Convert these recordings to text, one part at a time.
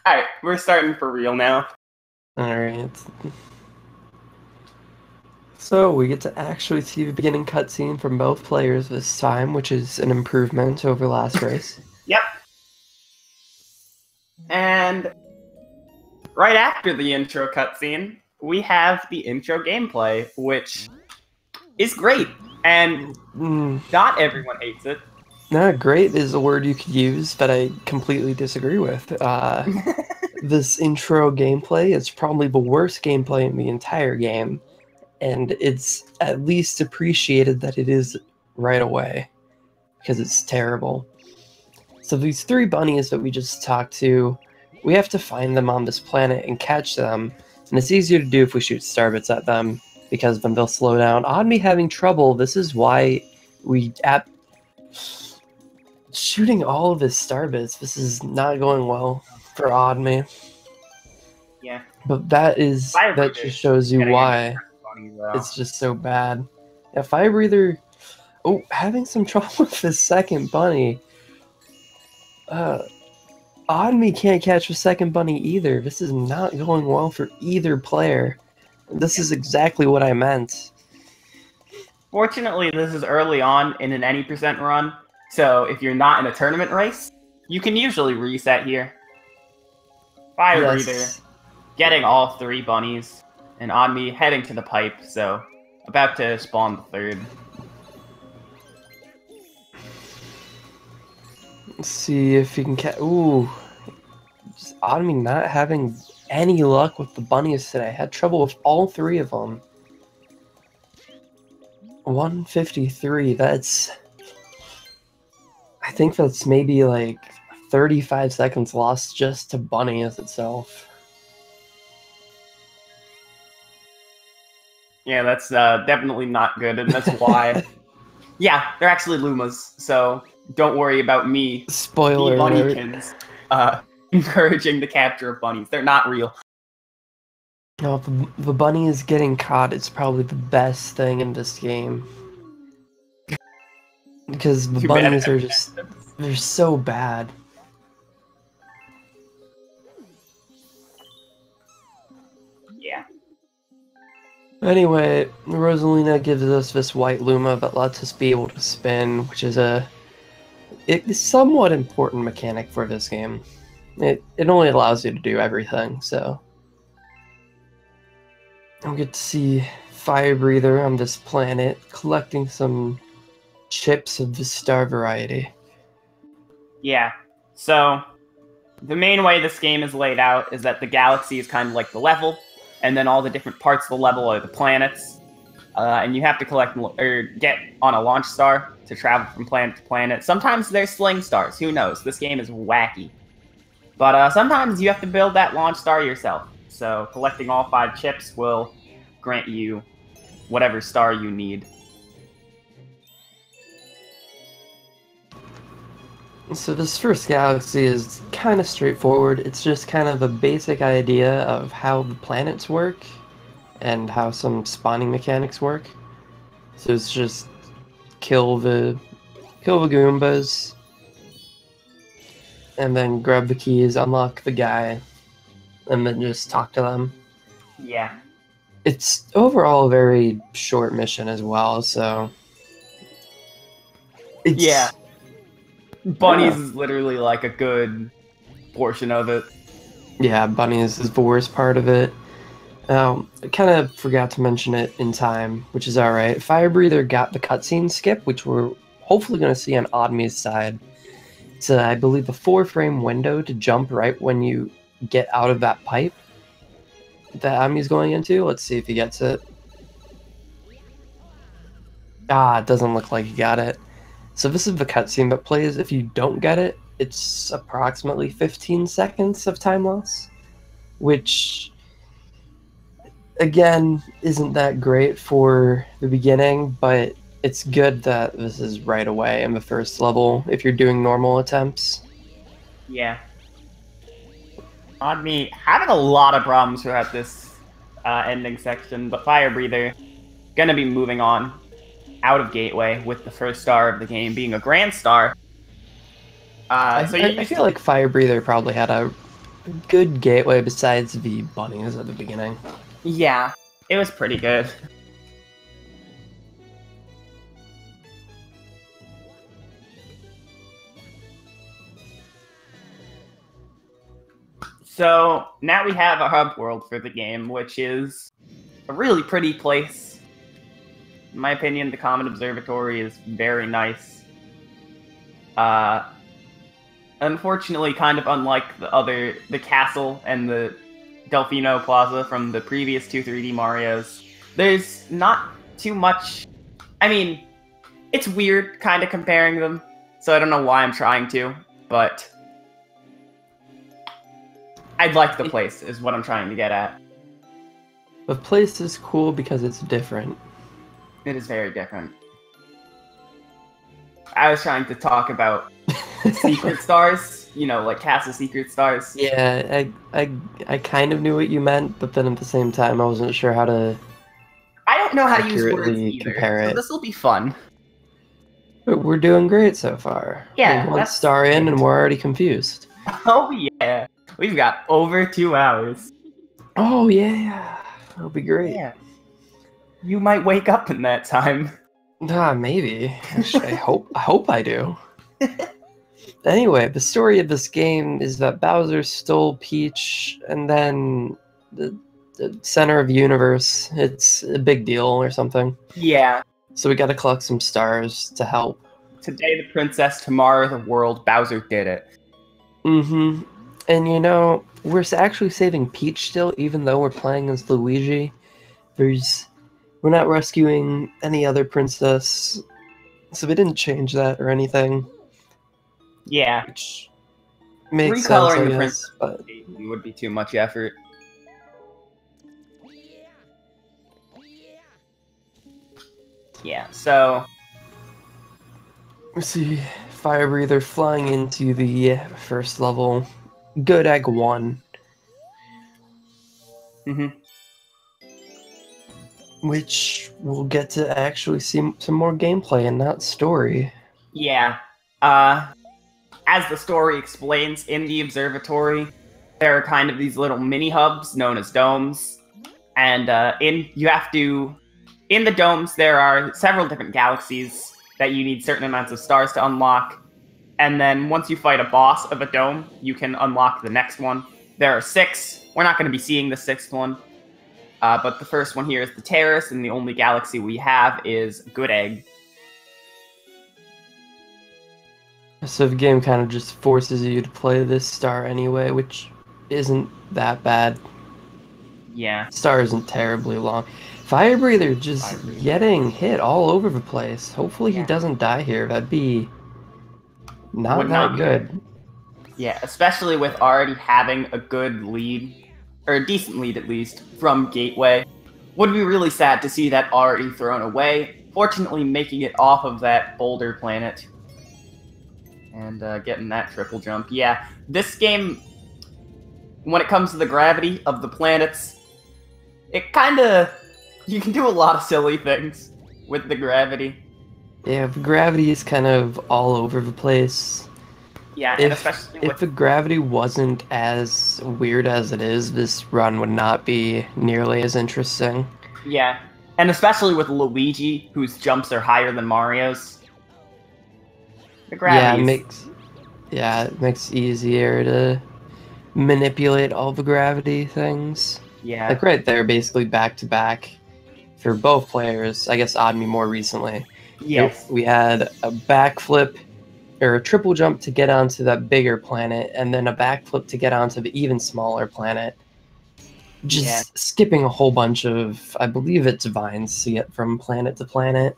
Alright, we're starting for real now. Alright. So we get to actually see the beginning cutscene from both players this time, which is an improvement over last race. Yep. And right after the intro cutscene, we have the intro gameplay, which is great, and not everyone hates it. No, great is a word you could use, but I completely disagree with. This intro gameplay is probably the worst gameplay in the entire game, and it's at least appreciated that it is right away, because it's terrible. So these three bunnies that we just talked to, we have to find them on this planet and catch them, and it's easier to do if we shoot starbits at them, because then they'll slow down. On me having trouble, this is why we... Shooting all of his starbits, this is not going well for Odd Me. Yeah. But that just shows you why it's just so bad. Yeah, Firebreather... Oh, having some trouble with his second bunny. Odd Me can't catch the second bunny either. This is not going well for either player. This is exactly what I meant. Fortunately, this is early on in an any percent run, so if you're not in a tournament race, you can usually reset here. Firebreather getting all three bunnies, and on me heading to the pipe, so about to spawn the third. Let's see if he can catch... Ooh. Just on me not having any luck with the bunnies today. I had trouble with all three of them. 153, that's... I think that's maybe like 35 seconds lost just to bunnies itself. Yeah, that's definitely not good, and that's why... Yeah, they're actually Lumas, so don't worry about me. Spoiler bunnykins, encouraging the capture of bunnies. They're not real. No, the bunnies getting caught is probably the best thing in this game. Because the bunnies are just... They're so bad. Yeah. Anyway, Rosalina gives us this white Luma that lets us be able to spin, which is it's somewhat important mechanic for this game. It only allows you to do everything, so... I'll get to see Firebreather on this planet, collecting some chips of the star variety. Yeah, so the main way this game is laid out is that the galaxy is kind of like the level, and then all the different parts of the level are the planets, and you have to collect or get on a launch star to travel from planet to planet. Sometimes there's sling stars, who knows? This game is wacky. But sometimes you have to build that launch star yourself. So collecting all 5 chips will grant you whatever star you need. So this first galaxy is kind of straightforward. It's just kind of a basic idea of how the planets work and how some spawning mechanics work. So it's just kill the Goombas, and then grab the keys, unlock the guy, and then just talk to them. Yeah. It's overall a very short mission as well, so... Yeah. Bunnies is literally like a good portion of it. Yeah, Bunnies is the worst part of it. I kind of forgot to mention it in time, which is alright. Firebreather got the cutscene skip, which we're hopefully going to see on Odd Me's side. It's, I believe, a 4-frame window to jump right when you get out of that pipe that Odd Me's going into. Let's see if he gets it. Ah, it doesn't look like he got it. So this is the cutscene that plays. If you don't get it, it's approximately 15 seconds of time loss, which, again, isn't that great for the beginning, but it's good that this is right away in the first level if you're doing normal attempts. Yeah. On me having a lot of problems throughout this ending section, but Firebreather gonna be moving on out of Gateway with the first star of the game being a Grand Star. I feel like Firebreather probably had a Good gateway besides the bunnies at the beginning. Yeah, it was pretty good. So now we have a hub world for the game, which is a really pretty place. In my opinion, the Comet Observatory is very nice. Unfortunately, kind of unlike the castle and the Delfino Plaza from the previous two 3D Marios, there's not too much. I mean, it's weird kind of comparing them, so I don't know why I'm trying to, but I'd like the place, is what I'm trying to get at. The place is cool because it's different. It is very different. I was trying to talk about secret stars, you know, like castle secret stars. Yeah, I kind of knew what you meant, but then at the same time, I wasn't sure how to. I don't know how to use words accurately either, compare so it. this will be fun. But we're doing great so far. Yeah, We're one that's star in, good. and we're already confused. Oh yeah, we've got over 2 hours. Oh yeah, that'll be great. Yeah, you might wake up in that time. Maybe. Actually, I hope I do. Anyway, the story of this game is that Bowser stole Peach, and then the center of the universe. It's a big deal or something. Yeah. So we got to collect some stars to help. Today the princess, tomorrow the world. Bowser did it. Mm-hmm. And you know, we're actually saving Peach still, even though we're playing as Luigi. We're not rescuing any other princess, so we didn't change that or anything. Yeah. Which makes Recoloring sense, I the guess, princess but would be too much effort. Yeah, so we see Firebreather flying into the first level. Good Egg 1. Which we'll get to actually see some more gameplay and not story. Yeah. As the story explains, in the observatory, there are kind of these little mini hubs known as domes, and in the domes there are several different galaxies that you need certain amounts of stars to unlock, and then once you fight a boss of a dome, you can unlock the next one. There are 6. We're not going to be seeing the 6th one, but the first one here is the Terrace, and the only galaxy we have is Good Egg. So the game kind of just forces you to play this star anyway, which isn't that bad. Yeah. Star isn't terribly long. Firebreather just getting hit all over the place. Hopefully he doesn't die here. That'd be not that good. Yeah, especially with already having a good lead, or a decent lead at least, from Gateway. Would be really sad to see that already thrown away. Fortunately, making it off of that boulder planet and getting that triple jump. Yeah, this game, when it comes to the gravity of the planets, it kind of... You can do a lot of silly things with the gravity. Yeah, the gravity is kind of all over the place. Yeah, and especially if the gravity wasn't as weird as it is, this run would not be nearly as interesting. Yeah, and especially with Luigi, whose jumps are higher than Mario's. The gravity it makes it easier to manipulate all the gravity things. Yeah. Like right there, basically back to back for both players. I guess Oddme more recently. Yes. We had a backflip or a triple jump to get onto that bigger planet, and then a backflip to get onto the even smaller planet. Just skipping a whole bunch of, I believe it's vines to get from planet to planet.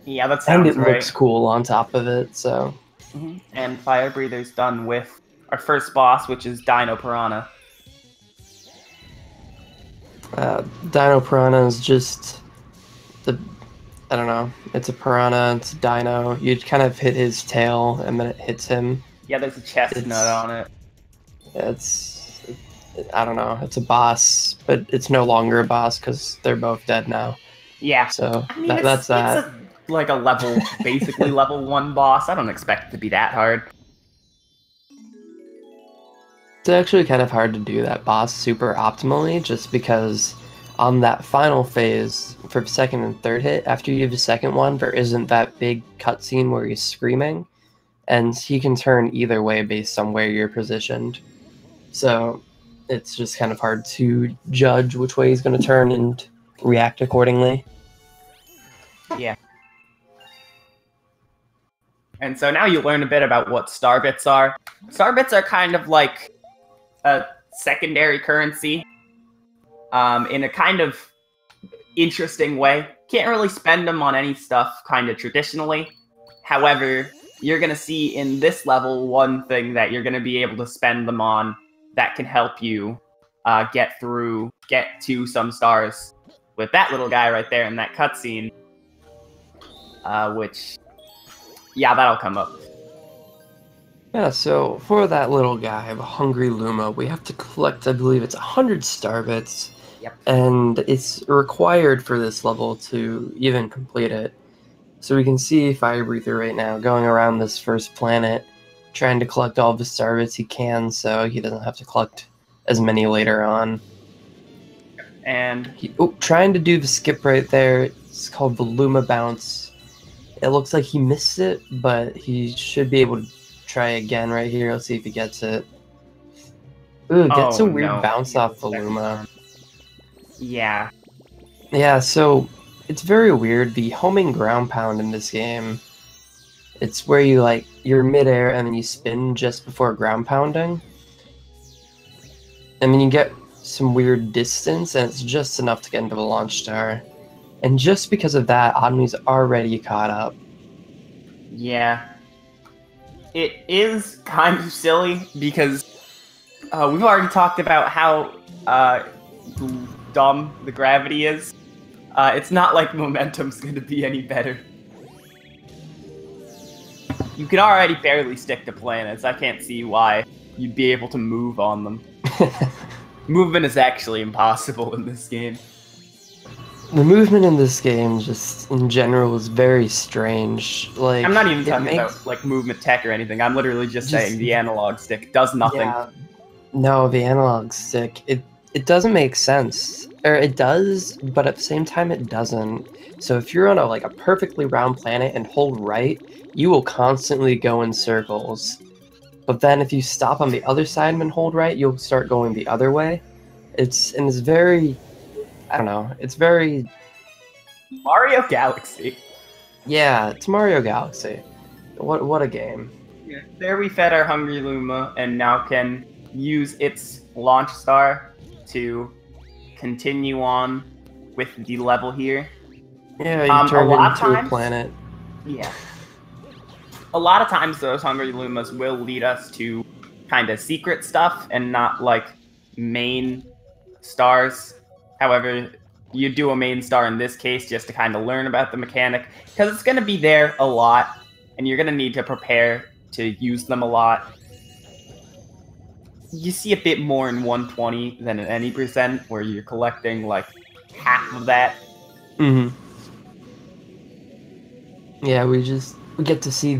Yeah, that sounds right. And it looks cool on top of it, so. Mm-hmm. And Firebreather's done with our first boss, which is Dino Piranha. Dino Piranha is just I don't know. It's a piranha. It's a dino. You kind of hit his tail, and then it hits him. Yeah, there's a chestnut on it. I don't know. It's a boss, but it's no longer a boss because they're both dead now. Yeah. So I mean, that's that. Like a level, basically level 1 boss. I don't expect it to be that hard. It's actually kind of hard to do that boss super optimally, just because on that final phase for second and third hit, after you do the second one, there isn't that big cutscene where he's screaming, and he can turn either way based on where you're positioned. So it's just kind of hard to judge which way he's going to turn and react accordingly. Yeah. And so now you learn a bit about what star bits are. Star bits are kind of like a secondary currency in a kind of interesting way. Can't really spend them on any stuff kind of traditionally. However, you're going to see in this level one thing that you're going to be able to spend them on that can help you get to some stars with that little guy right there in that cutscene. Which, yeah, that'll come up. Yeah, so for that little guy, the Hungry Luma, we have to collect, I believe it's 100 star bits. Yep. And it's required for this level to even complete it. So we can see Firebreather right now going around this first planet, trying to collect all the star bits he can so he doesn't have to collect as many later on. And trying to do the skip right there. It's called the Luma Bounce. It looks like he missed it, but he should be able to try again right here. Let's see if he gets it. Ooh, gets a weird bounce off the Luma. Yeah. Yeah, so it's very weird. The homing ground pound in this game, it's where you're midair and then you spin just before ground pounding. And then you get some weird distance, and it's just enough to get into the launch star. And just because of that, Omni's already caught up. Yeah. It is kind of silly because we've already talked about how dumb the gravity is. It's not like momentum's going to be any better. You can already barely stick to planets. I can't see why you'd be able to move on them. Movement is actually impossible in this game. The movement in this game, just in general, is very strange. Like, I'm not even talking about like movement tech or anything. I'm literally just saying the analog stick does nothing. Yeah. No, the analog stick, it doesn't make sense. Or it does, but at the same time it doesn't. So if you're on a perfectly round planet and hold right, you will constantly go in circles. But then if you stop on the other side and hold right, you'll start going the other way. It's very, I don't know, it's very... Mario Galaxy. Yeah, it's Mario Galaxy. What a game. Yeah. There we fed our Hungry Luma, and now can use its launch star to continue on with the level here. Yeah, you turned it into a planet. Yeah. A lot of times those Hungry Lumas will lead us to kind of secret stuff and not like main stars. However, you do a main star in this case just to kind of learn about the mechanic, because it's going to be there a lot and you're going to need to prepare to use them a lot. You see a bit more in 120 than in any percent, where you're collecting like half of that. Mm-hmm. Yeah, we get to see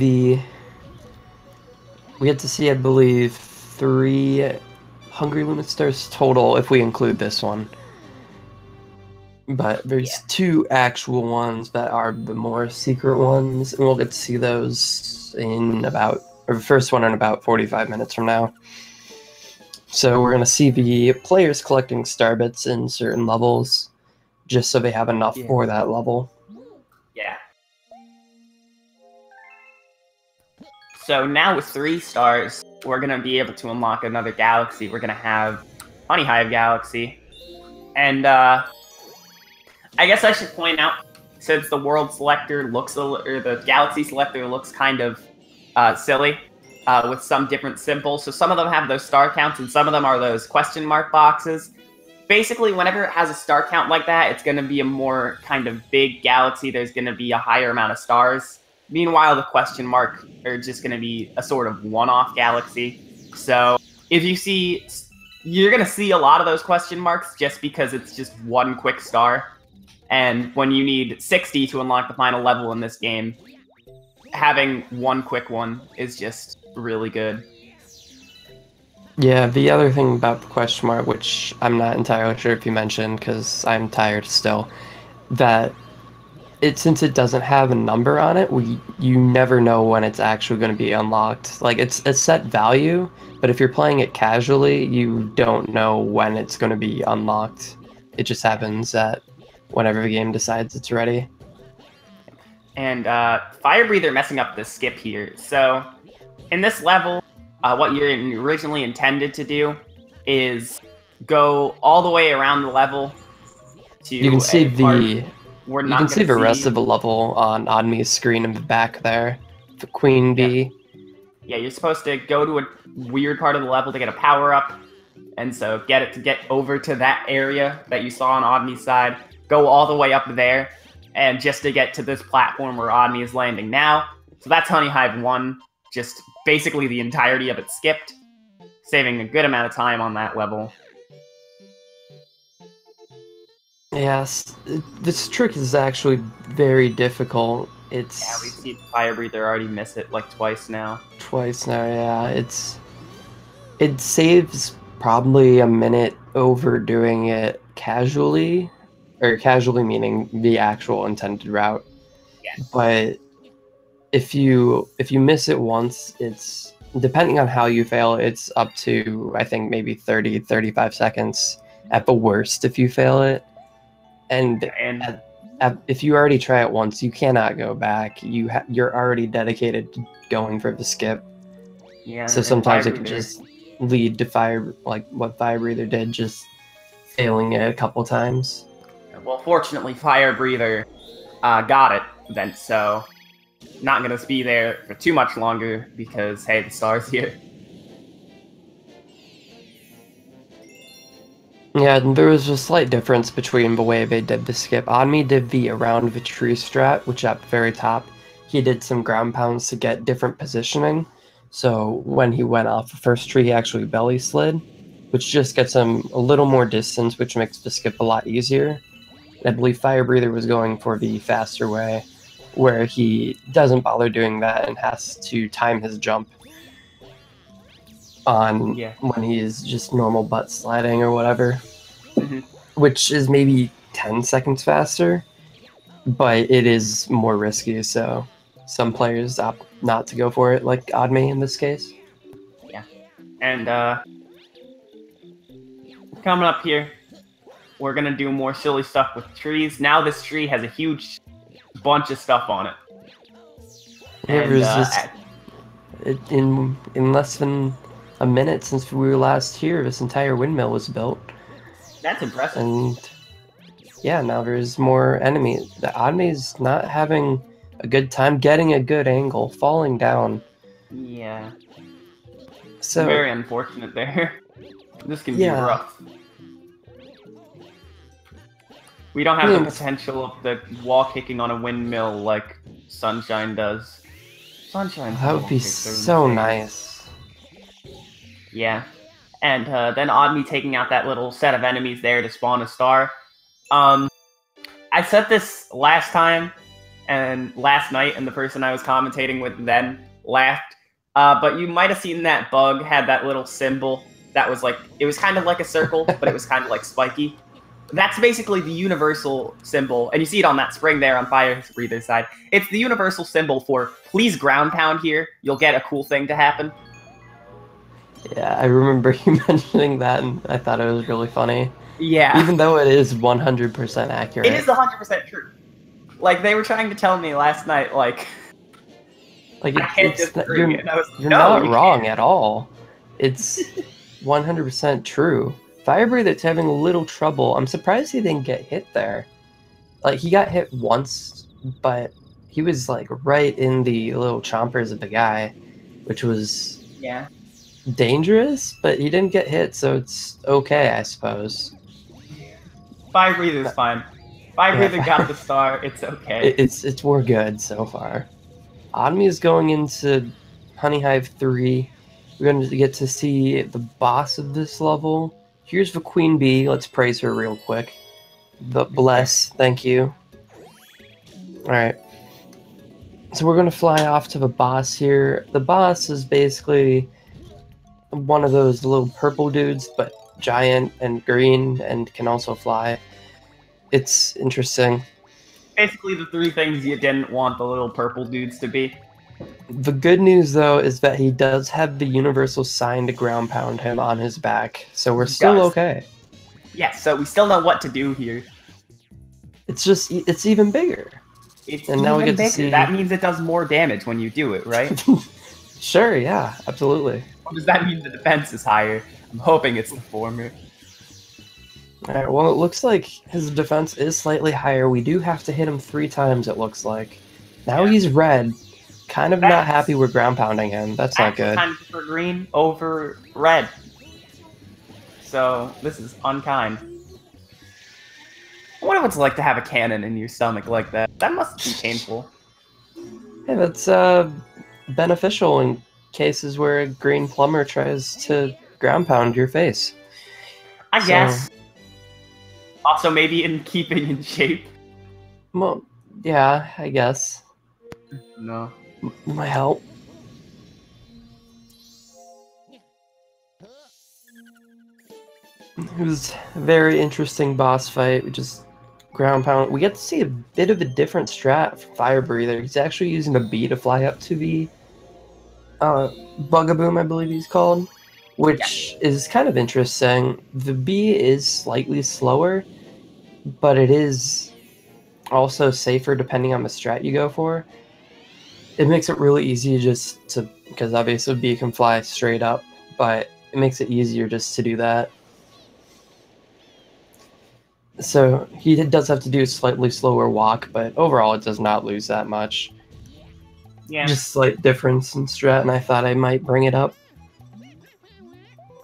I believe 3 Hungry Luma stars total if we include this one. But there's 2 actual ones that are the more secret ones, and we'll get to see those the first one in about 45 minutes from now. So we're going to see the players collecting star bits in certain levels, just so they have enough for that level. Yeah. So now with 3 stars, we're going to be able to unlock another galaxy. We're going to have Honey Hive Galaxy. And I guess I should point out, since the world selector looks, or the galaxy selector looks kind of silly, with some different symbols. So some of them have those star counts, and some of them are those question mark boxes. Basically, whenever it has a star count like that, it's going to be a more kind of big galaxy. There's going to be a higher amount of stars. Meanwhile, the question mark are just going to be a sort of one-off galaxy. So if you see, you're going to see a lot of those question marks just because it's just one quick star. And when you need 60 to unlock the final level in this game, having one quick one is just really good. Yeah, the other thing about the question mark, which I'm not entirely sure if you mentioned because I'm tired still, that since it doesn't have a number on it, you never know when it's actually going to be unlocked. Like it's a set value, but if you're playing it casually, you don't know when it's going to be unlocked. It just happens at whenever the game decides it's ready. And Firebreather messing up the skip here. So in this level, what you're originally intended to do is go all the way around the level to You can see we're you not can see gonna the rest of the level on Admi's screen in the back there. The Queen Bee. Yeah, you're supposed to go to a weird part of the level to get a power up, and so get over to that area that you saw on Admi's side. Go all the way up there, and just to get to this platform where Admi is landing now. So that's Honey Hive 1. Just basically the entirety of it skipped, saving a good amount of time on that level. Yes, this trick is actually very difficult. It's Yeah, we've seen Firebreather already miss it like twice now. Twice now, yeah. It saves probably a minute overdoing it casually, or casually meaning the actual intended route. Yeah. But if you miss it once, it's depending on how you fail, it's up to I think maybe 35 seconds at the worst if you fail it. And if you already try it once, you cannot go back. You're already dedicated to going for the skip. Yeah. So sometimes it can just lead to like what Firebreather did, just failing it a couple times. Well, fortunately, Firebreather got it then, so not gonna be there for too much longer because hey, the star's here. Yeah, and there was a slight difference between the way they did the skip. Admi did the around the tree strat, which at the very top, he did some ground pounds to get different positioning. So when he went off the first tree, he actually belly slid, which just gets him a little more distance, which makes the skip a lot easier. I believe Firebreather was going for the faster way, where he doesn't bother doing that and has to time his jump on when he's just normal butt sliding or whatever, which is maybe 10 seconds faster, but it is more risky, so some players opt not to go for it, like Admi in this case. Yeah. And coming up here, we're gonna do more silly stuff with trees. Now this tree has a huge bunch of stuff on it. And, in less than a minute since we were last here, this entire windmill was built. That's impressive. And yeah, now there's more enemies. The Admi's not having a good time getting a good angle, falling down. Yeah. So very unfortunate there. This can be rough. We don't have the potential of the wall kicking on a windmill like Sunshine does. That would be so nice. Yeah. And then Admi taking out that little set of enemies there to spawn a star. I said this last time and last night, and the person I was commentating with then laughed. But you might have seen that bug had that little symbol that was like, it was kind of like a circle, but it was kind of like spiky. That's basically the universal symbol, and you see it on that spring there on Firebreather's side. It's the universal symbol for, please ground pound here, you'll get a cool thing to happen. Yeah, I remember you mentioning that, and I thought it was really funny. Yeah. Even though it is 100% accurate. It is 100% true. Like, they were trying to tell me last night, like you're not wrong at all. It's 100% true. Firebreather's having a little trouble. I'm surprised he didn't get hit there. Like, he got hit once, but he was, like, right in the little chompers of the guy, which was dangerous, but he didn't get hit, so it's okay, I suppose. Firebreather's fine. Firebreather got the star, it's okay. It's we're good so far. Admi is going into Honey Hive 3. We're going to get to see the boss of this level. Here's the Queen Bee. Let's praise her real quick. Bless, thank you. Alright. So we're going to fly off to the boss here. The boss is basically one of those little purple dudes, but giant and green and can also fly. It's interesting. Basically, the three things you didn't want the little purple dudes to be. The good news, though, is that he does have the universal sign to ground pound him on his back, so we're still okay. Yeah, so we still know what to do here. It's just, it's even bigger. It's and now we get bigger. to see... That means it does more damage when you do it, right? Sure, yeah, absolutely. Does that mean the defense is higher? I'm hoping it's the former. Alright, well, it looks like his defense is slightly higher. We do have to hit him 3 times, it looks like. Now he's red. Kind of not happy we're ground pounding him. That's not good. Kind for green over red. So, this is unkind. I wonder what it's like to have a cannon in your stomach like that. That must be painful. Yeah, that's beneficial in cases where a green plumber tries to ground pound your face. I guess. Also, maybe in keeping in shape. Well, yeah, I guess. No. Might help. It was a very interesting boss fight. We just ground pound. We get to see a bit of a different strat from Firebreather. He's actually using a bee to fly up to the Bugaboom, I believe he's called, which is kind of interesting. The bee is slightly slower, but it is also safer depending on the strat you go for. It makes it really easy just to, because obviously a bee can fly straight up, but it makes it easier just to do that. So he does have to do a slightly slower walk, but overall it does not lose that much. Yeah. Just slight difference in strat, and I thought I might bring it up.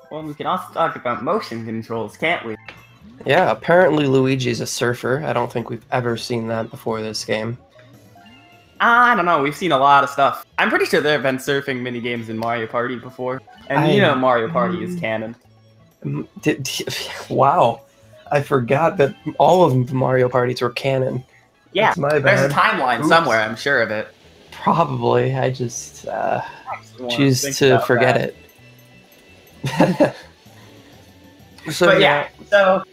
Well, we can also talk about motion controls, can't we? Yeah, apparently Luigi's a surfer. I don't think we've ever seen that before this game. I don't know, we've seen a lot of stuff. I'm pretty sure there have been surfing minigames in Mario Party before. And you know Mario Party is canon. Wow. I forgot that all of the Mario Parties were canon. Yeah, that's my bad. There's a timeline somewhere, I'm sure of it. Probably. I just choose to forget it. So but yeah, so...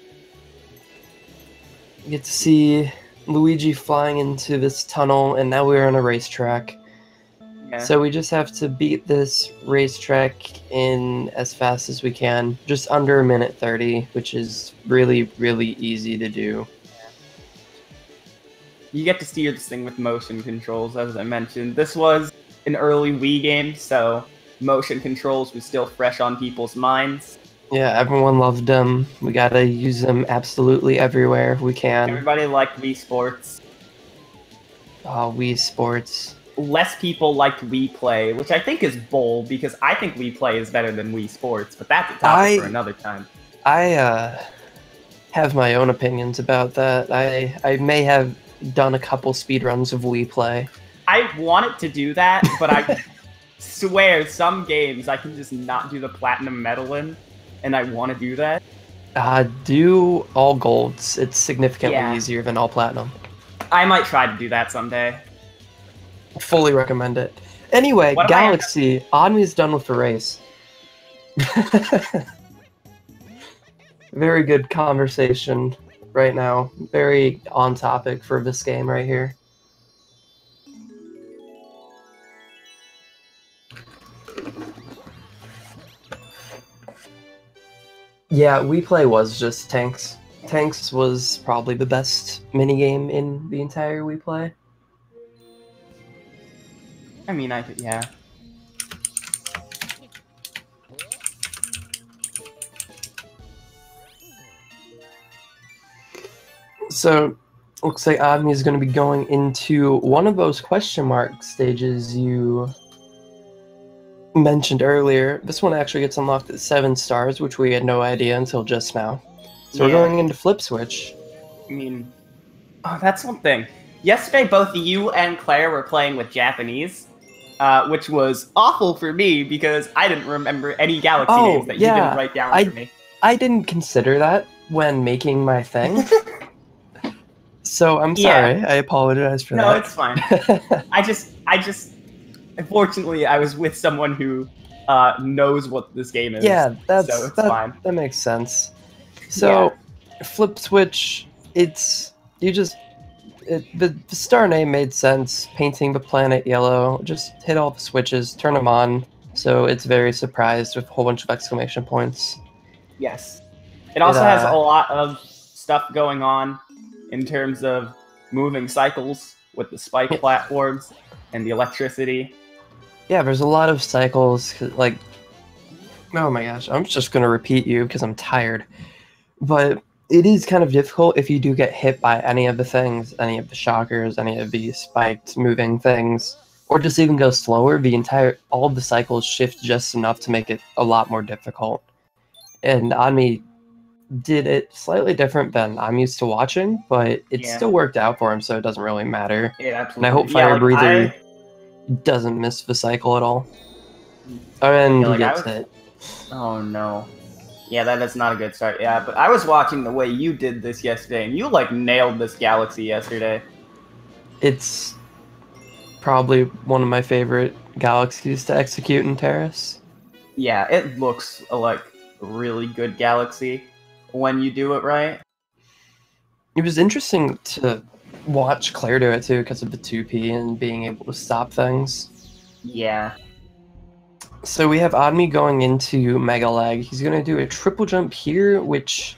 You get to see Luigi flying into this tunnel, and now we're on a racetrack. Yeah. So we just have to beat this racetrack in as fast as we can, just under 1:30, which is really, really easy to do. You get to steer this thing with motion controls, as I mentioned. This was an early Wii game, so motion controls was still fresh on people's minds. Yeah, everyone loved them. We gotta use them absolutely everywhere we can. Everybody liked Wii Sports. Oh, Wii Sports. Less people liked Wii Play, which I think is bold, because I think Wii Play is better than Wii Sports, but that's a topic for another time. I have my own opinions about that. I may have done a couple speedruns of Wii Play. I wanted to do that, but I swear some games I can just not do the platinum medal in, and I want to do that. Do all golds. It's significantly easier than all platinum. I might try to do that someday. Fully recommend it. Anyway, Galaxy, Onmi's done with the race. Very good conversation right now. Very on topic for this game right here. Yeah, Wii Play was just Tanks. Tanks was probably the best minigame in the entire Wii Play. I mean, yeah. So, looks like Avni is going to be going into one of those question mark stages you mentioned earlier. This one actually gets unlocked at 7 stars, which we had no idea until just now. So we're going into Flip Switch. I mean, oh, that's one thing. Yesterday, both you and Claire were playing with Japanese, which was awful for me because I didn't remember any Galaxy names that you didn't write down for me. I didn't consider that when making my thing. So I'm sorry. I apologize for that. No, it's fine. I just, unfortunately, I was with someone who knows what this game is. Yeah, so it's fine. That makes sense. So, flip switch, the star name made sense. Painting the planet yellow, just hit all the switches, turn them on, so it's very surprised with a whole bunch of exclamation points. Yes. It also has a lot of stuff going on in terms of moving cycles with the spike platforms and the electricity. Yeah, there's a lot of cycles, like, oh my gosh, I'm just going to repeat you because I'm tired. But it is kind of difficult if you do get hit by any of the things, any of the shockers, any of the spiked moving things, or just even go slower. All of the cycles shift just enough to make it a lot more difficult. And Anmi did it slightly different than I'm used to watching, but it still worked out for him, so it doesn't really matter. Yeah, absolutely. And I hope Firebreather doesn't miss the cycle at all. And he gets hit. Oh no. Yeah, that is not a good start. Yeah, but I was watching the way you did this yesterday, and you, like, nailed this galaxy yesterday. It's probably one of my favorite galaxies to execute in Terrace. Yeah, it looks like a really good galaxy when you do it right. It was interesting to watch Claire do it, too, because of the 2P and being able to stop things. Yeah. So we have Admi going into Mega Leg. He's going to do a triple jump here, which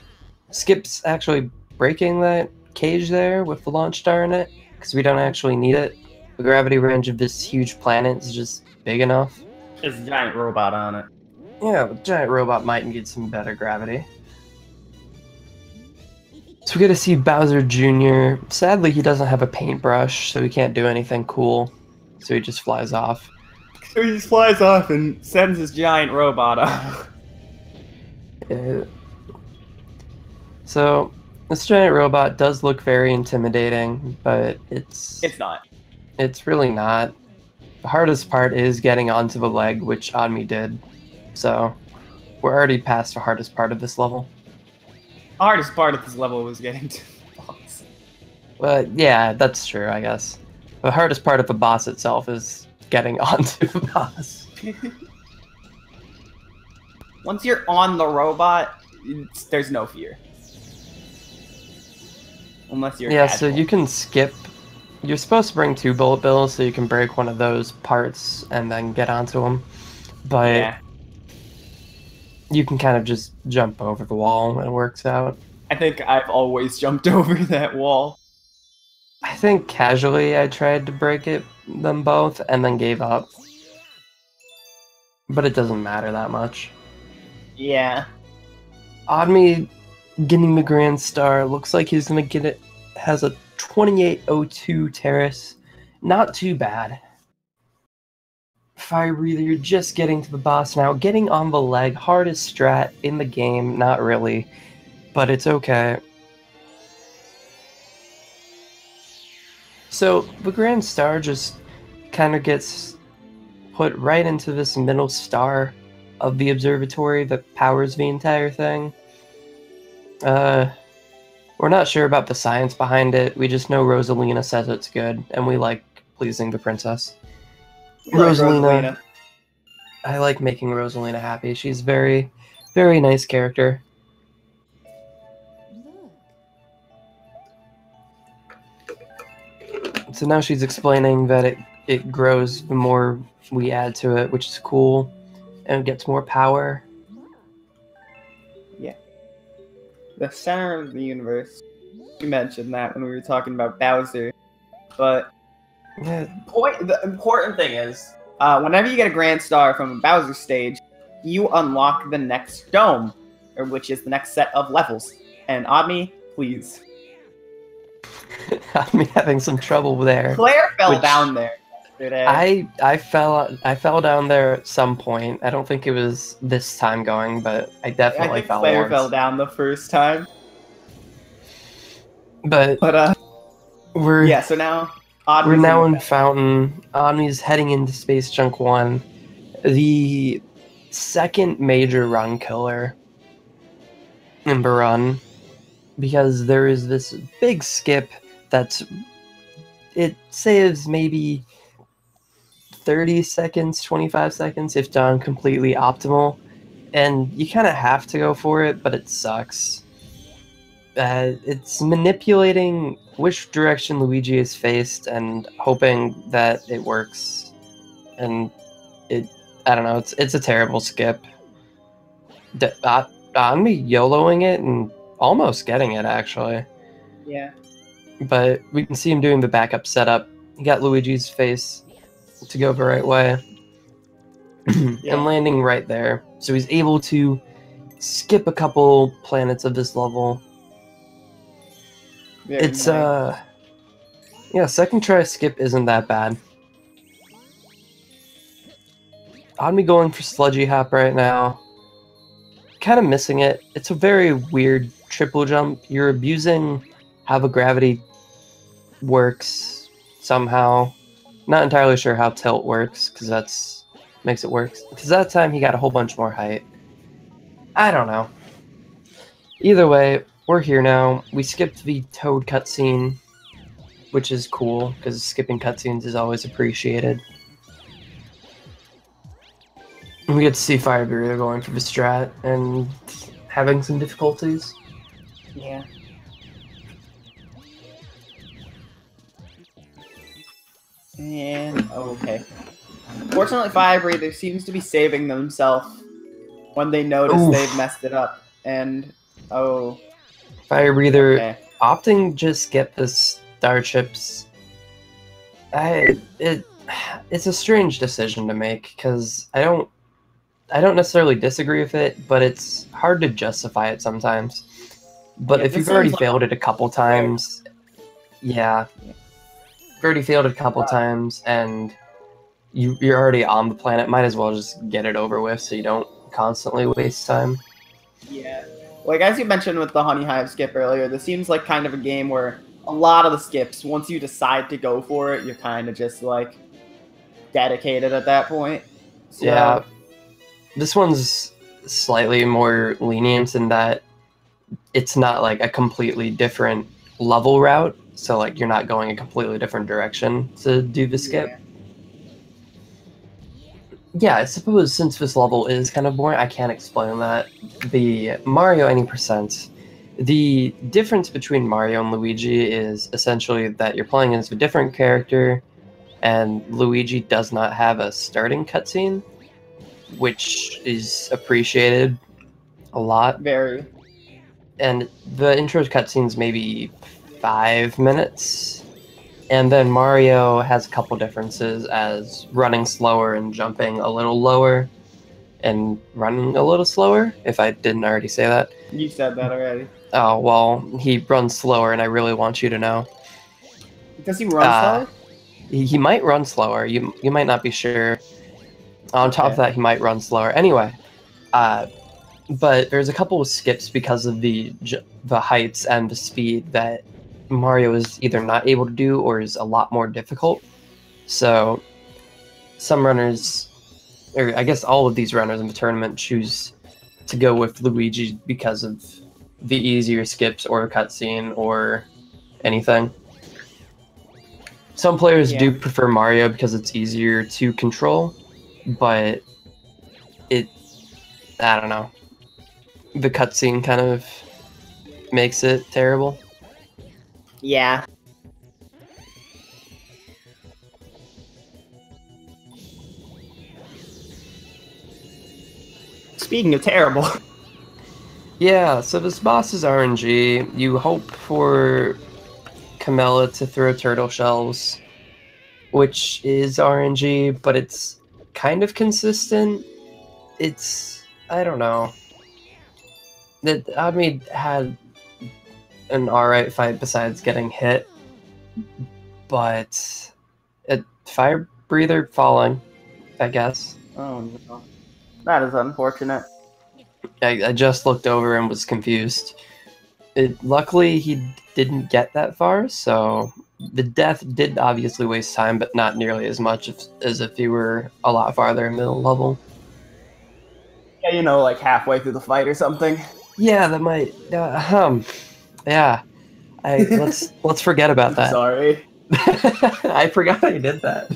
skips actually breaking that cage there with the launch star in it, because we don't actually need it. The gravity range of this huge planet is just big enough. There's a giant robot on it. Yeah, the giant robot might need some better gravity. So we get to see Bowser Jr. Sadly, he doesn't have a paintbrush, so he can't do anything cool. So he just flies off. So he just flies off and sends his giant robot up. So this giant robot does look very intimidating, but it's not. It's really not. The hardest part is getting onto the leg, which Admi did. So we're already past the hardest part of this level. The hardest part of this level was getting to the boss. Well, yeah, that's true, I guess. The hardest part of the boss itself is getting onto the boss. Once you're on the robot, there's no fear. Unless you're casual. So you can skip. You're supposed to bring 2 bullet bills so you can break one of those parts and then get onto them. But you can kind of just jump over the wall and it works out. I think I've always jumped over that wall. I think casually I tried to break them both and then gave up. But it doesn't matter that much. Yeah. Admi getting the Grand Star. Looks like he's going to get it. Has a 2802 Terrace. Not too bad. Firebreather just getting to the boss now. Getting on the leg. Hardest strat in the game. Not really. But it's okay. So the Grand Star just kind of gets put right into this middle star of the observatory that powers the entire thing. We're not sure about the science behind it. We just know Rosalina says it's good, and we like pleasing the princess. Rosalina. I like making Rosalina happy. She's very, very nice character. So now she's explaining that it grows the more we add to it, which is cool, and it gets more power. Yeah. The center of the universe. You mentioned that when we were talking about Bowser, but the important thing is, whenever you get a Grand Star from a Bowser stage, you unlock the next dome, which is the next set of levels. And Admi, please. I'm having some trouble there. Claire fell down there yesterday. I fell down there at some point. I don't think it was this time going, but I definitely fell Claire once. fell down the first time. But so now we're now in Fountain. Omni's heading into Space Junk 1. The second major run killer in the run. Because there is this big skip it saves maybe 30 seconds, 25 seconds if done completely optimal. And you kind of have to go for it, but it sucks. It's manipulating which direction Luigi is faced and hoping that it works. And I don't know, it's a terrible skip. I'm YOLOing it and almost getting it, actually. Yeah. But we can see him doing the backup setup. He got Luigi's face to go the right way. And landing right there. So he's able to skip a couple planets of this level. Very It's nice. yeah, second try skip isn't that bad. On me going for Sludgy Hop right now. Kind of missing it. It's a very weird triple jump. You're abusing how the gravity works somehow. Not entirely sure how tilt works, because that's makes it work. Because that time he got a whole bunch more height. I don't know. Either way, we're here now. We skipped the Toad cutscene, which is cool, because skipping cutscenes is always appreciated. We get to see Firebreather going for the strat and having some difficulties. Yeah. And okay. Fortunately, Firebreather seems to be saving themselves when they notice they've messed it up. And Firebreather opting just skip the starships. It's a strange decision to make because I don't necessarily disagree with it, but it's hard to justify it sometimes. But if you've already failed it a couple times, times, and you're already on the planet, might as well just get it over with so you don't constantly waste time. Yeah. Like, as you mentioned with the Honey Hive skip earlier, this seems like kind of a game where a lot of the skips, once you decide to go for it, you're kind of just, like, dedicated at that point. So, yeah. This one's slightly more lenient in that it's not, like, a completely different level route. So, like, you're not going a completely different direction to do the skip. Yeah, I suppose since this level is kind of boring, I can't explain that. The Mario any %, the difference between Mario and Luigi is essentially that you're playing as a different character, and Luigi does not have a starting cutscene, which is appreciated a lot. Very. And the intro cutscene's maybe 5 minutes. And then Mario has a couple differences as running slower and jumping a little lower and running a little slower, if I didn't already say that. You said that already. Oh, well, he runs slower, and I really want you to know. Does he run slower? He might run slower. You might not be sure. On top of that, he might run slower. Anyway, but there's a couple of skips because of the heights and the speed that Mario is either not able to do or is a lot more difficult. So some runners, or I guess all of these runners in the tournament, choose to go with Luigi because of the easier skips or cutscene or anything. Some players do prefer Mario because it's easier to control, but I don't know. The cutscene kind of makes it terrible. Yeah. Speaking of terrible. Yeah, so this boss is RNG. You hope for Camilla to throw turtle shells, which is RNG, but it's kind of consistent. I don't know. That Admi had an alright fight besides getting hit, but Firebreather falling, I guess. Oh no. That is unfortunate. I just looked over and was confused. Luckily, he didn't get that far, so the death did obviously waste time, but not nearly as much as if he were a lot farther in middle level. Yeah, you know, like halfway through the fight or something. Yeah, that might. Yeah. Let's forget about that. Sorry. I forgot I did that.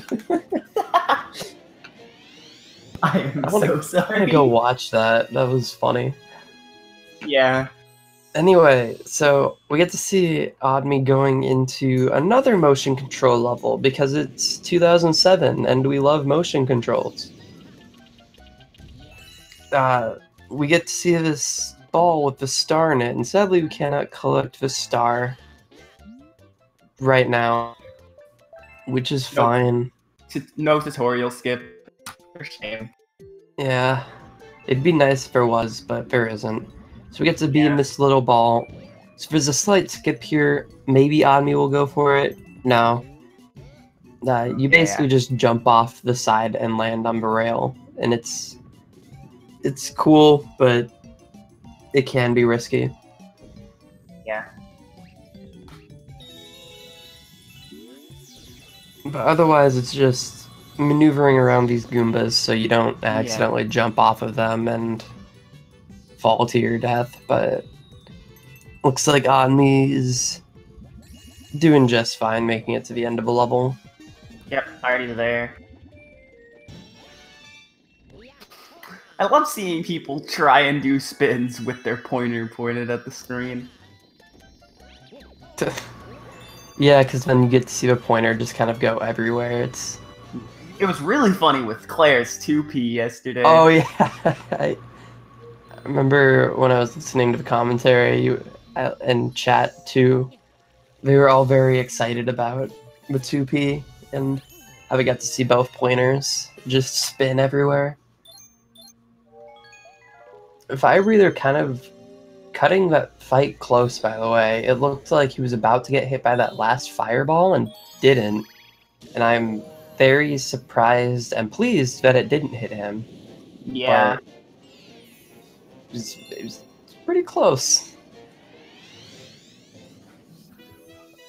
I am I so want to sorry. go watch that. That was funny. Yeah. Anyway, so we get to see Oddme going into another motion control level because it's 2007 and we love motion controls. We get to see this ball with the star in it, and sadly we cannot collect the star right now, which is Nope. fine. No tutorial skip. For shame. Yeah, it'd be nice if there was, but there isn't. So we get to be in Yeah. this little ball. So there's a slight skip here. Maybe Oddme will go for it. No. You basically just jump off the side and land on the rail, and it's cool, but it can be risky. Yeah. But otherwise, it's just maneuvering around these Goombas so you don't accidentally jump off of them and fall to your death. But looks like Oddme is doing just fine, making it to the end of a level. Yep, already there. I love seeing people try and do spins with their pointer pointed at the screen. Yeah, because then you get to see the pointer just kind of go everywhere. It was really funny with Claire's 2P yesterday. Oh yeah, I remember when I was listening to the commentary and chat too. They were all very excited about the 2P and how we got to see both pointers just spin everywhere. Firebreather kind of cutting that fight close, by the way. It looked like he was about to get hit by that last fireball and didn't. And I'm very surprised and pleased that it didn't hit him. Yeah. But it was pretty close.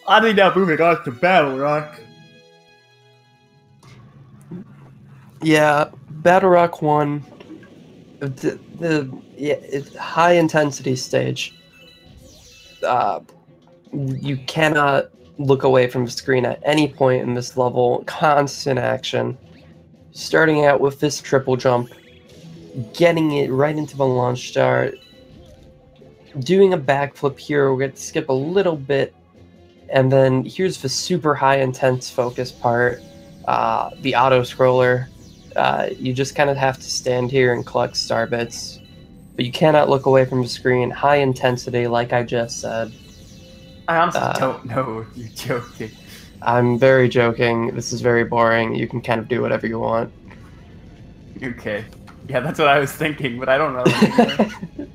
I think now moving on to Battle Rock. Yeah, Battle Rock 1. It's high intensity stage. You cannot look away from the screen at any point in this level. Constant action. Starting out with this triple jump, getting it right into the launch star, doing a backflip here. We're going to skip a little bit, and then here's the super high intense focus part, the auto scroller. You just kind of have to stand here and collect star bits, but you cannot look away from the screen. High intensity, like I just said. I honestly don't know if you're joking. I'm very joking. This is very boring. You can kind of do whatever you want. Okay. Yeah, that's what I was thinking, but I don't know.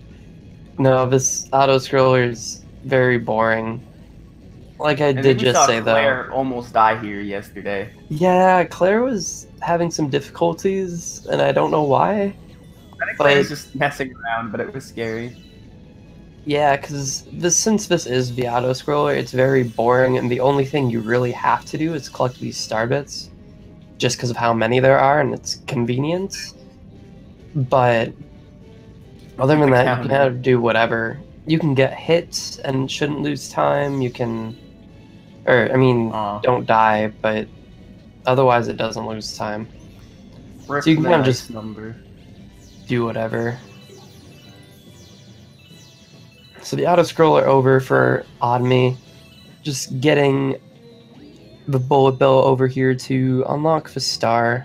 No, this auto scroller is very boring. Like I did just say, though. Claire almost died here yesterday. Yeah, Claire was having some difficulties, and I don't know why. I think Claire was just messing around, but it was scary. Yeah, because since this is the auto scroller, it's very boring, and the only thing you really have to do is collect these star bits, just because of how many there are, and it's convenience. But other than that, you can kind of do whatever. You can get hits and shouldn't lose time. You can, don't die, but otherwise it doesn't lose time. So you can kind of just do whatever. So the auto scroller over for Oddme, just getting the bullet bill over here to unlock the star.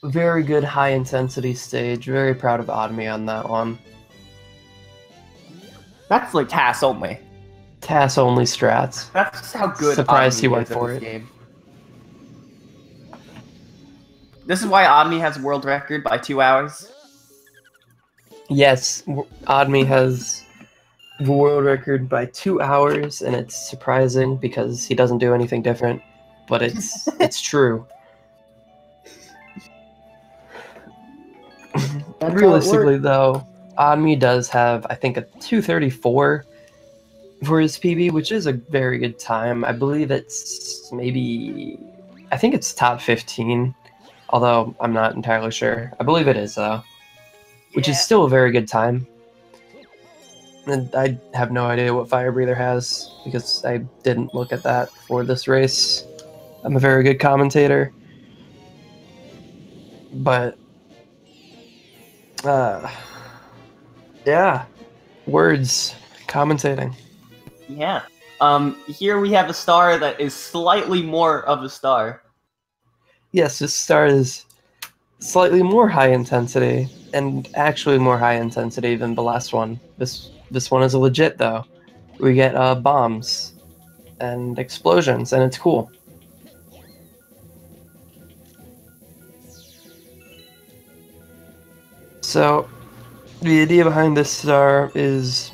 Very good high intensity stage. Very proud of Oddme on that one. That's like TAS only. TAS only strats. That's just how good. Surprised he went for it. Game. This is why Oddme has world record by 2 hours. Yes, Oddme has the world record by 2 hours, and it's surprising because he doesn't do anything different. But it's true. Realistically, though, Oddme does have, I think, a 2:34 for his PB, which is a very good time. I believe it's I think it's top 15, although I'm not entirely sure. I believe it is, though, which is still a very good time. And I have no idea what Firebreather has, because I didn't look at that for this race. I'm a very good commentator. But, yeah, words, commentating. Yeah. Here we have a star that is slightly more of a star. Yes, this star is slightly more high intensity, and actually more high intensity than the last one. This one is legit, though. We get bombs and explosions, and it's cool. So, the idea behind this star is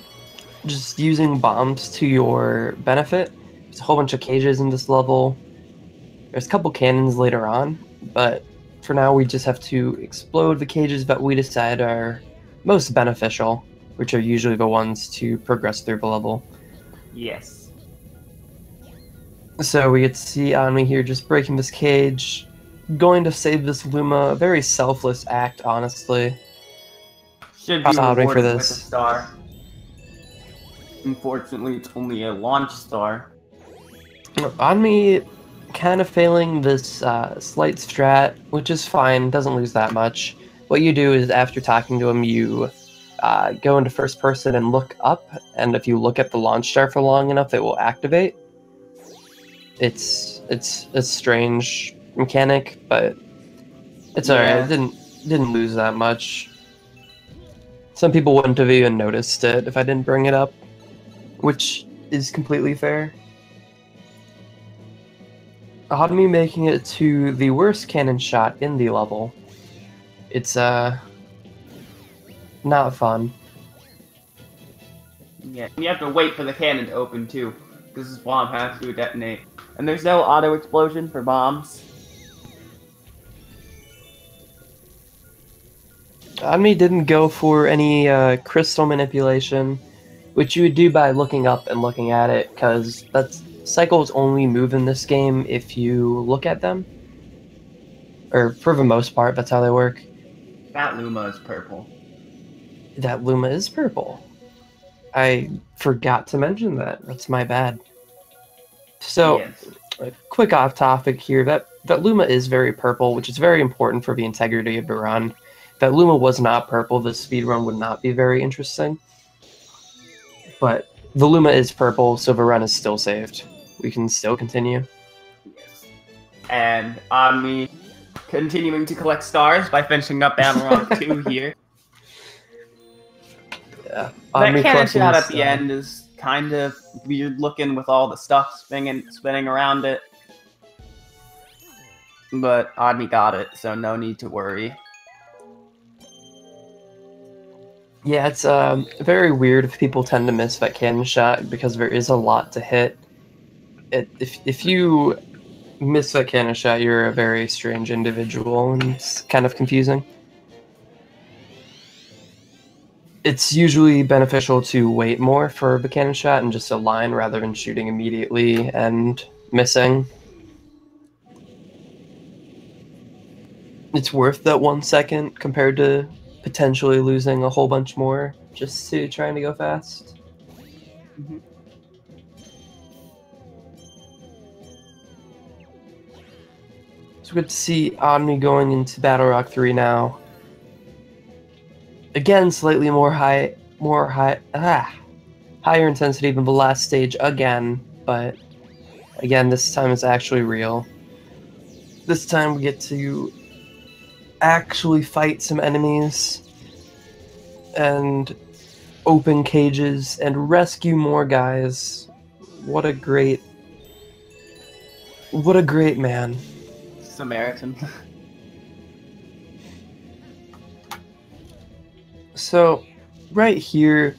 just using bombs to your benefit. There's a whole bunch of cages in this level. There's a couple cannons later on, but for now we just have to explode the cages that we decide are most beneficial, which are usually the ones to progress through the level. Yes. So we get to see Anmi here just breaking this cage, going to save this Luma. A very selfless act, honestly. Should be rewarded for with this. a star. Unfortunately, it's only a launch star. Anmi kind of failing this slight strat, which is fine, doesn't lose that much. What you do is after talking to him, you go into first person and look up, and if you look at the launch star for long enough, it will activate. It's a strange mechanic, but it's alright. It didn't lose that much. Some people wouldn't have even noticed it if I didn't bring it up, which is completely fair. Automie making it to the worst cannon shot in the level. It's not fun. Yeah, you have to wait for the cannon to open too, because this bomb has to detonate. And there's no auto explosion for bombs. Automie didn't go for any crystal manipulation, which you would do by looking up and looking at it, because cycles only move in this game if you look at them. Or for the most part, that's how they work. That Luma is purple. That Luma is purple. I forgot to mention that. That's my bad. So, yes. A quick off topic here. That Luma is very purple, which is very important for the integrity of the run. If that Luma was not purple, the speedrun would not be very interesting. But the Luma is purple, so the run is still saved. We can still continue. Yes. And on me continuing to collect stars by finishing up Battle Rock 2 here. Yeah. That cannon shot at the end is kind of weird looking with all the stuff spinning around it. But Odmi got it, so no need to worry. Yeah, it's very weird if people tend to miss that cannon shot because there is a lot to hit. If you miss that cannon shot, you're a very strange individual, and it's kind of confusing. It's usually beneficial to wait more for the cannon shot and just align rather than shooting immediately and missing. It's worth that 1 second compared to potentially losing a whole bunch more just to trying to go fast. Mm-hmm. It's good to see Omni going into Battle Rock 3 now. Again, slightly higher intensity than the last stage again, but again, this time it's actually real. This time we get to actually fight some enemies and open cages and rescue more guys. What a great man. Samaritan. So, right here,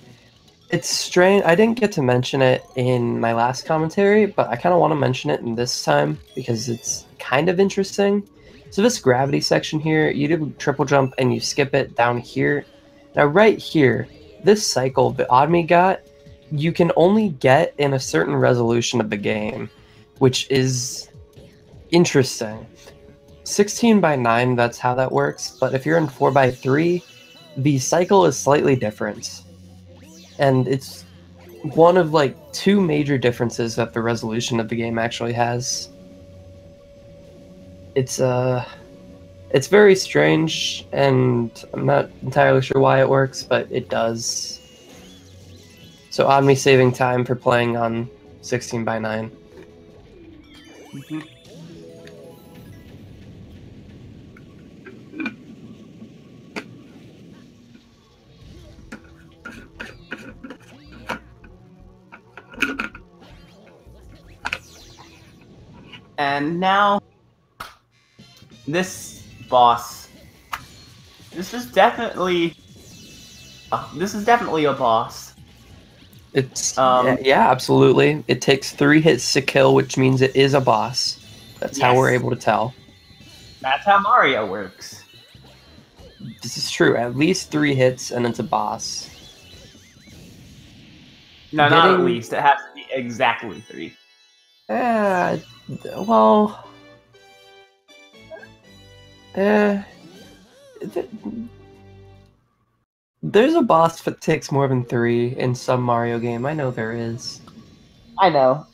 it's strange. I didn't get to mention it in my last commentary, but I kind of want to mention it in this time because it's kind of interesting. So this gravity section here, you do triple jump and you skip it down here. Now right here, this cycle that Odmi got, you can only get in a certain resolution of the game, which is interesting. 16:9, that's how that works, but if you're in 4:3, the cycle is slightly different. And it's one of like 2 major differences that the resolution of the game actually has. It's very strange, and I'm not entirely sure why it works, but it does. So odd me saving time for playing on 16:9. Mhm. And now, this boss. This is definitely a boss. It's yeah, absolutely. It takes 3 hits to kill, which means it is a boss. That's how we're Yes. able to tell. That's how Mario works. This is true. At least 3 hits, and it's a boss. No, not at least. It has to be exactly 3. Well, there's a boss that takes more than 3 in some Mario game. I know there is. I know.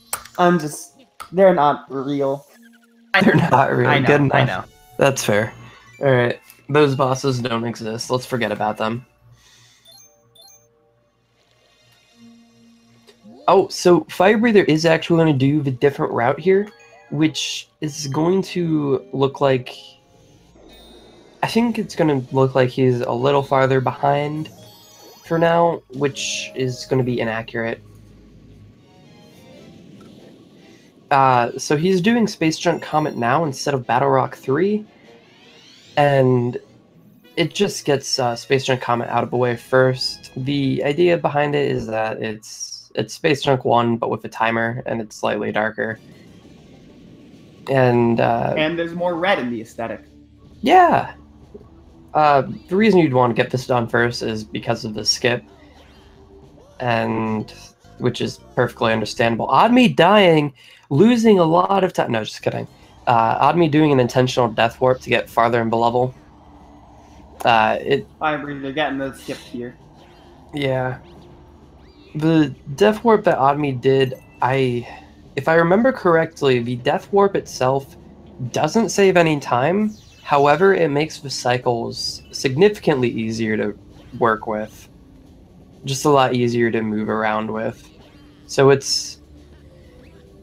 They're not real. They're not really good enough. I know. That's fair. Alright, those bosses don't exist. Let's forget about them. Oh, so Firebreather is actually going to do the different route here, which is going to look like... I think it's going to look like he's a little farther behind for now, which is going to be inaccurate. So he's doing Space Junk Comet now instead of Battle Rock 3, and it just gets Space Junk Comet out of the way first. The idea behind it is that it's Space Junk 1, but with a timer, and it's slightly darker. And there's more red in the aesthetic. Yeah! The reason you'd want to get this done first is because of the skip, and which is perfectly understandable. Oddme dying, losing a lot of time. No, just kidding. Oddme doing an intentional death warp to get farther in the level. They're getting the skip here. Yeah. The death warp that Oddme did, if I remember correctly, the death warp itself doesn't save any time. However, it makes the cycles significantly easier to work with. Just a lot easier to move around with. So it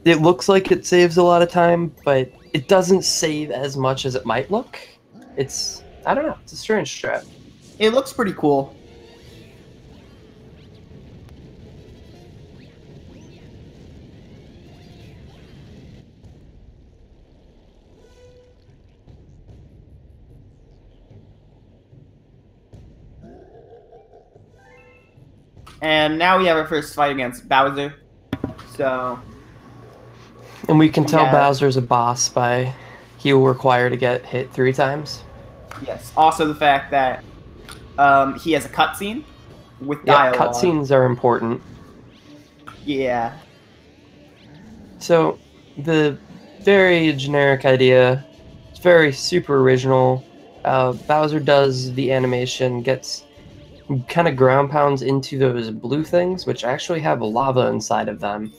looks like it saves a lot of time, but it doesn't save as much as it might look. I don't know, it's a strange strat. It looks pretty cool. And now we have our first fight against Bowser. So... And we can tell Bowser's a boss by he will require to get hit 3 times. Yes. Also the fact that he has a cutscene with dialogue. Yeah, cutscenes are important. Yeah. So, the very generic idea, it's very super original. Bowser does the animation, gets kind of ground pounds into those blue things, which actually have lava inside of them.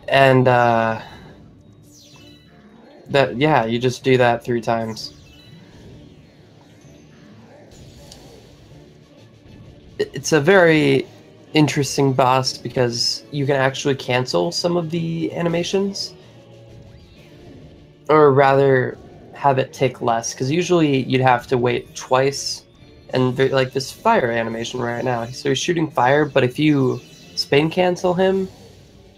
And, you just do that 3 times. It's a very interesting boss because you can actually cancel some of the animations. Or rather, have it take less, because usually you'd have to wait twice. And like this fire animation right now. So he's shooting fire, but if you spin cancel him,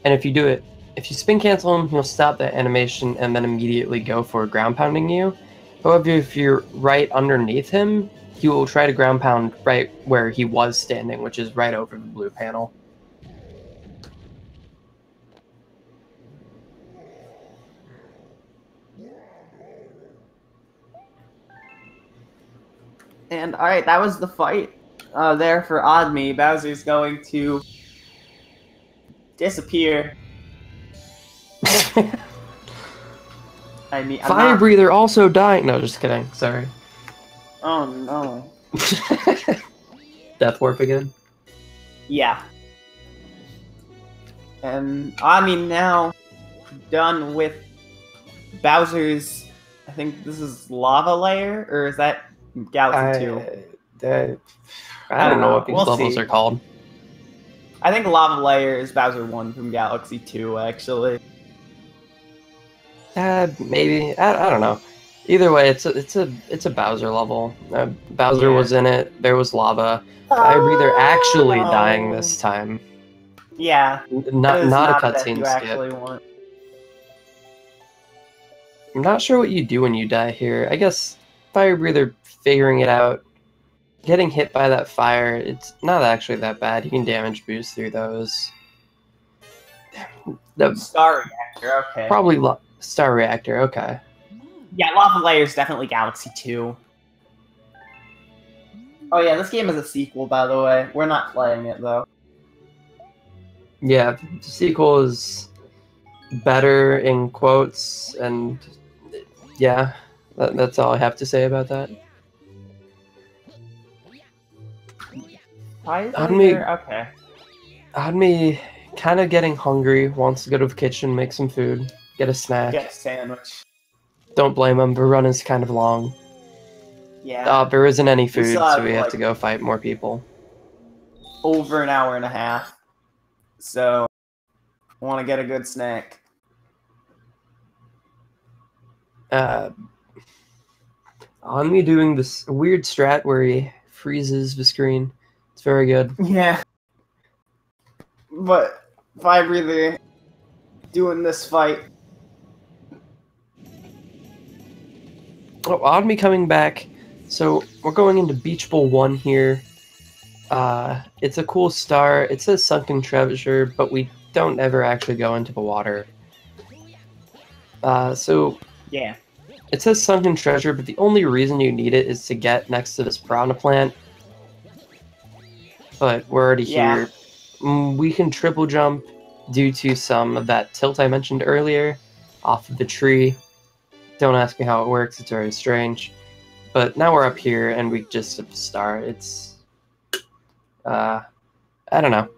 and if you spin cancel him, he'll stop that animation and then immediately go for ground pounding you. However, if you're right underneath him, he will try to ground pound right where he was standing, which is right over the blue panel. And alright, that was the fight there for Oddme. Bowser's going to disappear. I mean, Firebreather also dying. No, just kidding. Sorry. Oh no. Death warp again? Yeah. And Oddme now done with Bowser's. I think this is Lava Layer, or is that Galaxy 2? I don't know what these We'll levels see. are called. I think Lava Layer is Bowser 1 from Galaxy 2, actually. Maybe. I don't know. Either way, it's a Bowser level. Bowser was in it. There was lava. Firebreather actually dying this time. Yeah. Not a that cutscene you skip. actually want. I'm not sure what you do when you die here. I guess Firebreather figuring it out. Getting hit by that fire, it's not actually that bad. You can damage boost through those. Star Reactor, okay. Probably Star Reactor, okay. Yeah, Lava Layer is definitely Galaxy 2. Oh yeah, this game is a sequel, by the way. We're not playing it, though. Yeah, the sequel is better in quotes, and yeah, that's all I have to say about that. Okay. Admi kind of getting hungry, wants to go to the kitchen, make some food, get a snack. Get a sandwich. Don't blame him, the run is kind of long. Yeah. There isn't any food, so we have like, to go fight more people. Over an hour and a half. So, I want to get a good snack. On me doing this weird strat where he freezes the screen. It's very good. Yeah. But Firebreather doing this fight. Oh, on me coming back. So we're going into Beach Bowl 1 here. It's a cool star. It says sunken treasure, but we don't ever actually go into the water. Yeah. It says sunken treasure, but the only reason you need it is to get next to this piranha plant. But we're already here. We can triple jump due to some of that tilt I mentioned earlier off of the tree. Don't ask me how it works, it's very strange. But now we're up here and we just hit the star. It's I don't know.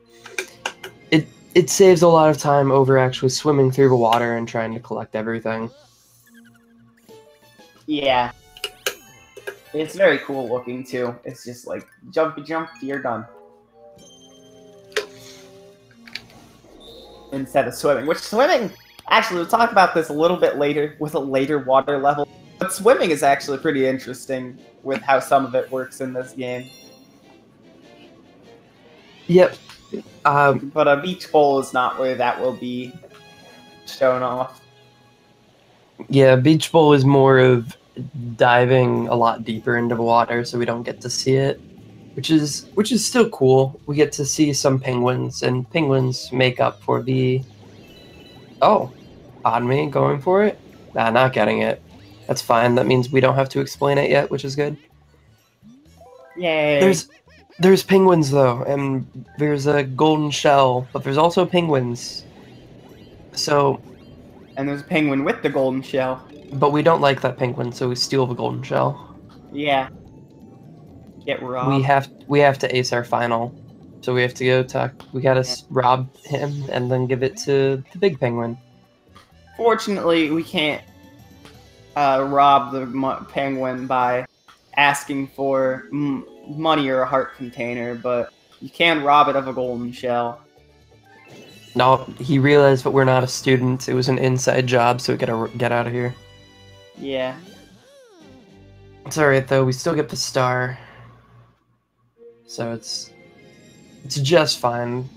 It saves a lot of time over actually swimming through the water and trying to collect everything. Yeah. It's very cool looking too. It's just like jump, you're done. Instead of swimming. Which swimming, actually we'll talk about this a little bit later with a later water level. But swimming is actually pretty interesting with how some of it works in this game. Yep. But a beach bowl is not where that will be shown off. Yeah, Beach Bowl is more of diving a lot deeper into the water, so we don't get to see it, which is still cool. We get to see some penguins, and penguins make up for the... Oh, on me going for it? Nah, not getting it. That's fine. That means we don't have to explain it yet, which is good. Yay! There's penguins though, and there's a golden shell, but there's also penguins. So... And there's a penguin with the golden shell. But we don't like that penguin, so we steal the golden shell. Yeah. Get robbed. We have to ace our final. So we have to go talk. We gotta rob him and then give it to the big penguin. Fortunately, we can't rob the penguin by asking for money or a heart container, but you can rob it of a golden shell. No, he realized that we're not a student. It was an inside job, so we gotta get out of here. Yeah. It's alright though, we still get the star. So it's just fine.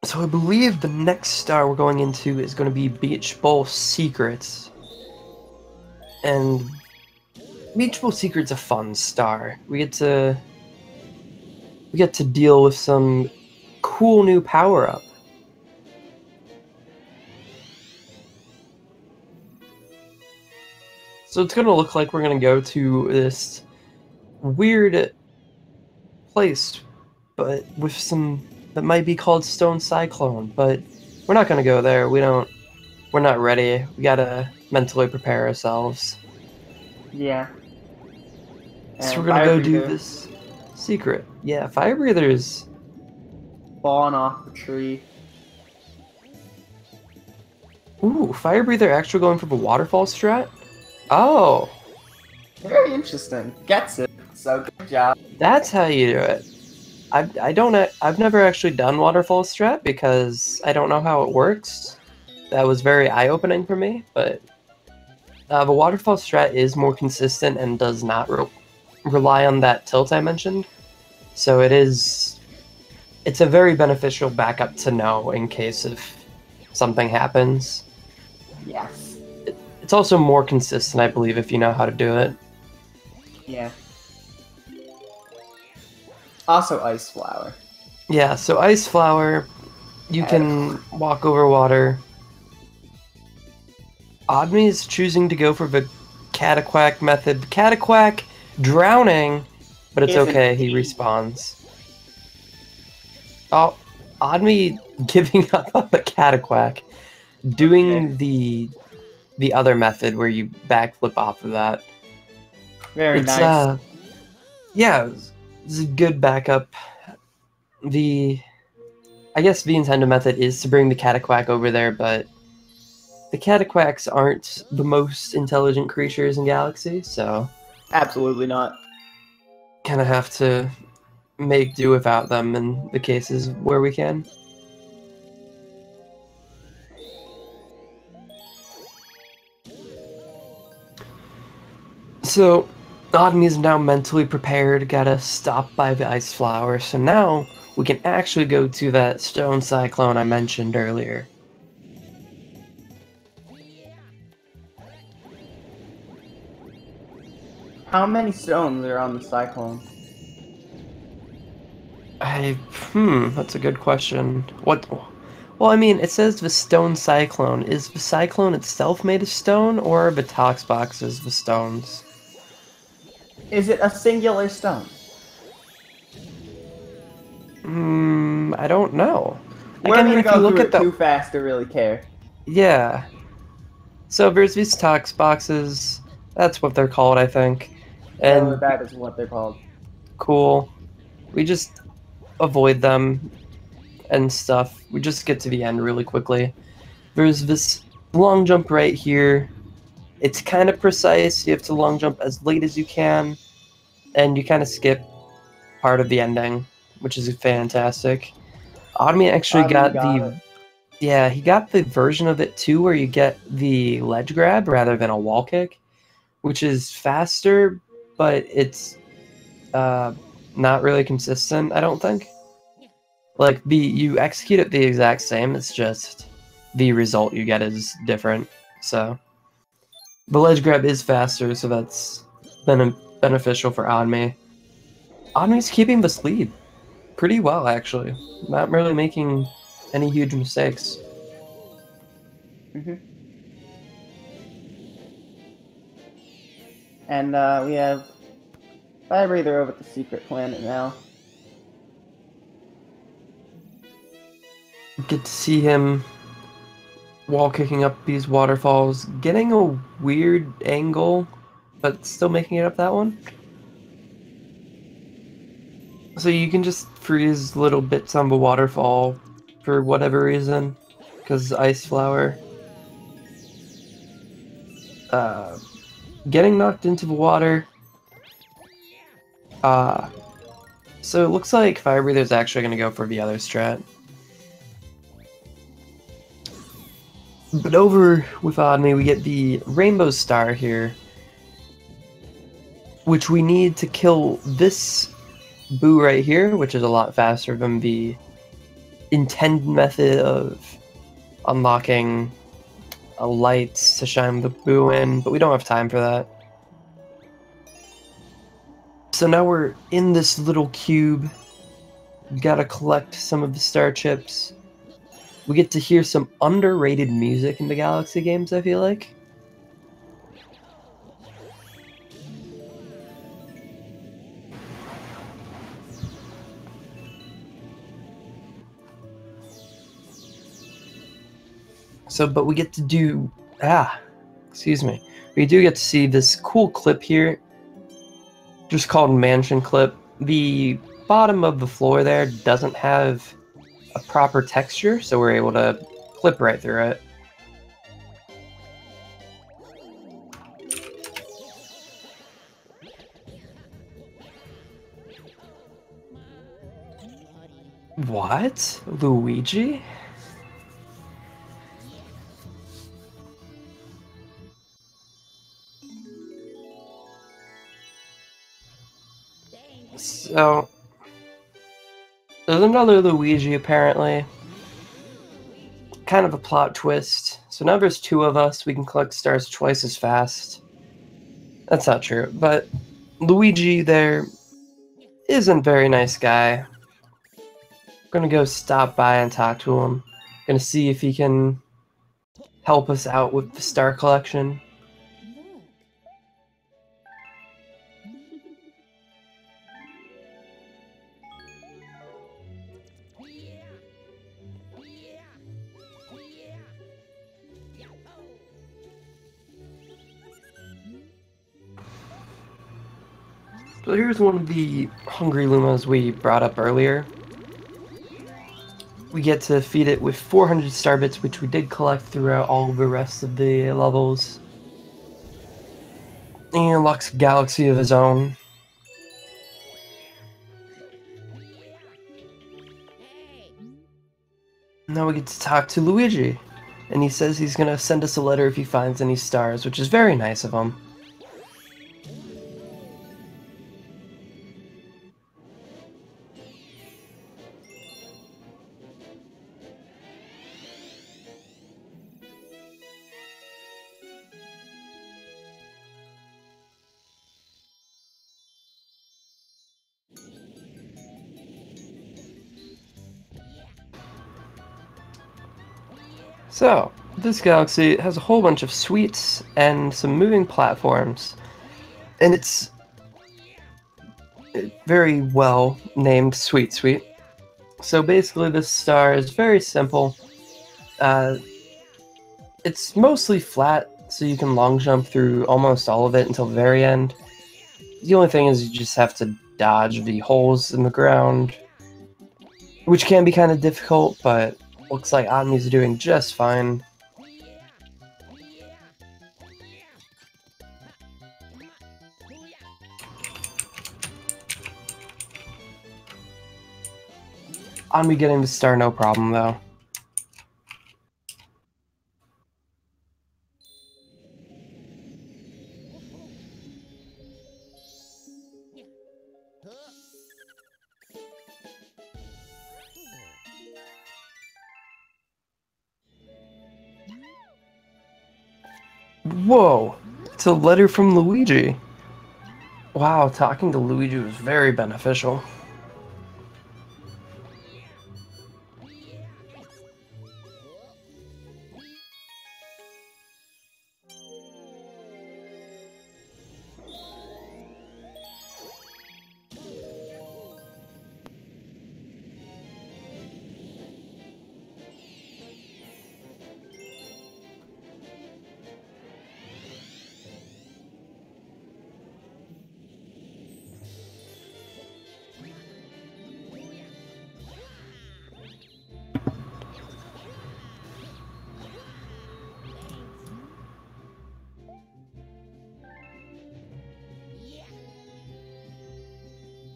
So I believe the next star we're going into is going to be Beach Bowl Secrets. And Beach Bowl Secret's a fun star. We get to deal with some cool new power-up. So it's gonna look like we're gonna go to this weird place, but with some that might be called Stone Cyclone, but we're not gonna go there. We're not ready. We gotta mentally prepare ourselves. Yeah. So we're gonna go do this Secret. Yeah, Firebreather's... Falling off the tree. Ooh, Firebreather actually going for the waterfall strat? Oh, Very interesting. Gets it. So good job. that's how you do it. I've never actually done waterfall strat because I don't know how it works. That was very eye-opening for me, but the waterfall strat is more consistent and does not rely on that tilt I mentioned. So it's a very beneficial backup to know in case if something happens. Yes. It's also more consistent, I believe, if you know how to do it. Yeah. Also Ice Flower. Yeah, so Ice Flower, you can walk over water. Oddme is choosing to go for the Cataquack method. Cataquack drowning, but it's okay, he respawns. Oh, Oddme giving up on the Cataquack, doing the other method where you backflip off of that. Very nice. Yeah, it's a good backup. I guess the intended method is to bring the Cataquack over there, but the Cataquacks aren't the most intelligent creatures in Galaxy, so... Absolutely not. Kind of have to make do without them in the cases where we can. So, Oddme is now mentally prepared, gotta stop by the Ice Flower, so now we can actually go to that Stone Cyclone I mentioned earlier. How many stones are on the Cyclone? That's a good question. Well, I mean, it says the Stone Cyclone. Is the Cyclone itself made of stone, or are the Tox boxes the stones? Is it a singular stone? I don't know. We're gonna go through it too fast to really care. Yeah. So there's these Tox boxes. That's what they're called, I think. And that is what they're called. Cool. We just avoid them and stuff. We just get to the end really quickly. There's this long jump right here. It's kind of precise. You have to long jump as late as you can, and you kind of skip part of the ending, which is fantastic. Oddme actually got he got the version of it too where you get the ledge grab rather than a wall kick, which is faster, but it's not really consistent, I don't think. Like, you execute it the exact same, it's just the result you get is different, so. The ledge grab is faster, so that's beneficial for Oddme. Oddme's keeping this lead pretty well, actually. Not really making any huge mistakes. And we have Firebreather over at the secret planet now. Get to see him wall kicking up these waterfalls, getting a weird angle, but still making it up that one. So you can just freeze little bits on the waterfall for whatever reason, because Ice Flower. Getting knocked into the water. So it looks like Firebreather's actually going to go for the other strat. But over with Oddme, we get the Rainbow Star here, which we need to kill this Boo right here, which is a lot faster than the intended method of unlocking lights to shine the Boo in, but we don't have time for that. So now we're in this little cube. We gotta collect some of the star chips. We get to hear some underrated music in the Galaxy games, I feel like. So, but we get to do... excuse me. We do get to see this cool clip here, just called Mansion Clip. the bottom of the floor there doesn't have a proper texture, so we're able to clip right through it. What? Luigi? So, there's another Luigi, apparently. Kind of a plot twist. So now there's two of us, we can collect stars twice as fast. That's not true, but Luigi there isn't a very nice guy. Gonna go stop by and talk to him. Gonna see if he can help us out with the star collection. So here's one of the hungry Lumas we brought up earlier. We get to feed it with 400 star bits, which we did collect throughout all of the rest of the levels. And unlocks a galaxy of his own. Now we get to talk to Luigi. And he says he's gonna send us a letter if he finds any stars, which is very nice of him. So, this galaxy has a whole bunch of suites and some moving platforms. And it's very well named Sweet Suite. So basically this star is very simple. It's mostly flat, so you can long jump through almost all of it until the very end. The only thing is you just have to dodge the holes in the ground, which can be kind of difficult, but looks like Omni's doing just fine. Omni getting the star, no problem though. Whoa! It's a letter from Luigi. Wow, talking to Luigi was very beneficial.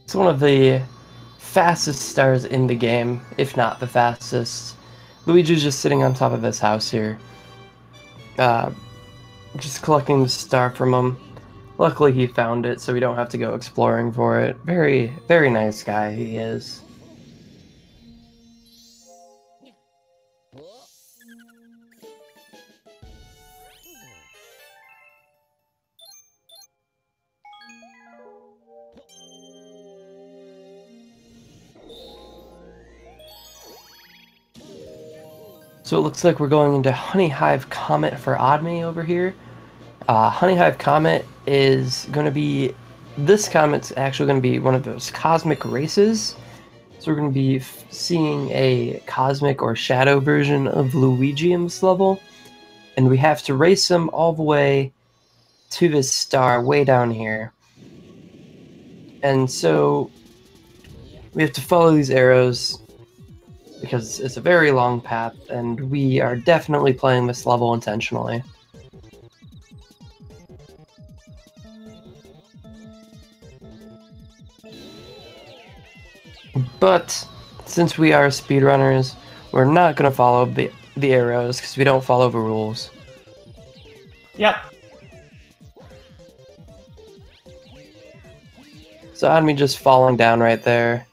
It's one of the fastest stars in the game, if not the fastest. Luigi's just sitting on top of his house here. Just collecting the star from him. Luckily he found it, so we don't have to go exploring for it. Very, very nice guy he is. So it looks like we're going into Honey Hive Comet for Oddme over here. Honey Hive Comet is going to be... This comet's actually going to be one of those cosmic races. So we're going to be seeing a cosmic or shadow version of Luigi in this level. And we have to race him all the way to this star way down here. And so We have to follow these arrows because it's a very long path, and we are definitely playing this level intentionally. But since we are speedrunners, we're not going to follow the arrows because we don't follow the rules. Yep. So Admi just falling down right there.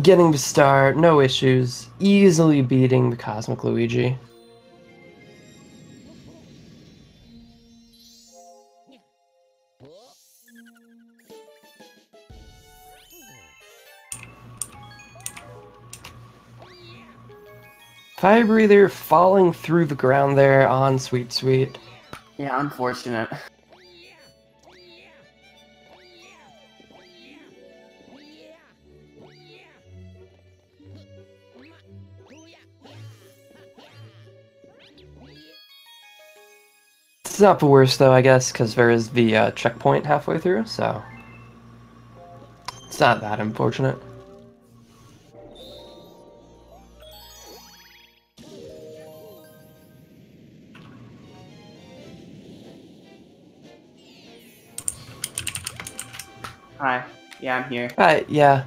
Getting the star, no issues. Easily beating the Cosmic Luigi. Firebreather falling through the ground there on Sweet Sweet. Yeah, unfortunate. It's not the worst though, I guess, because there is the checkpoint halfway through, so it's not that unfortunate. Hi. Yeah, I'm here. Yeah.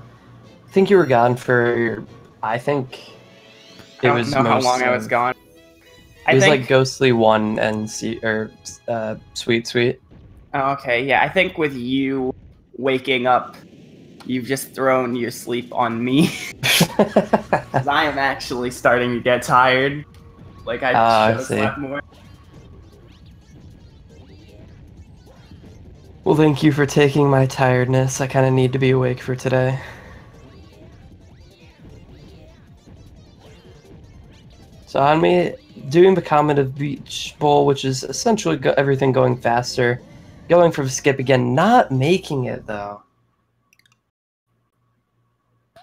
I think you were gone for, I think I don't know how long I was gone. It was like Ghostly 1 and Sweet Sweet. Oh, okay, yeah, I think with you waking up, you've just thrown your sleep on me. 'Cause I am actually starting to get tired. Like, I should have slept more. Well, thank you for taking my tiredness. I kind of need to be awake for today. So on me, doing the Comet of Beach Bowl, which is essentially everything going faster. Going for the skip again, not making it though.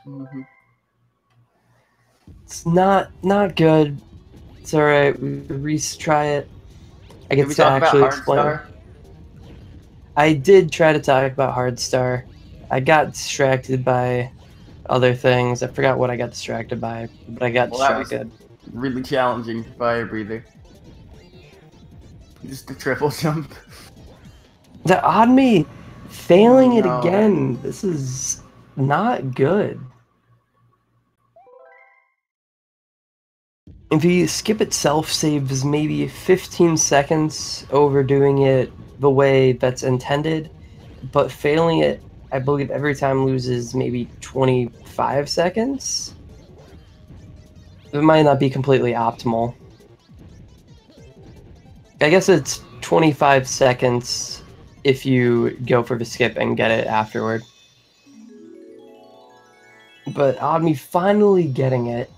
Mm-hmm. It's not good. It's alright, we retry it. I get to actually explain. I did try to talk about Hardstar. I got distracted by other things. I forgot what I got distracted by, but I got distracted. That was really challenging Firebreather. Just a triple jump. The odd me failing it again. This is not good. If the skip itself saves maybe 15 seconds overdoing it the way that's intended, but failing it, I believe every time loses maybe 25 seconds. It might not be completely optimal. I guess it's 25 seconds if you go for the skip and get it afterward. But Omni finally getting it.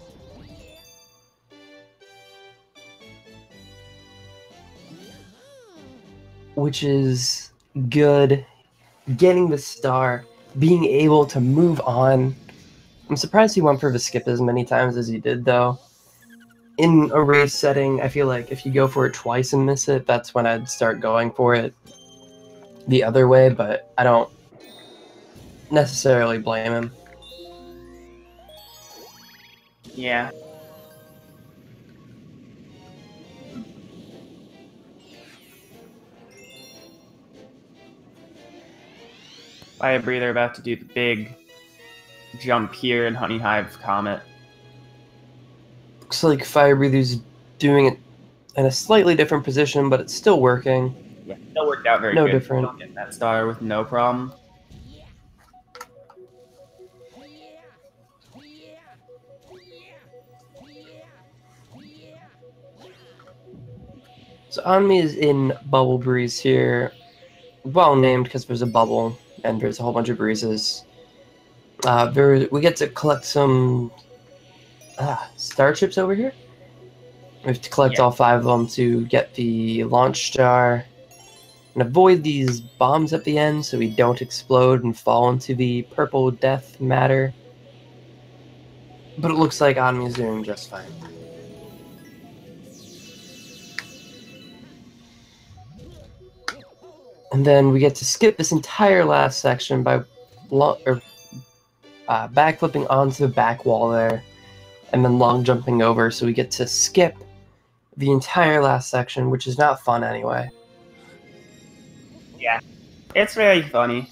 Which is good. Getting the star, being able to move on. I'm surprised he went for the skip as many times as he did, though. In a race setting, I feel like if you go for it twice and miss it, that's when I'd start going for it the other way, but I don't necessarily blame him. Yeah. Firebreather about to do the big jump here in Honey Hive Comet. Looks like Firebreather's doing it in a slightly different position, but it's still working. Yeah, still worked out very good. No different. Don't get that star with no problem. So Onmi is in Bubble Breeze here. Well named because there's a bubble and there's a whole bunch of breezes. We get to collect some star chips over here. We have to collect all 5 of them to get the launch star and avoid these bombs at the end so we don't explode and fall into the purple death matter. But it looks like Onmi is doing just fine. And then we get to skip this entire last section by backflipping onto the back wall there, and then long jumping over, so we get to skip the entire last section, which is not fun anyway. Yeah, it's very funny.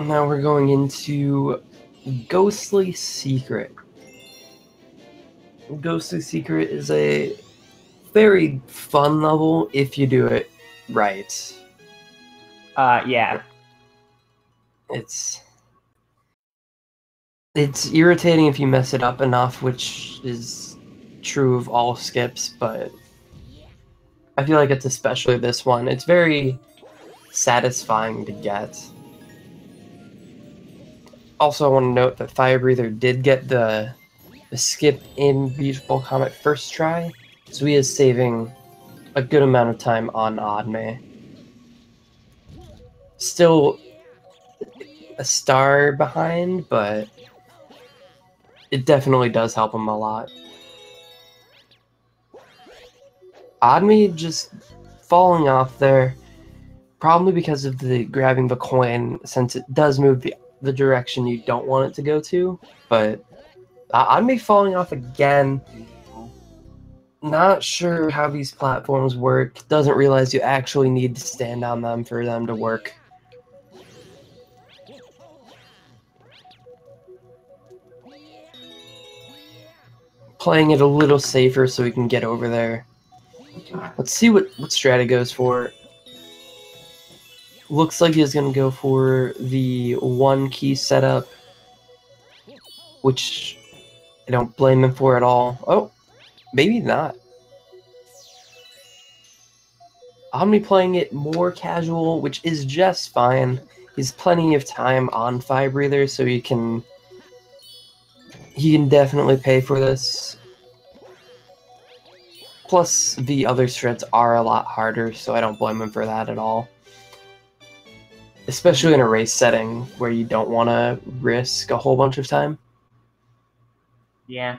Now we're going into Ghostly Secret. Ghostly Secret is a very fun level if you do it right. Yeah. It's irritating if you mess it up enough, which is true of all skips, but I feel like it's especially this one. It's very satisfying to get. Also, I want to note that Firebreather did get the skip in Beautiful Comet first try, so he is saving a good amount of time on Oddme. Still a star behind, but it definitely does help him a lot. Oddme just falling off there, probably because of the grabbing the coin, since it does move the direction you don't want it to go to, but Oddme falling off again. Not sure how these platforms work. Doesn't realize you actually need to stand on them for them to work. Playing it a little safer so we can get over there. Let's see what strat he goes for. Looks like he's going to go for the one key setup, which I don't blame him for at all. Oh, maybe not. Omni playing it more casual, which is just fine. He's plenty of time on Firebreather, so he can definitely pay for this. Plus, the other strats are a lot harder, so I don't blame him for that at all. Especially in a race setting where you don't want to risk a whole bunch of time. Yeah.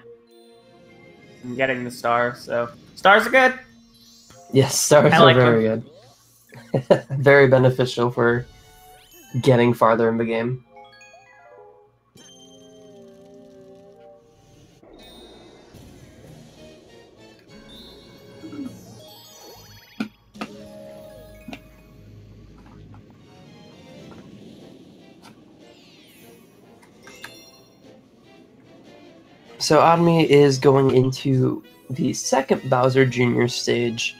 I'm getting the stars, so stars are good. Yes, stars are very good. Very beneficial for getting farther in the game. So Oddme is going into the second Bowser Jr. stage.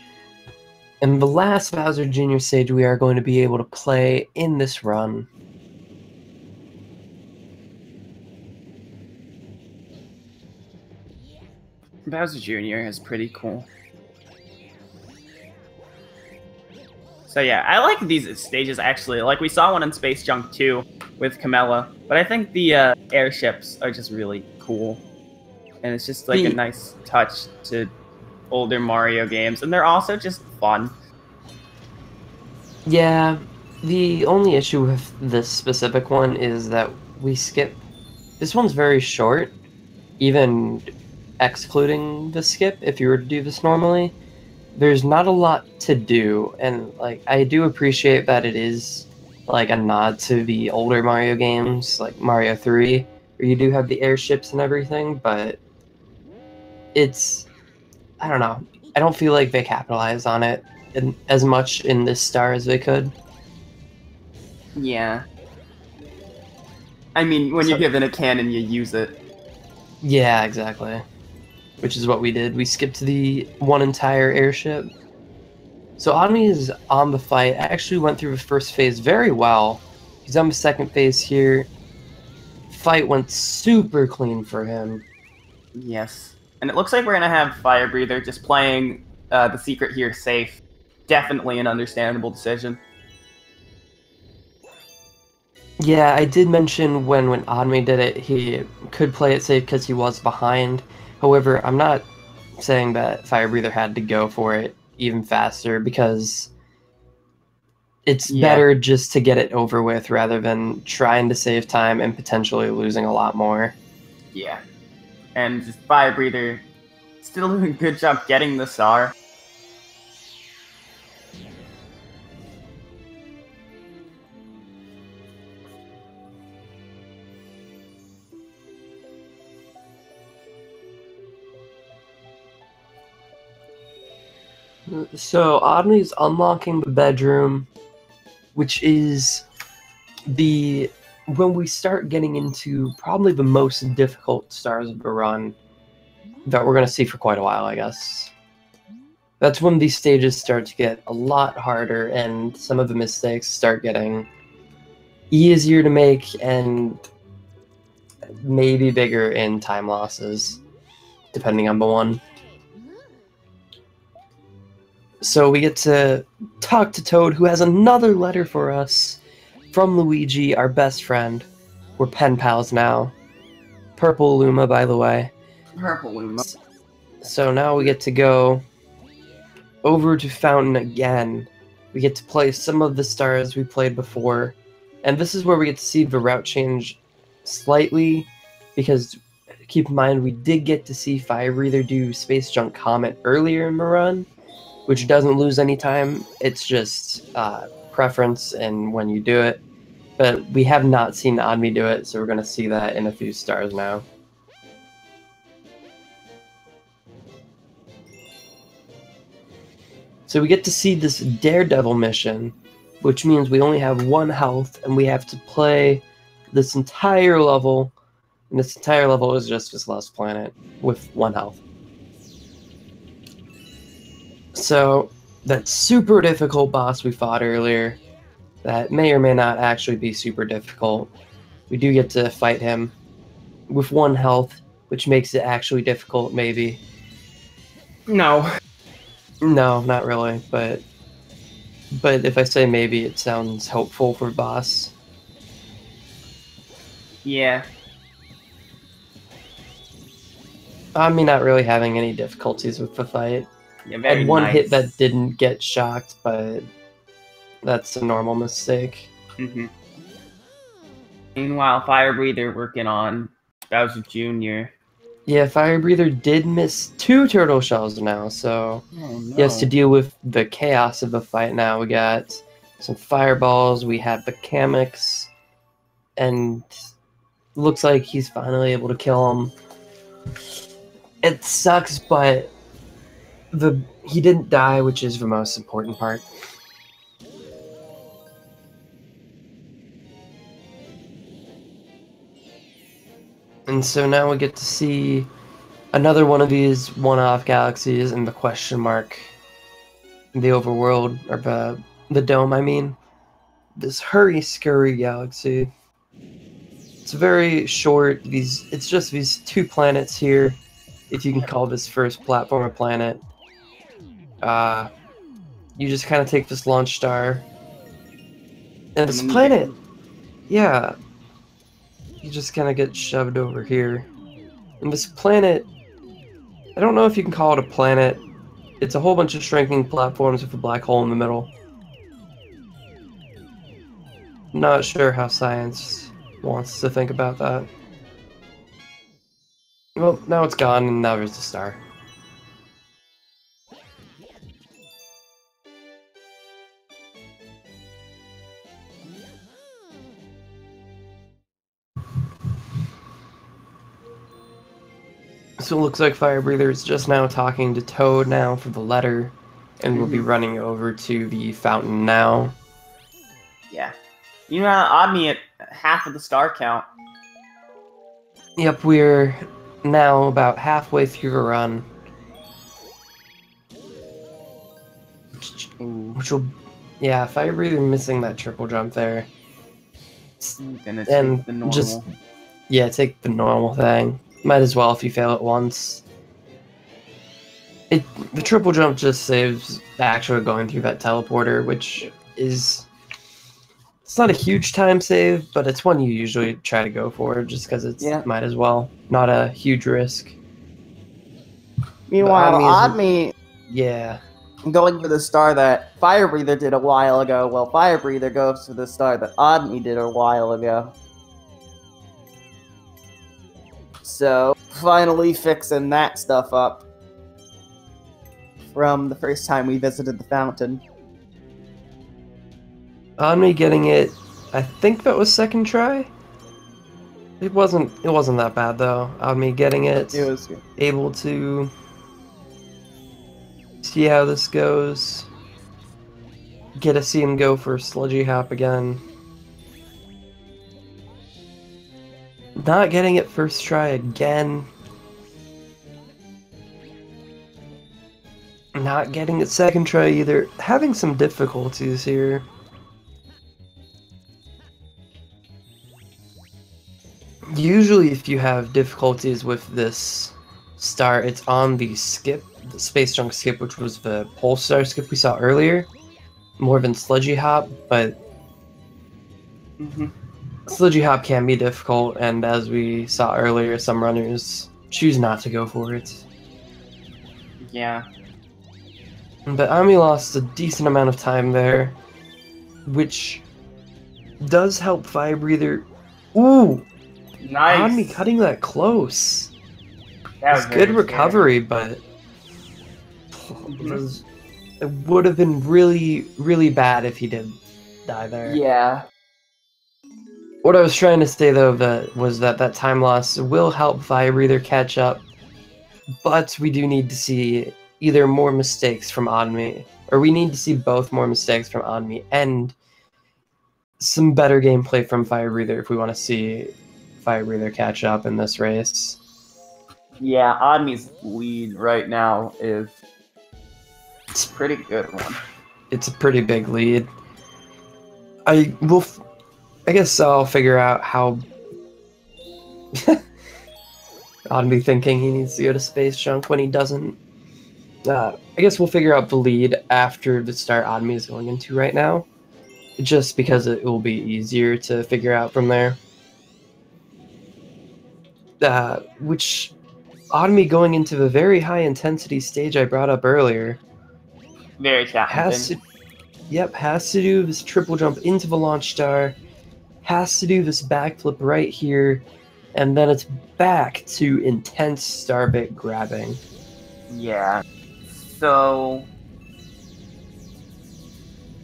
And the last Bowser Jr. stage we are going to be able to play in this run. Bowser Jr. is pretty cool. So yeah, I like these stages actually. Like we saw one in Space Junk 2 with Camella, but I think the airships are just really cool. And it's just like a nice touch to older Mario games, and they're also just fun. Yeah, the only issue with this specific one is that we skip. This one's very short, even excluding the skip. If you were to do this normally, there's not a lot to do, and like I do appreciate that it is like a nod to the older Mario games, like Mario 3, where you do have the airships and everything, but it's, I don't know, I don't feel like they capitalize on it as much in this star as they could. Yeah. I mean, when you're given a cannon, you use it. Yeah, exactly. Which is what we did. We skipped the one entire airship. So Oddme is on the fight. I actually went through the first phase very well. He's on the second phase here. Fight went super clean for him. Yes. And it looks like we're going to have Firebreather just playing the secret here safe. Definitely an understandable decision. Yeah, I did mention when Oddme did it, he could play it safe because he was behind. However, I'm not saying that Firebreather had to go for it. even faster because it's better just to get it over with rather than trying to save time and potentially losing a lot more. Yeah. And just Firebreather still doing a good job getting the star. So Omni's unlocking the bedroom, which is when we start getting into probably the most difficult stars of the run that we're going to see for quite a while, I guess. That's when these stages start to get a lot harder and some of the mistakes start getting easier to make and maybe bigger in time losses, depending on the one. So we get to talk to Toad, who has another letter for us from Luigi, our best friend. We're pen pals now. Purple Luma, by the way. Purple Luma. So now we get to go over to Fountain again. We get to play some of the stars we played before. And this is where we get to see the route change slightly, because keep in mind we did get to see Firebreather do Space Junk Comet earlier in the run, which doesn't lose any time. It's just preference and when you do it. But we have not seen Admi do it, so we're going to see that in a few stars now. So we get to see this Daredevil mission, which means we only have 1 health, and we have to play this entire level. And this entire level is just this last planet with 1 health. So that super difficult boss we fought earlier, that may or may not actually be super difficult, we do get to fight him with 1 health, which makes it actually difficult, maybe. No. No, not really, but if I say maybe, it sounds hopeful for boss. Yeah. I mean, not really having any difficulties with the fight. Yeah, I had 1 nice. hit that didn't get shocked, but that's a normal mistake. Mm-hmm. Meanwhile, Firebreather working on Bowser Jr. Yeah, Firebreather did miss 2 turtle shells now, so he has to deal with the chaos of the fight now. We got some fireballs, we have the Kamix, and looks like he's finally able to kill him. It sucks, but he didn't die, which is the most important part. And so now we get to see another one of these one-off galaxies in the question mark, the overworld, or the dome, I mean. This Hurry Scurry galaxy. It's very short. It's just these 2 planets here, if you can call this first platform a planet. You just kind of take this launch star. And this planet, yeah, you just kind of get shoved over here. And this planet, I don't know if you can call it a planet. It's a whole bunch of shrinking platforms with a black hole in the middle. Not sure how science wants to think about that. Well, now it's gone, and now there's the star. So it looks like Firebreather is just now talking to Toad now for the letter, and we'll be running over to the fountain now. Yeah. You know, odd me at half of the star count. Yep, we're now about halfway through the run. Which will... Yeah, Firebreather missing that triple jump there. Gonna take the normal. Just... Yeah, take the normal thing. Might as well if you fail it once. The triple jump just saves actually going through that teleporter, which is... It's not a huge time save, but it's one you usually try to go for, just because it's might as well. Not a huge risk. Meanwhile, Oddme... Yeah. going for the star that Firebreather did a while ago, well, Firebreather goes for the star that Odmy did a while ago. So, finally fixing that stuff up from the first time we visited the fountain. Omni getting it, I think that was second try? It wasn't that bad though. Omni getting it. It was good. Able to see how this goes. Get to see him go for Sludgy Hop again. Not getting it first try again. Not getting it second try either. Having some difficulties here. Usually if you have difficulties with this star, it's on the skip, the Space Junk skip, which was the Pole Star skip we saw earlier. More than Sludgy Hop, but Sludgy Hop can be difficult, and as we saw earlier, some runners choose not to go for it. Yeah. But Ami lost a decent amount of time there, which does help Firebreather. Ooh! Nice. Ami cutting that close. That was good recovery, but it would have been really, really bad if he did die there. Yeah. What I was trying to say though was that time loss will help Firebreather catch up, but we do need to see either more mistakes from Onmi, or we need to see both more mistakes from Onmi and some better gameplay from Firebreather if we want to see Firebreather catch up in this race. Yeah, Odmi's lead right now is a pretty good one. It's a pretty big lead. I guess I'll figure out how Odmi thinking he needs to go to Space Junk when he doesn't. I guess we'll figure out the lead after the start Odmi is going into right now, just because it will be easier to figure out from there. Which Odmi going into the very high intensity stage I brought up earlier. Very challenging. Has to do this triple jump into the launch star, has to do this backflip right here, and then it's back to intense starbit grabbing. Yeah. So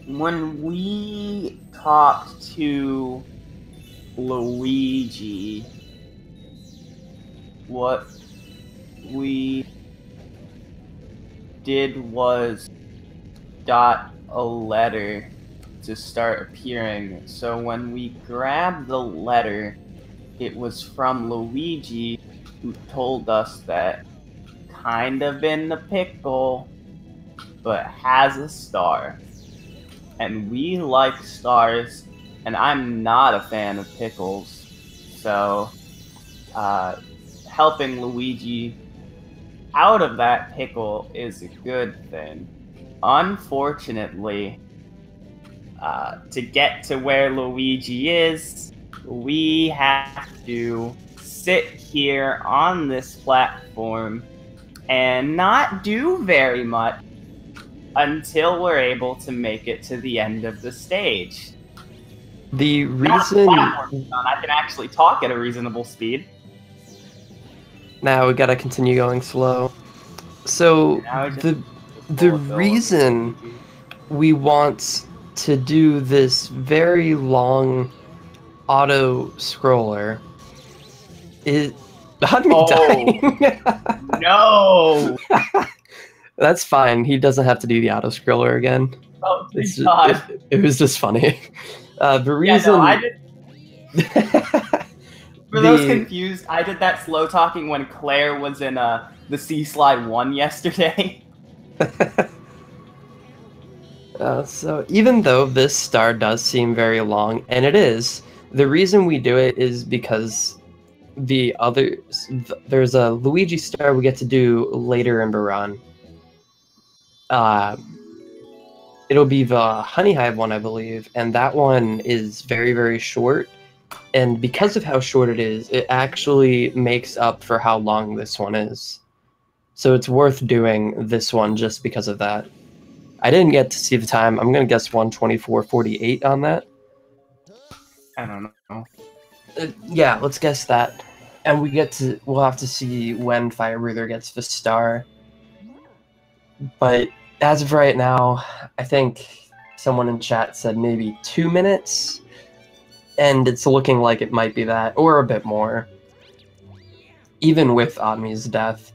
when we talked to Luigi, what we did was got a letter to start appearing. So when we grabbed the letter, it was from Luigi, who told us that kind of in the pickle, but has a star. And we like stars, and I'm not a fan of pickles, so helping Luigi out of that pickle is a good thing. Unfortunately, to get to where Luigi is, we have to sit here on this platform and not do very much until we're able to make it to the end of the stage. The reason I can actually talk at a reasonable speed. Now we gotta continue going slow. So the reason we want to do this very long auto scroller is not me dying. No. That's fine. He doesn't have to do the auto scroller again. Oh God. It was just funny. The reason. Yeah, no, I did. For those confused, I did that slow talking when Claire was in the Sea Slide 1 yesterday. So even though this star does seem very long, and it is, the reason we do it is because there's a Luigi star we get to do later in the run. It'll be the Honey Hive one, I believe, and that one is very, very short. And because of how short it is, it actually makes up for how long this one is. So it's worth doing this one just because of that. I didn't get to see the time. I'm gonna guess 1:24:48 on that. I don't know. Yeah, let's guess that. And we'll have to see when Firebreather gets the star. But as of right now, I think someone in chat said maybe 2 minutes, and it's looking like it might be that, or a bit more. Even with Admi's death,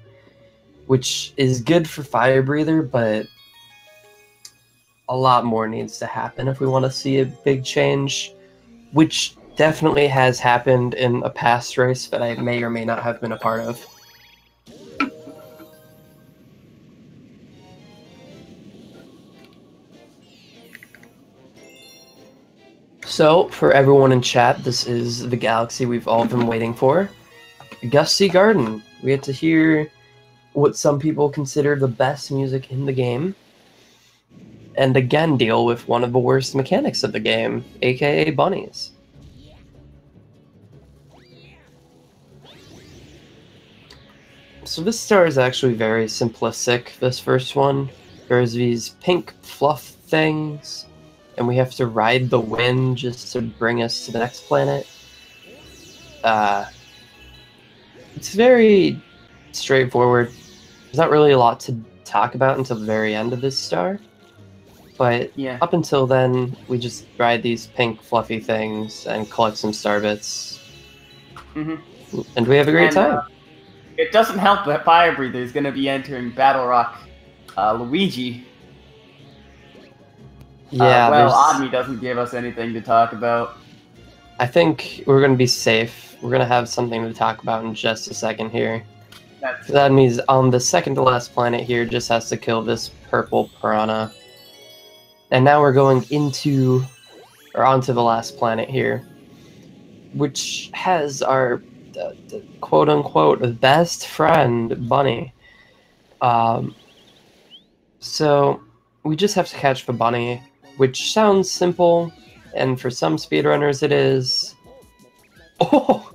which is good for Firebreather, but a lot more needs to happen if we want to see a big change, which definitely has happened in a past race that I may or may not have been a part of. So, for everyone in chat, this is the galaxy we've all been waiting for. Gusty Garden. We get to hear what some people consider the best music in the game, and again deal with one of the worst mechanics of the game, aka bunnies. So this star is actually very simplistic, this first one. There's these pink fluff things, and we have to ride the wind just to bring us to the next planet. It's very straightforward. There's not really a lot to talk about until the very end of this star. But Yeah. up until then, we just ride these pink fluffy things and collect some star bits. Mm-hmm. And we have a great time. It doesn't help that Firebreather is going to be entering Battle Rock Luigi. Yeah, well, Admi doesn't give us anything to talk about. I think we're going to be safe. We're going to have something to talk about in just a second here. That means on the second to last planet here, just has to kill this purple piranha. And now we're going onto the last planet here, which has our quote-unquote best friend, Bunny. So we just have to catch the bunny, which sounds simple, and for some speedrunners it is. Oh!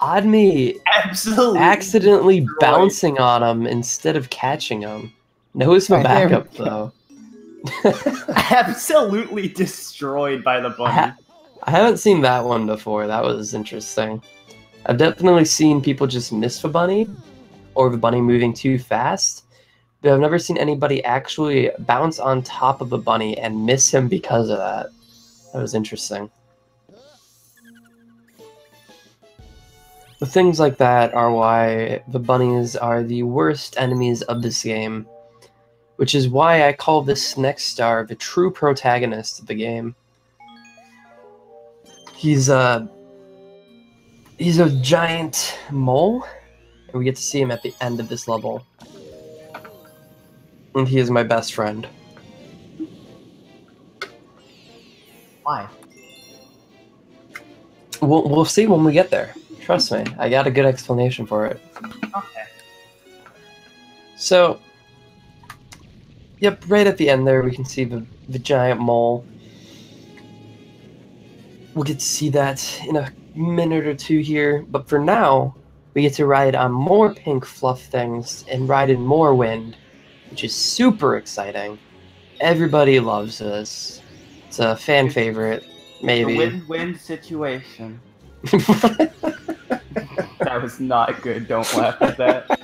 Admi absolutely accidentally destroyed. Bouncing on him instead of catching him. Knows the backup, though. Absolutely destroyed by the bunny. I haven't seen that one before. That was interesting. I've definitely seen people just miss the bunny, or the bunny moving too fast, but I've never seen anybody actually bounce on top of the bunny and miss him because of that. That was interesting. The things like that are why the bunnies are the worst enemies of this game, which is why I call this next star the true protagonist of the game. He's a giant mole, and we get to see him at the end of this level. And he is my best friend. Why? We'll see when we get there. Trust me, I got a good explanation for it. Okay. So, yep, right at the end there, we can see the giant mole. We'll get to see that in a minute or two here, but for now, we get to ride on more pink fluff things and ride in more wind, which is super exciting. Everybody loves this. It's a fan favorite, maybe. A win-win situation. That was not good. Don't laugh at that.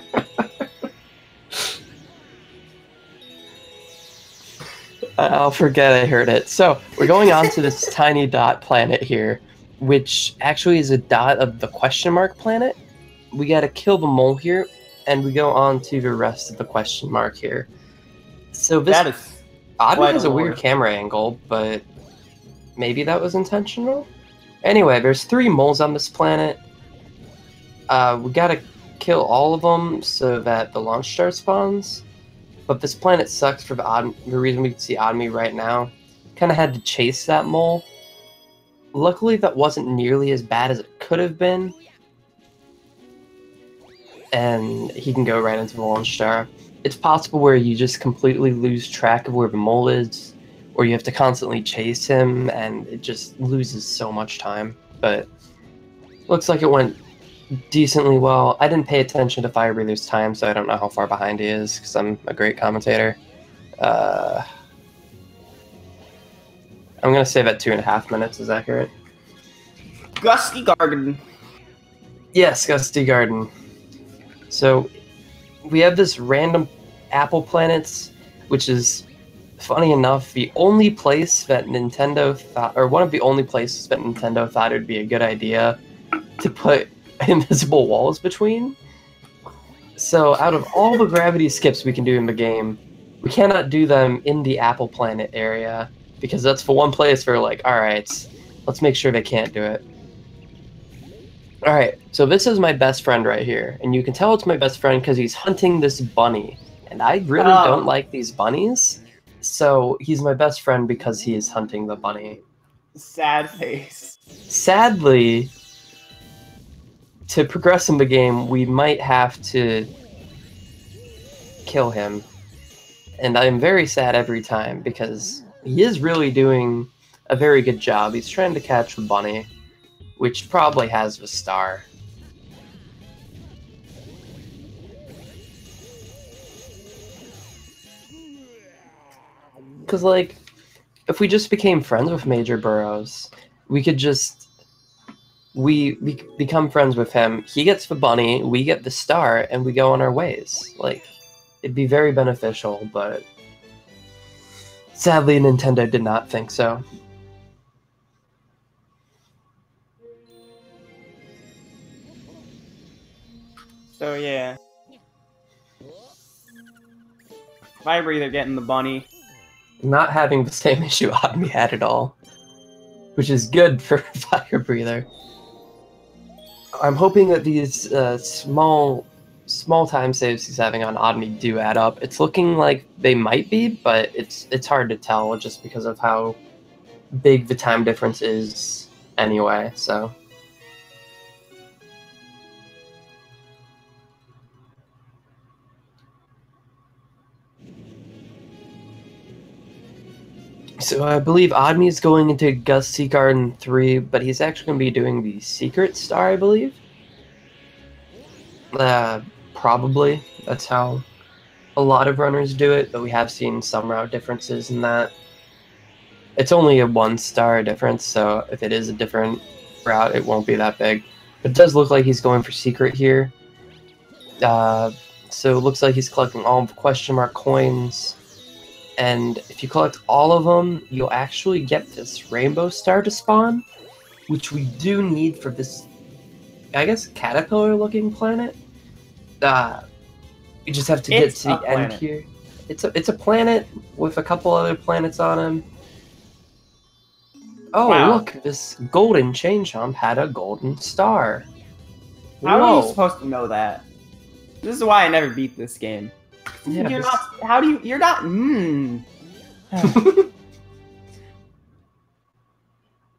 I'll forget I heard it. So, we're going on to this tiny dot planet here, which actually is a dot of the question mark planet. We gotta kill the mole here, and we go on to the rest of the question mark here. So this Admi has a weird camera angle, but maybe that was intentional? Anyway, there's 3 moles on this planet. We gotta kill all of them so that the launch star spawns. But this planet sucks for the reason we can see Admi right now. Kind of had to chase that mole. Luckily, that wasn't nearly as bad as it could have been. And he can go right into the launch star. It's possible where you just completely lose track of where the mole is, or you have to constantly chase him, and it just loses so much time. But looks like it went decently well. I didn't pay attention to Firebreather's time, so I don't know how far behind he is, because I'm a great commentator. I'm gonna say that 2.5 minutes is accurate. Gusty Garden. Yes, Gusty Garden. So we have this random apple planets, which is funny enough the only place that Nintendo thought, or one of the only places that Nintendo thought it would be a good idea to put invisible walls between. So out of all the gravity skips we can do in the game, we cannot do them in the apple planet area, because that's the one place where, like, alright, let's make sure they can't do it. Alright, so this is my best friend right here, and you can tell it's my best friend because he's hunting this bunny, and I really don't like these bunnies, so he's my best friend because he is hunting the bunny. Sad face. Sadly, to progress in the game, we might have to kill him, and I'm very sad every time because he is really doing a very good job. He's trying to catch the bunny, which probably has the star. Because, like, if we just became friends with Major Burrows, we could just... We become friends with him, he gets the bunny, we get the star, and we go on our ways. Like, it'd be very beneficial, but... sadly, Nintendo did not think so. So yeah. Firebreather getting the bunny. Not having the same issue Admi had at all. Which is good for Firebreather. I'm hoping that these small time saves he's having on Admi do add up. It's looking like they might be, but it's hard to tell just because of how big the time difference is anyway, so... So I believe Admi is going into Gusty Garden 3, but he's actually going to be doing the Secret Star, I believe. Probably. That's how a lot of runners do it, but we have seen some route differences in that. It's only a 1-star difference, so if it is a different route, it won't be that big. But it does look like he's going for Secret here. So it looks like he's collecting all of the question mark coins. And if you collect all of them, you'll actually get this rainbow star to spawn, which we do need for this, I guess, caterpillar-looking planet. You just have to get to the end here. It's a planet with a couple other planets on him. Oh, wow. Look, this golden chain chomp had a golden star. How are you supposed to know that? This is why I never beat this game. Yeah, you're not. How do you? You're not.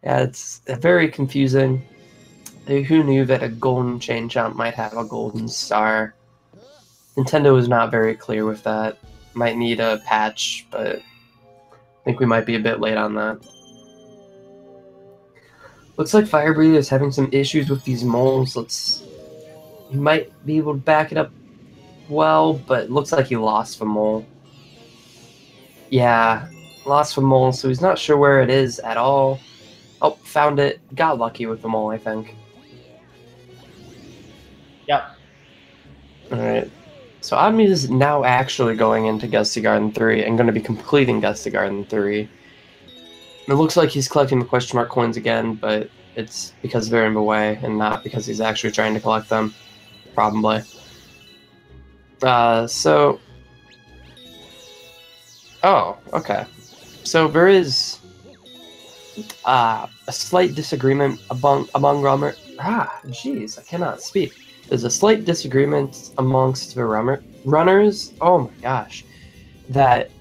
Yeah, it's very confusing. Who knew that a golden chain jump might have a golden star? Nintendo was not very clear with that. Might need a patch, but I think we might be a bit late on that. Looks like Firebreather is having some issues with these moles. He might be able to back it up well, but it looks like he lost the mole. Yeah, lost the mole, so he's not sure where it is at all. Oh, found it. Got lucky with the mole, I think. Yep. Alright. So Admi is now actually going into Gusty Garden 3 and going to be completing Gusty Garden 3. It looks like he's collecting the question mark coins again, but it's because they're in the way and not because he's actually trying to collect them. Probably. So... Oh, okay. So there is a slight disagreement among runners. Jeez, I cannot speak. There's a slight disagreement amongst the runners. Oh my gosh. That,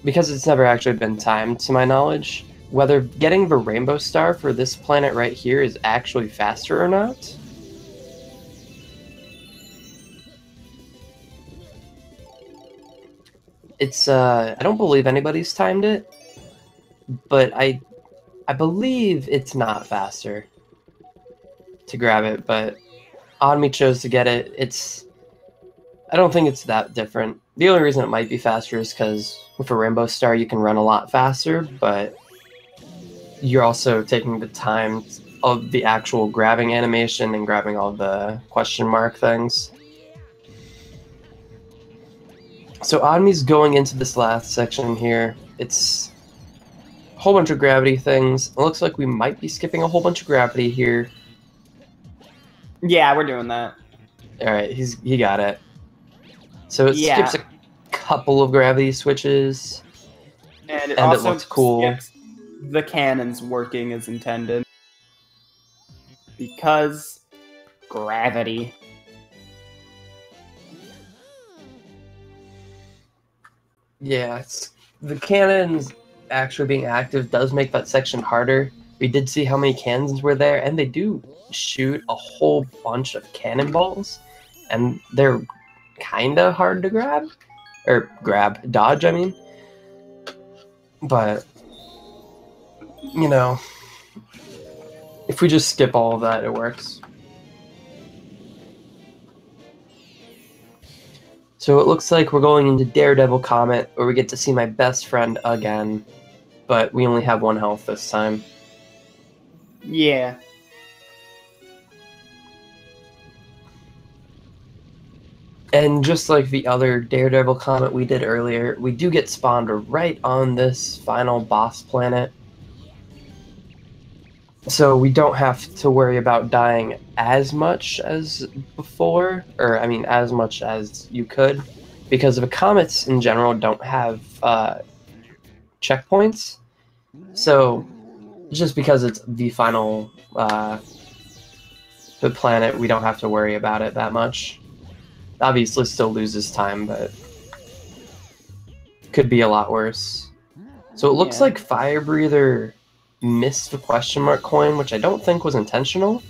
because it's never actually been timed, to my knowledge, whether getting the rainbow star for this planet right here is actually faster or not. It's, I don't believe anybody's timed it, but I believe it's not faster to grab it, but Admi chose to get it. It's, I don't think it's that different. The only reason it might be faster is because with a Rainbow Star you can run a lot faster, but you're also taking the time of the actual grabbing animation and grabbing all the question mark things. So Admi's going into this last section here. It's a whole bunch of gravity things. It looks like we might be skipping a whole bunch of gravity here. Yeah, we're doing that. Alright, he got it. So it Yeah. skips a couple of gravity switches. And it And it also looks cool. skips the cannons working as intended. Because gravity. Yeah, the cannons actually being active does make that section harder. We did see how many cannons were there, and they do shoot a whole bunch of cannonballs, and they're kind of hard to dodge, I mean. But, you know, if we just skip all of that, it works. So it looks like we're going into Daredevil Comet, where we get to see my best friend again, but we only have 1 health this time. Yeah. And just like the other Daredevil Comet we did earlier, we do get spawned right on this final boss planet. So we don't have to worry about dying as much as before, or I mean as much as you could, because the comets in general don't have checkpoints. So just because it's the final the planet, we don't have to worry about it that much. Obviously still loses time, but could be a lot worse. So it looks like Firebreather missed the question mark coin, which I don't think was intentional.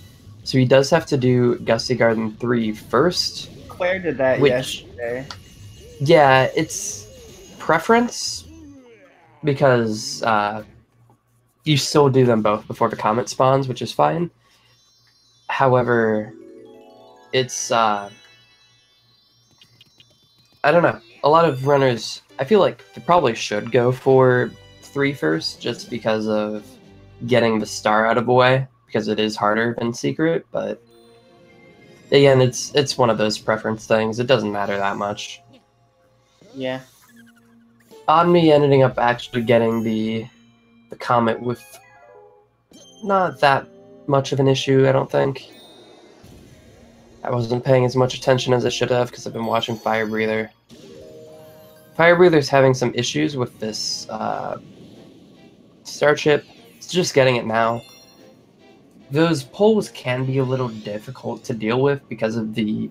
So he does have to do Gusty Garden 3 first. Claire did that yesterday. Yeah, it's preference because you still do them both before the comet spawns, which is fine. However, it's I don't know. A lot of runners, I feel like they probably should go for 3 first, just because of getting the star out of the way, because it is harder than secret. But again, it's one of those preference things. It doesn't matter that much. Yeah. On me ending up actually getting the comet with not that much of an issue, I don't think. I wasn't paying as much attention as I should have because I've been watching Firebreather. Firebreather's having some issues with this starship. It's just getting it now. Those poles can be a little difficult to deal with because of the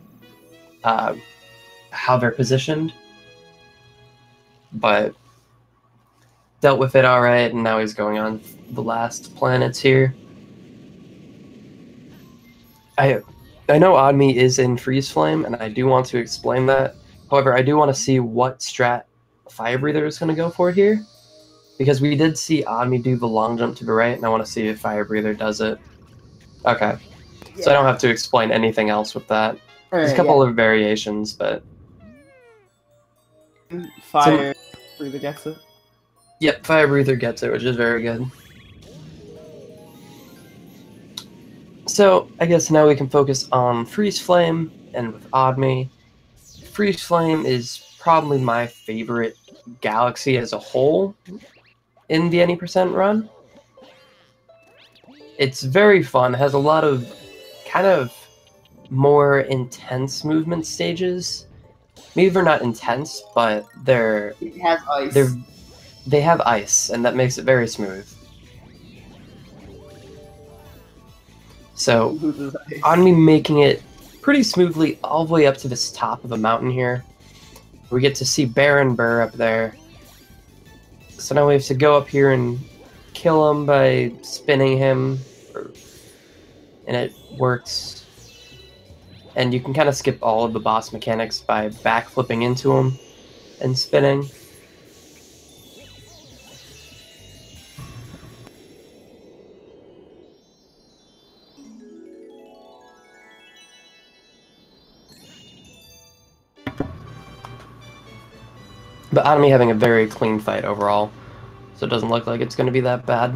how they're positioned. But dealt with it alright, and now he's going on the last planets here. I know Odme is in Freeze Flame, and I do want to explain that. However, I do want to see what strat Firebreather is going to go for here, because we did see Odme do the long jump to the right, and I want to see if Firebreather does it. Okay, yeah. So I don't have to explain anything else with that. There's a couple of variations, but... Firebreather gets it? Yep, Firebreather gets it, which is very good. So, I guess now we can focus on Freeze Flame, and with Odme. Freeze Flame is probably my favorite galaxy as a whole in the Any Percent run. It's very fun, has a lot of kind of more intense movement stages. Maybe they're not intense, but It has ice. They have ice, and that makes it very smooth. So, on me making it pretty smoothly all the way up to this top of the mountain here. We get to see Baron Burr up there. So now we have to go up here and kill him by spinning him. And it works. And you can kind of skip all of the boss mechanics by backflipping into him and spinning. But Anami having a very clean fight overall, so it doesn't look like it's going to be that bad.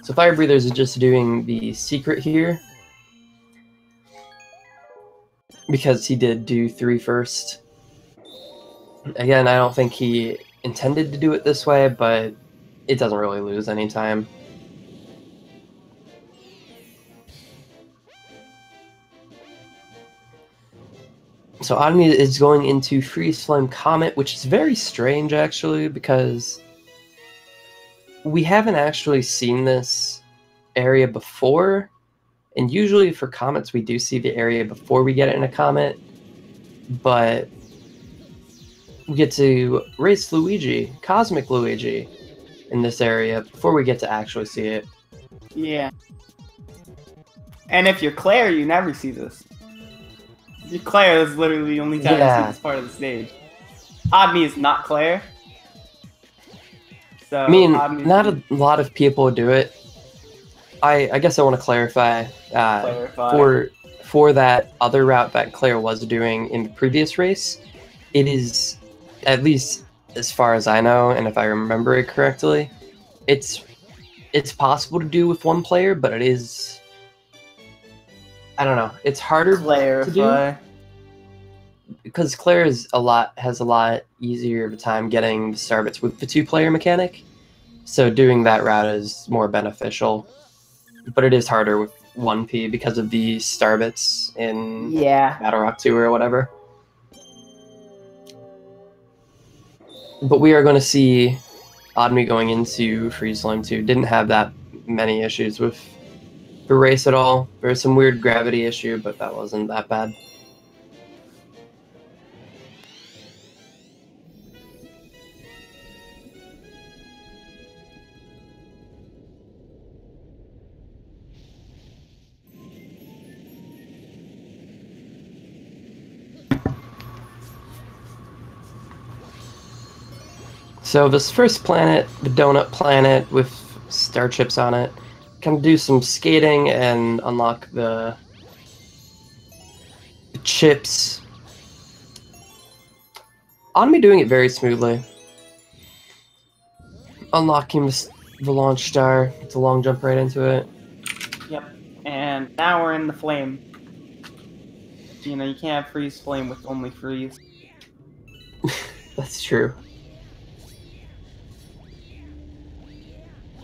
So Firebreathers is just doing the secret here, because he did do 3 first. Again, I don't think he intended to do it this way, but it doesn't really lose any time. So Anami is going into Freeze Flame Comet, which is very strange actually, because we haven't actually seen this area before, and usually for comets we do see the area before we get it in a comet, but we get to race Luigi, Cosmic Luigi, in this area before we get to actually see it. Yeah. And if you're Claire, you never see this. If you're Claire, this is literally the only time you see this part of the stage. Admi is not Claire. So I mean, not a lot of people do it. I guess I want to clarify. For that other route that Claire was doing in the previous race, it is, at least as far as I know, and if I remember it correctly, it's possible to do with one player, but it is, I don't know, it's harder to do because Claire has a lot easier of a time getting the starbits with the 2-player mechanic, so doing that route is more beneficial, but it is harder with 1P because of the starbits in Battle Rock 2 or whatever. But we are going to see Admi going into Freeze Flame 2. Didn't have that many issues with the race at all. There was some weird gravity issue, but that wasn't that bad. So this first planet, the donut planet with star chips on it, can do some skating and unlock the chips. Anami doing it very smoothly. Unlocking the launch star. It's a long jump right into it. Yep. And now we're in the flame. You know, you can't have freeze flame with only freeze. That's true.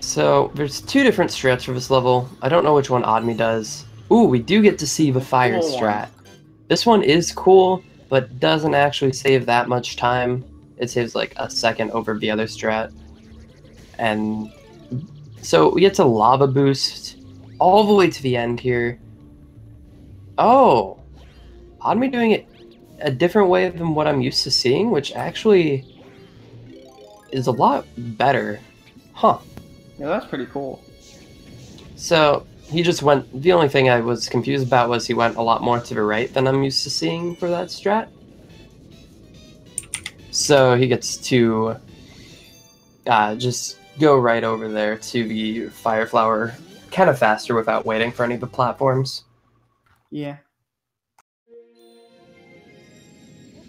So, there's 2 different strats for this level. I don't know which one Admi does. Ooh, we do get to see the fire strat. This one is cool, but doesn't actually save that much time. It saves like a second over the other strat. And so we get to lava boost all the way to the end here. Oh, Admi doing it a different way than what I'm used to seeing, which actually is a lot better. Huh. Yeah, that's pretty cool. So he just went, the only thing I was confused about was he went a lot more to the right than I'm used to seeing for that strat. So he gets to just go right over there to the fire flower kind of faster without waiting for any of the platforms. Yeah.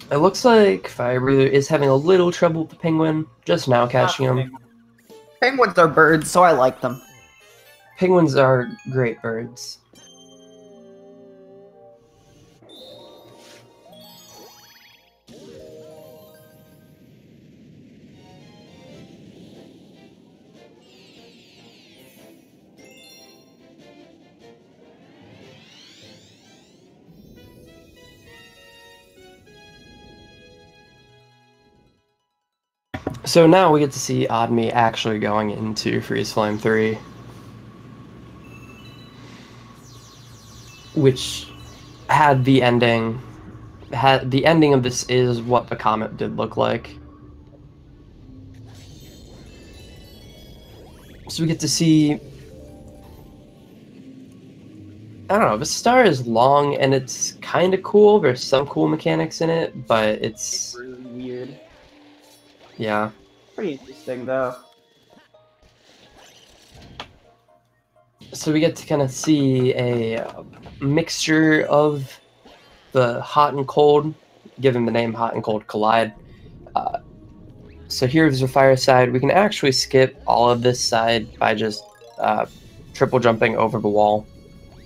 It looks like Firebreather is having a little trouble with the penguin, just now catching him. Penguins are birds, so I like them. Penguins are great birds. So now we get to see Admi actually going into Freeze Flame 3. Which had the ending. The ending of this is what the comet did look like. So we get to see, I don't know, the star is long and it's kind of cool. There's some cool mechanics in it, but it's really weird. Yeah. Pretty interesting, though. So we get to kind of see a mixture of the hot and cold, given the name Hot and Cold Collide. So here's the fire side. We can actually skip all of this side by just triple jumping over the wall.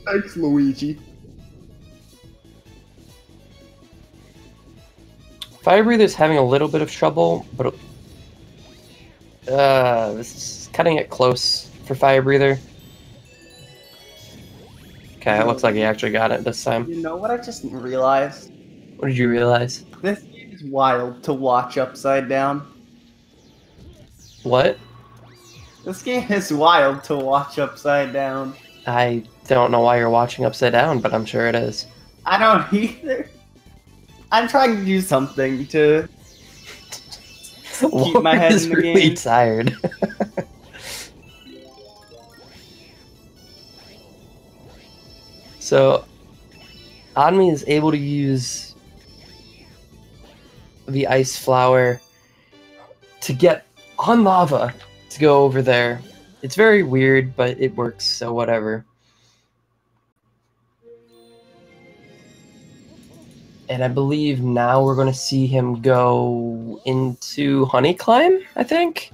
Thanks, Luigi. Firebreather's having a little bit of trouble, but this is cutting it close for Firebreather. Okay, it looks like he actually got it this time. You know what I just realized? What did you realize? This game is wild to watch upside down. What? This game is wild to watch upside down. I don't know why you're watching upside down, but I'm sure it is. I don't either. I'm trying to do something to keep my head in the really game. Tired. So, Admi is able to use the ice flower to get on lava to go over there. It's very weird, but it works, so whatever. And I believe now we're going to see him go into Honey Climb, I think?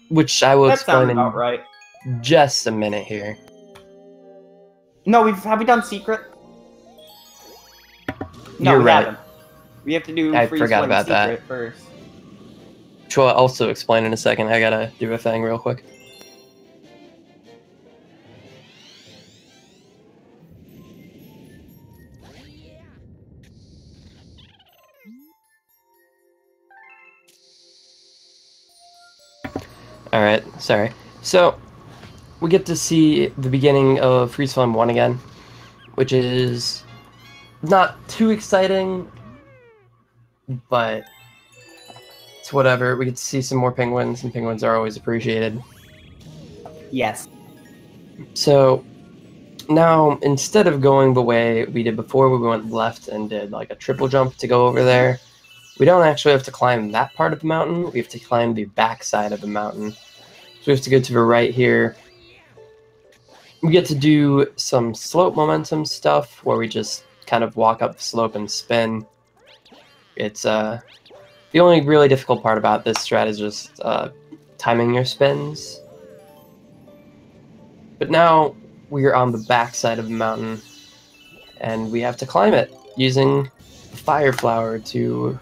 Which I will explain in about right. just a minute here. No, have we done Secret? No, You're we right. haven't. We have to do I Freeze forgot Flame about that. Secret first. Which I'll also explain in a second. I gotta do a thing real quick. Alright, sorry. So, we get to see the beginning of Freeze Flame 1 again, which is not too exciting, but it's whatever. We get to see some more penguins, and penguins are always appreciated. Yes. So, now, instead of going the way we did before, we went left and did like a triple jump to go over there. We don't actually have to climb that part of the mountain. We have to climb the back side of the mountain. So we have to go to the right here. We get to do some slope momentum stuff where we just kind of walk up the slope and spin. It's the only really difficult part about this strat is just timing your spins. But now we're on the back side of the mountain and we have to climb it using the fire flower to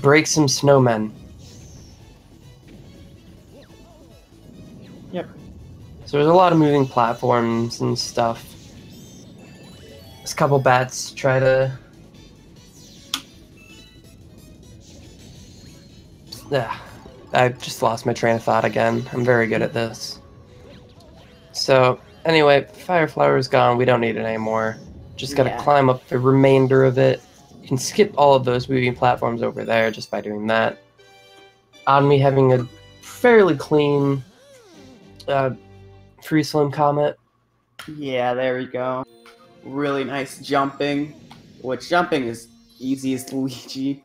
break some snowmen. Yep. So there's a lot of moving platforms and stuff. There's a couple bats try to... I just lost my train of thought again. I'm very good at this. So, anyway, fire flower is gone. We don't need it anymore. Just gotta climb up the remainder of it. You can skip all of those moving platforms over there just by doing that. On me having a fairly clean Free Slim Comet. Yeah, there we go. Really nice jumping. Which jumping is easy as Luigi.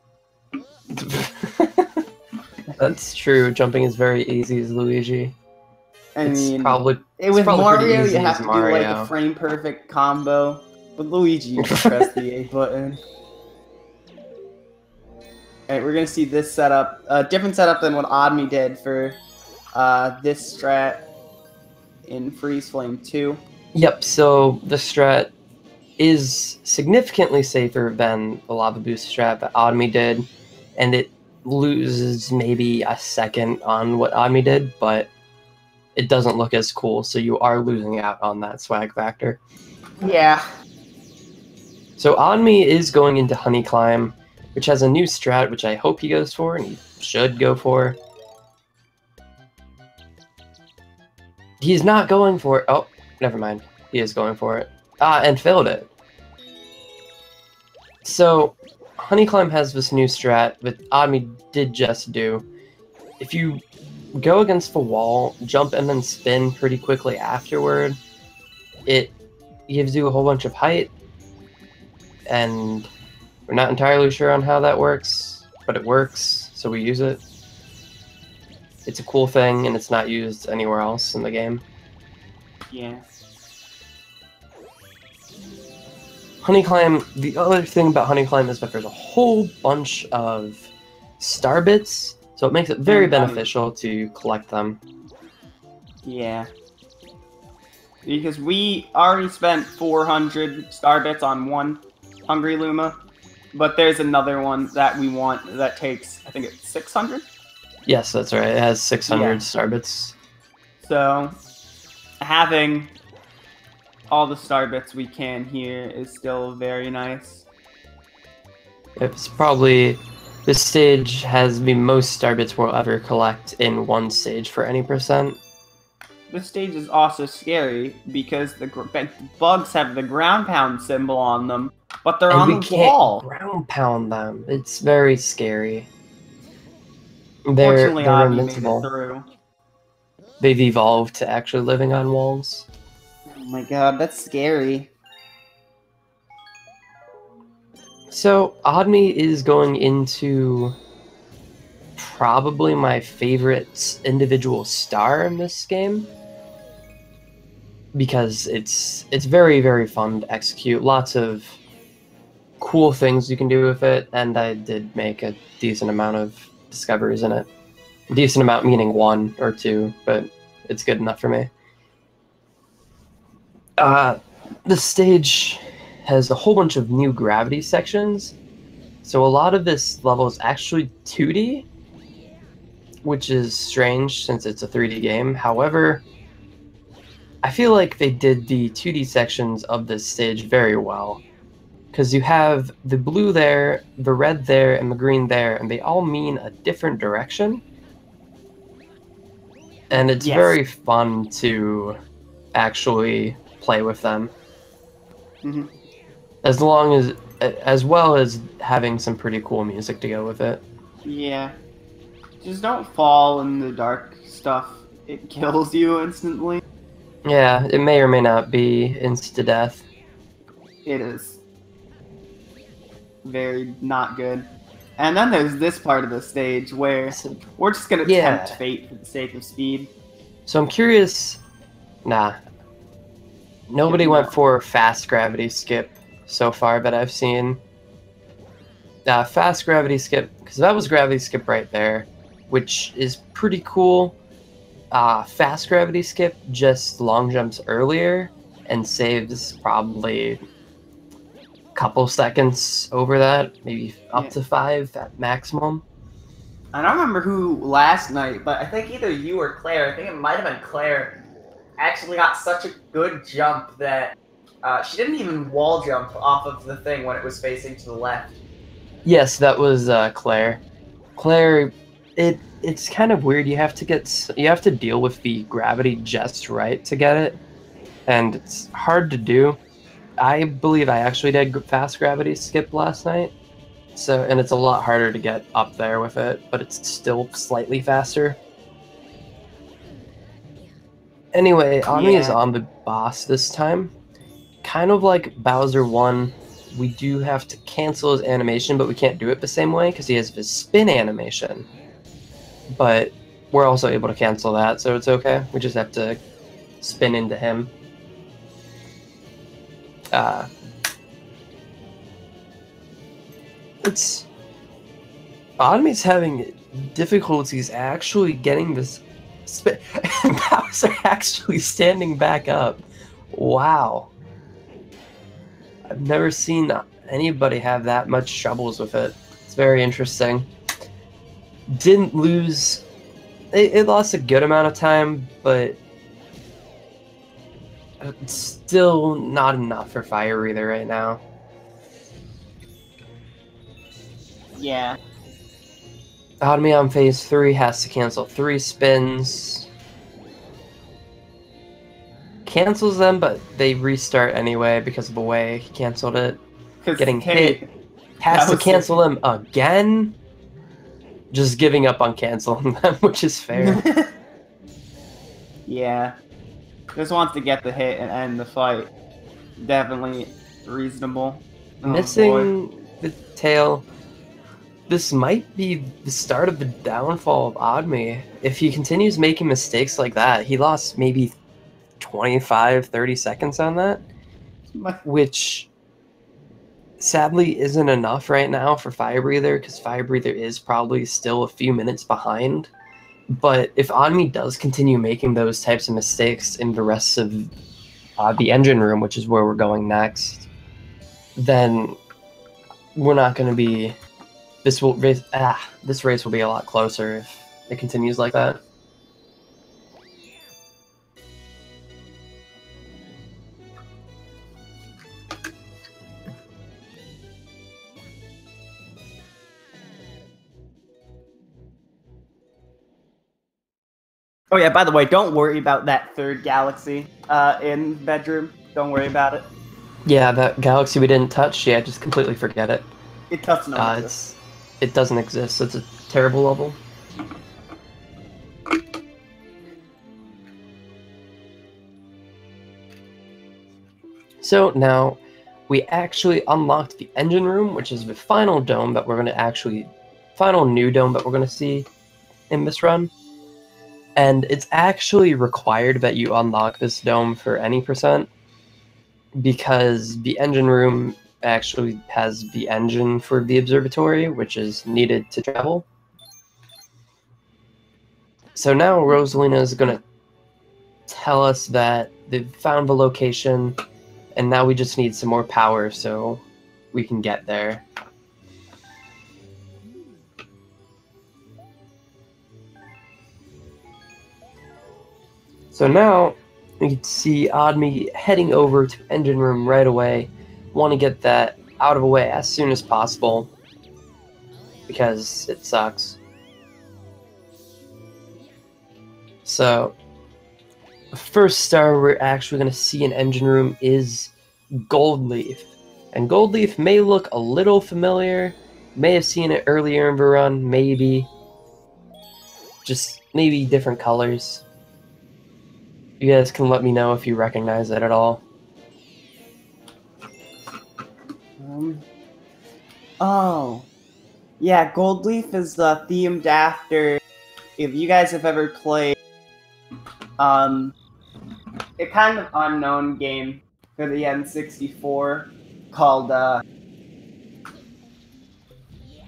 That's true. Jumping is very easy as Luigi. With probably Mario, easy you have as to do Mario. like a frame perfect combo. With Luigi, you just press the A button. Alright, we're gonna see this setup. Different setup than what Admi did for this strat in Freeze Flame 2. Yep, so the strat is significantly safer than the Lava Boost strat that Admi did, and it loses maybe a second on what Admi did, but it doesn't look as cool, so you are losing out on that swag factor. Yeah. So Admi is going into Honey Climb, which has a new strat, which I hope he goes for, and he should go for. He's not going for it. Oh, never mind. He is going for it. And failed it. So, Honey Climb has this new strat that Admi did just do. If you go against the wall, jump and then spin pretty quickly afterward, it gives you a whole bunch of height, and we're not entirely sure on how that works, but it works, so we use it. It's a cool thing, and it's not used anywhere else in the game. Yeah. Honey Climb, the other thing about Honey Climb is that there's a whole bunch of star bits, so it makes it very beneficial to collect them. Yeah. Because we already spent 400 star bits on one Hungry Luma, but there's another one that we want that takes, I think it's 600? Yes, that's right. It has 600 Yeah. star bits. So, having all the star bits we can here is still very nice. It's probably... This stage has the most star bits we'll ever collect in one stage for any percent. This stage is also scary because the bugs have the ground pound symbol on them, but they're on the wall. Ground pound them. It's very scary. Fortunately, they're Avi made it invincible. through. They've evolved to actually living on walls. Oh my god, that's scary. So, Oddme is going into probably my favorite individual star in this game, because it's very, very fun to execute. Lots of cool things you can do with it, and I did make a decent amount of discoveries in it. Decent amount meaning 1 or 2, but it's good enough for me. The stage has a whole bunch of new gravity sections, so a lot of this level is actually 2D, which is strange since it's a 3D game. However, I feel like they did the 2D sections of this stage very well, because you have the blue there, the red there, and the green there, and they all mean a different direction. And it's very fun to actually play with them. Mm-hmm. As well as having some pretty cool music to go with it. Yeah. Just don't fall in the dark stuff. It kills you instantly. Yeah, it may or may not be insta-death. It is. Very not good. And then there's this part of the stage where we're just gonna tempt fate for the sake of speed. So I'm curious... Nah. Nobody went for fast gravity skip so far that I've seen. Fast gravity skip, because that was gravity skip right there, which is pretty cool. Fast gravity skip just long jumps earlier and saves probably a couple seconds over that, maybe up to 5 at maximum. I don't remember who last night, but I think either you or Claire, I think it might have been Claire, actually got such a good jump that she didn't even wall jump off of the thing when it was facing to the left. Yes, that was Claire. Claire, it's kind of weird. You have to deal with the gravity just right to get it, and it's hard to do. I believe I actually did fast gravity skip last night, and it's a lot harder to get up there with it, but it's still slightly faster. Anyway, Ami is on the boss this time. Kind of like Bowser 1, we do have to cancel his animation, but we can't do it the same way because he has his spin animation. But we're also able to cancel that, so it's okay. We just have to spin into him. Oddme's having difficulties actually getting this spin. Bowser actually standing back up. Wow. I've never seen anybody have that much troubles with it. It's very interesting. Didn't lose... It lost a good amount of time, but it's still not enough for Firebreather right now. Yeah. Oddme on phase 3 has to cancel 3 spins. Cancels them, but they restart anyway because of the way he canceled it. Getting hit. Has to cancel them again. Just giving up on canceling them, which is fair. Yeah. Just wants to get the hit and end the fight. Definitely reasonable. Missing the tail. This might be the start of the downfall of Oddme. If he continues making mistakes like that, he lost maybe 25, 30 seconds on that, which sadly isn't enough right now for Firebreather, because Firebreather is probably still a few minutes behind. But if Onmi does continue making those types of mistakes in the rest of the engine room, which is where we're going next, then we're not going to be... This race will be a lot closer if it continues like that. Oh yeah, by the way, don't worry about that third galaxy in bedroom. Don't worry about it. Yeah, that galaxy we didn't touch, yeah, just completely forget it. It doesn't exist. It doesn't exist. It's a terrible level. So now we actually unlocked the engine room, which is the final dome that we're going to final new dome that we're going to see in this run. And it's actually required that you unlock this dome for any percent, because the engine room actually has the engine for the observatory, which is needed to travel. So now Rosalina is going to tell us that they've found the location, and now we just need some more power so we can get there. So now we can see Admi heading over to engine room right away. Want to get that out of the way as soon as possible, because it sucks. So the first star we're actually going to see in engine room is Goldleaf. And Goldleaf may look a little familiar. May have seen it earlier in the run, maybe. Just maybe different colors. You guys can let me know if you recognize it at all. Oh. Yeah, Goldleaf is themed after... If you guys have ever played... a kind of unknown game for the N64 called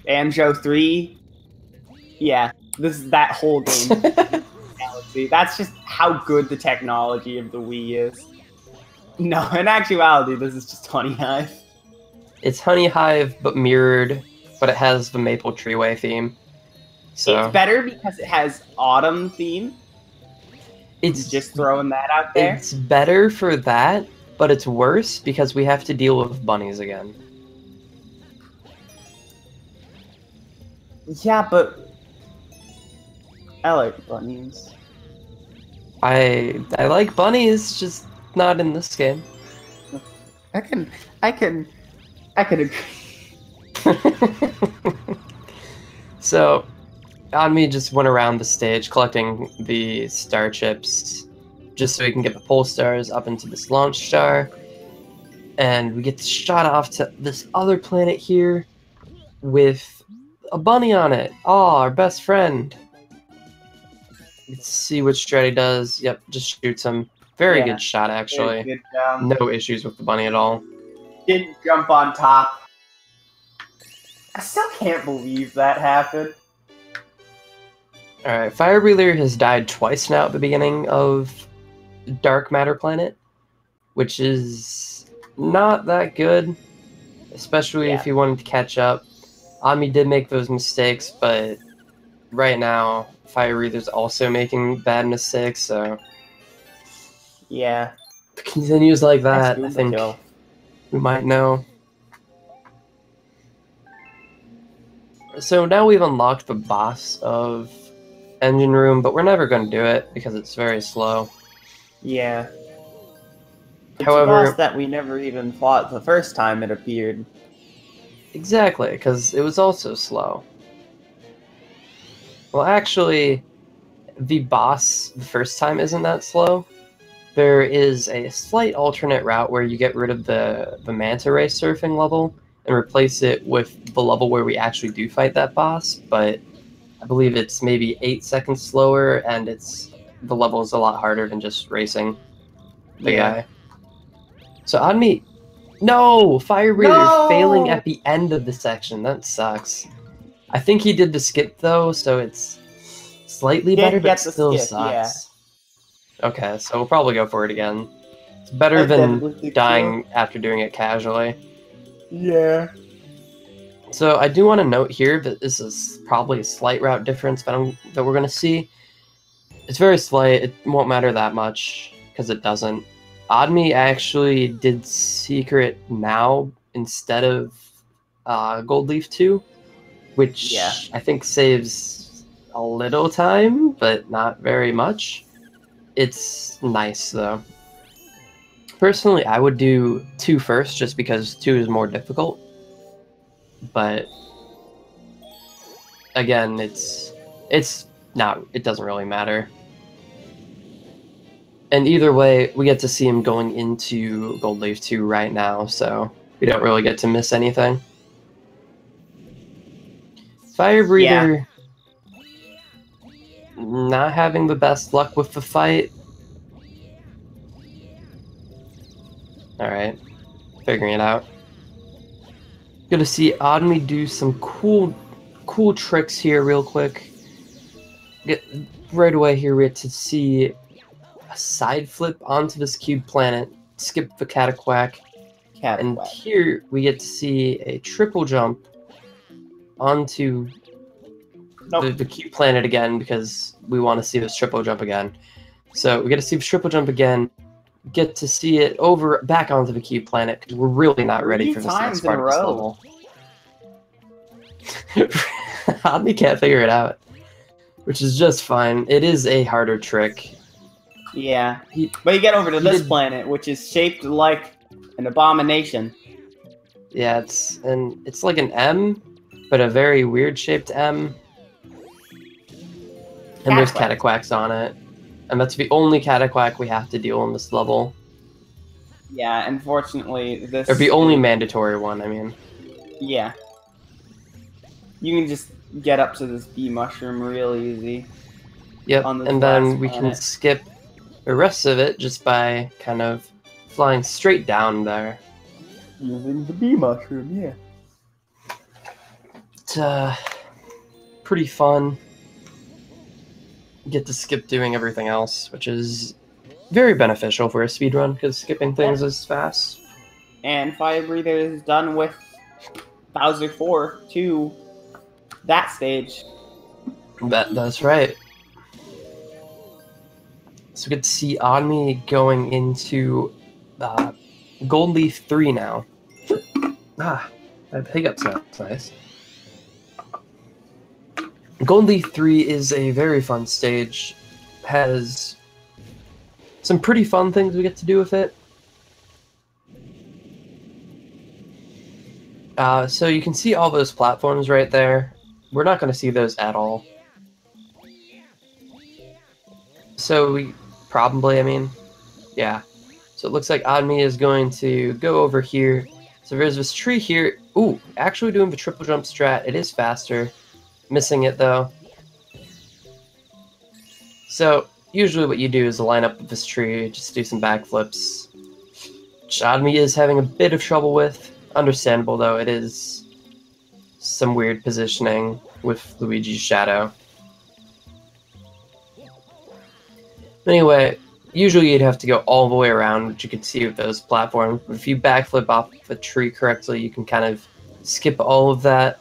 Banjo 3. Yeah, this is that whole game. Galaxy. That's just how good the technology of the Wii is. No, in actuality, this is just Honey Hive. It's Honey Hive, but mirrored, but it has the Maple Treeway theme. So it's better because it has Autumn theme. It's just throwing that out there. It's better for that, but it's worse because we have to deal with bunnies again. Yeah, but I like bunnies. I like bunnies, just not in this game. I can agree. So, Onmi just went around the stage collecting the star chips just so we can get the pole stars up into this launch star. And we get shot off to this other planet here with a bunny on it. Oh, our best friend. Let's see what strat he does. Yep, just shoots him. Very good shot, actually. Good, no issues with the bunny at all. Didn't jump on top. I still can't believe that happened. Alright, Firebreather has died twice now at the beginning of Dark Matter Planet, which is not that good, especially if you wanted to catch up. Ami did make those mistakes, but right now, Firebreather's also making bad mistakes, so... Yeah. If it continues like that, I think we might know. So now we've unlocked the boss of Engine Room, but we're never going to do it because it's very slow. Yeah. It's However, a boss that we never even fought the first time it appeared. Exactly, because it was also slow. Well, actually, the boss the first time isn't that slow. There is a slight alternate route where you get rid of the manta ray surfing level and replace it with the level where we actually do fight that boss, but I believe it's maybe 8 seconds slower, and the level is a lot harder than just racing. the Yeah. guy. So on me, no! Firebreather No! failing at the end of the section. That sucks. I think he did the skip though, so it's slightly better, but Get the still skip, yeah. sucks. Okay, so we'll probably go for it again. It's better I than definitely think dying after doing it casually. Yeah. So I do want to note here that this is probably a slight route difference that we're going to see. It's very slight. It won't matter that much because it doesn't. Oddme actually did Secret now instead of Gold Leaf 2, which I think saves a little time, but not very much. It's nice though. Personally, I would do 2 first just because 2 is more difficult. But again, it doesn't really matter. And either way, we get to see him going into Gold Leaf 2 right now, so we don't really get to miss anything. Firebreather not having the best luck with the fight. Alright, figuring it out. Gonna see Oddme do some cool tricks here real quick. Right away here we get to see a side flip onto this cube planet, skip the Cataquack, and here we get to see a triple jump onto the cube planet again because we want to see this triple jump again. So we get to see the triple jump again, get to see it back onto the cube planet because we're really not ready for this next part of this level. Oddme can't figure it out, which is just fine. It is a harder trick. Yeah, but you get over to this planet, which is shaped like an abomination. Yeah, it's like an M, but a very weird shaped M. And there's Cataquacks on it. And that's the only Cataquack we have to deal in this level. Yeah, unfortunately, this... Or the only mandatory one, I mean. Yeah. You can just get up to this bee mushroom real easy. Yep, and then we can skip the rest of it just by kind of flying straight down there. Using the bee mushroom, yeah. It's pretty fun. Get to skip doing everything else, which is very beneficial for a speedrun, because skipping things is fast. And Firebreather is done with Bowser 4 to that stage. That's right. So we get to see Oddme going into Gold Leaf 3 now. I have hiccups now. That's nice. Gold Leaf 3 is a very fun stage. Has some pretty fun things we get to do with it. So you can see all those platforms right there. We're not going to see those at all. So we probably, yeah. So it looks like Oddme is going to go over here. So there's this tree here. Ooh, actually doing the triple jump strat. It is faster. Missing it though. So usually what you do is line up with this tree, just do some backflips. Which Oddme is having a bit of trouble with. Understandable though, it is some weird positioning with Luigi's shadow. Anyway, usually you'd have to go all the way around, which you can see with those platforms. But if you backflip off the tree correctly, you can kind of skip all of that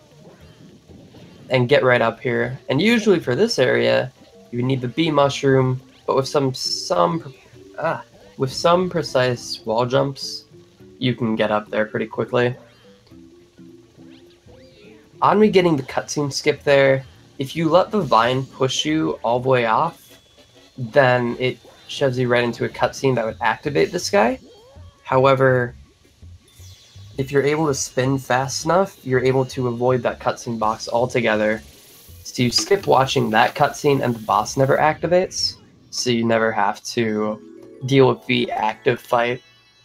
and get right up here. And usually for this area, you need the bee mushroom, but with some precise wall jumps, you can get up there pretty quickly. Oddme getting the cutscene skip there, if you let the vine push you all the way off, then it shoves you right into a cutscene that would activate this guy. However, if you're able to spin fast enough, you're able to avoid that cutscene box altogether. So you skip watching that cutscene and the boss never activates, so you never have to deal with the active fight,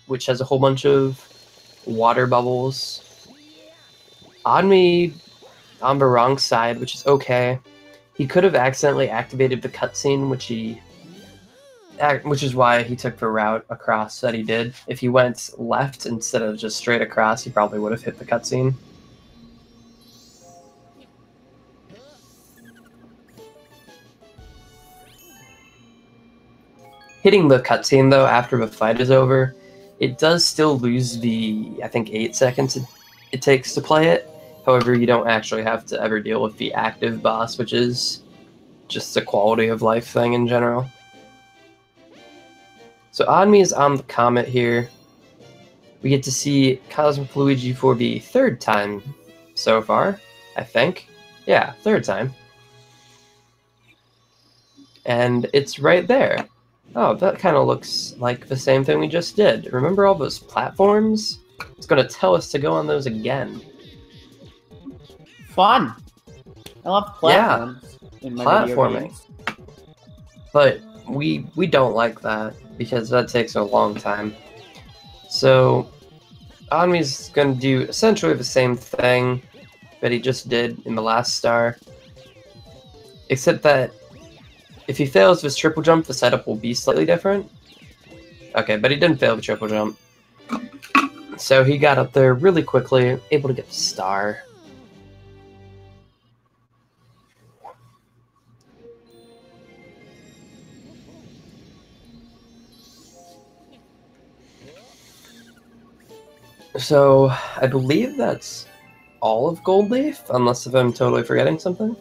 which has a whole bunch of water bubbles. Oddme on the wrong side, which is okay. He could have accidentally activated the cutscene, which he which is why he took the route across that he did. If he went left instead of just straight across, he probably would have hit the cutscene. Hitting the cutscene, though, after the fight is over, it does still lose the, I think, 8 seconds it takes to play it. However, you don't actually have to ever deal with the active boss, which is just a quality of life thing in general. So Admi is on the comet here. We get to see Cosmic Luigi for the 3rd time so far, I think. Yeah, 3rd time. And it's right there. Oh, that kind of looks like the same thing we just did. Remember all those platforms? It's going to tell us to go on those again. Fun. I love platforms in my platforming. Video games. But we don't like that because that takes a long time. So Admi's going to do essentially the same thing that he just did in the last star, except that if he fails this triple jump, the setup will be slightly different. Okay, but he didn't fail the triple jump. So he got up there really quickly, able to get the star. So I believe that's all of Gold Leaf, unless if I'm totally forgetting something.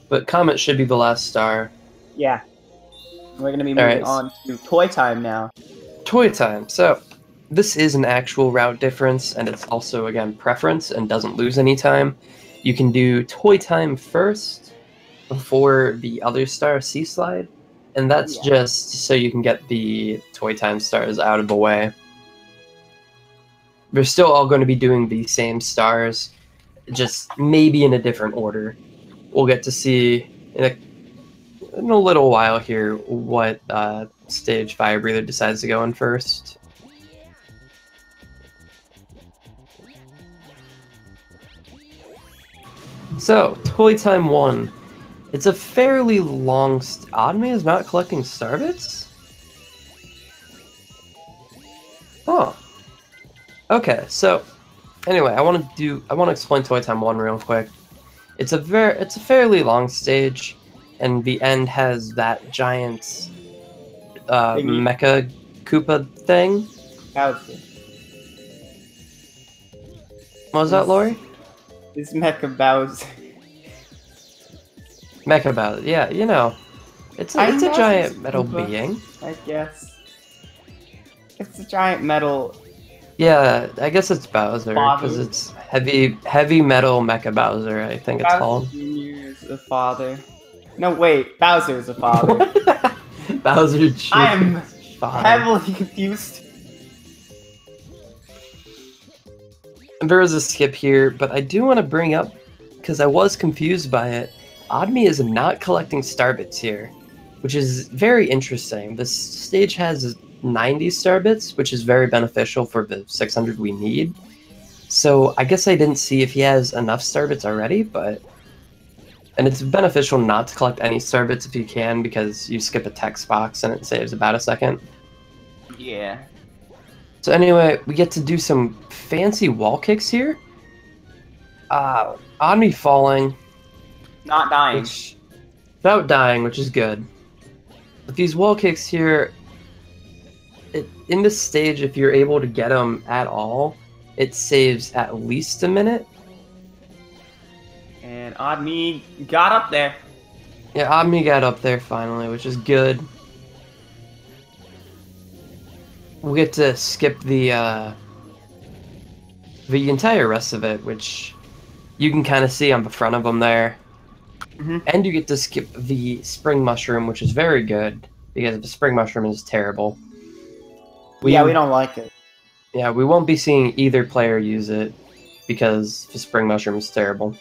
But Comet should be the last star. Yeah. We're going to be moving on to Toy Time now. Toy Time. So this is an actual route difference, and it's also, again, preference and doesn't lose any time. You can do Toy Time first before the other star, Sea Slide, and that's just so you can get the Toy Time stars out of the way. They're still all going to be doing the same stars, just maybe in a different order. We'll get to see in a little while here what stage Firebreather decides to go in first. So, Toy Time 1. It's a fairly long... Admi is not collecting Starbits? Huh. Okay, so anyway, I want to explain Toy Time 1 real quick. It's a fairly long stage, and the end has that giant Mecha Koopa thing. Bowser. What was that, Lori? This Mecha Bowser. Mecha Bowser, yeah, you know. It's a giant metal being. I guess. It's a giant metal... Yeah, I guess it's Bowser, because it's heavy metal Mecha Bowser, I think it's called. Bowser Jr. is the father. No, wait, Bowser is the father. Bowser Jr. I am heavily confused. There is a skip here, but I do want to bring up, because I was confused by it, Admi is not collecting Starbits here, which is very interesting. This stage has 90 Starbits, which is very beneficial for the 600 we need. So I guess I didn't see if he has enough Starbits already, but... And it's beneficial not to collect any Starbits if you can, because you skip a text box and it saves about a second. Yeah. So anyway, we get to do some fancy wall kicks here. Admi falling. Not dying. Without dying, which is good. But these wall kicks here... in this stage, if you're able to get them at all, it saves at least a minute. And Admi got up there. Yeah, Admi got up there finally, which is good. We'll get to skip the entire rest of it, which you can kind of see on the front of them there. Mm-hmm. And you get to skip the spring mushroom, which is very good, because the spring mushroom is terrible. We don't like it. Yeah, we won't be seeing either player use it because the spring mushroom is terrible.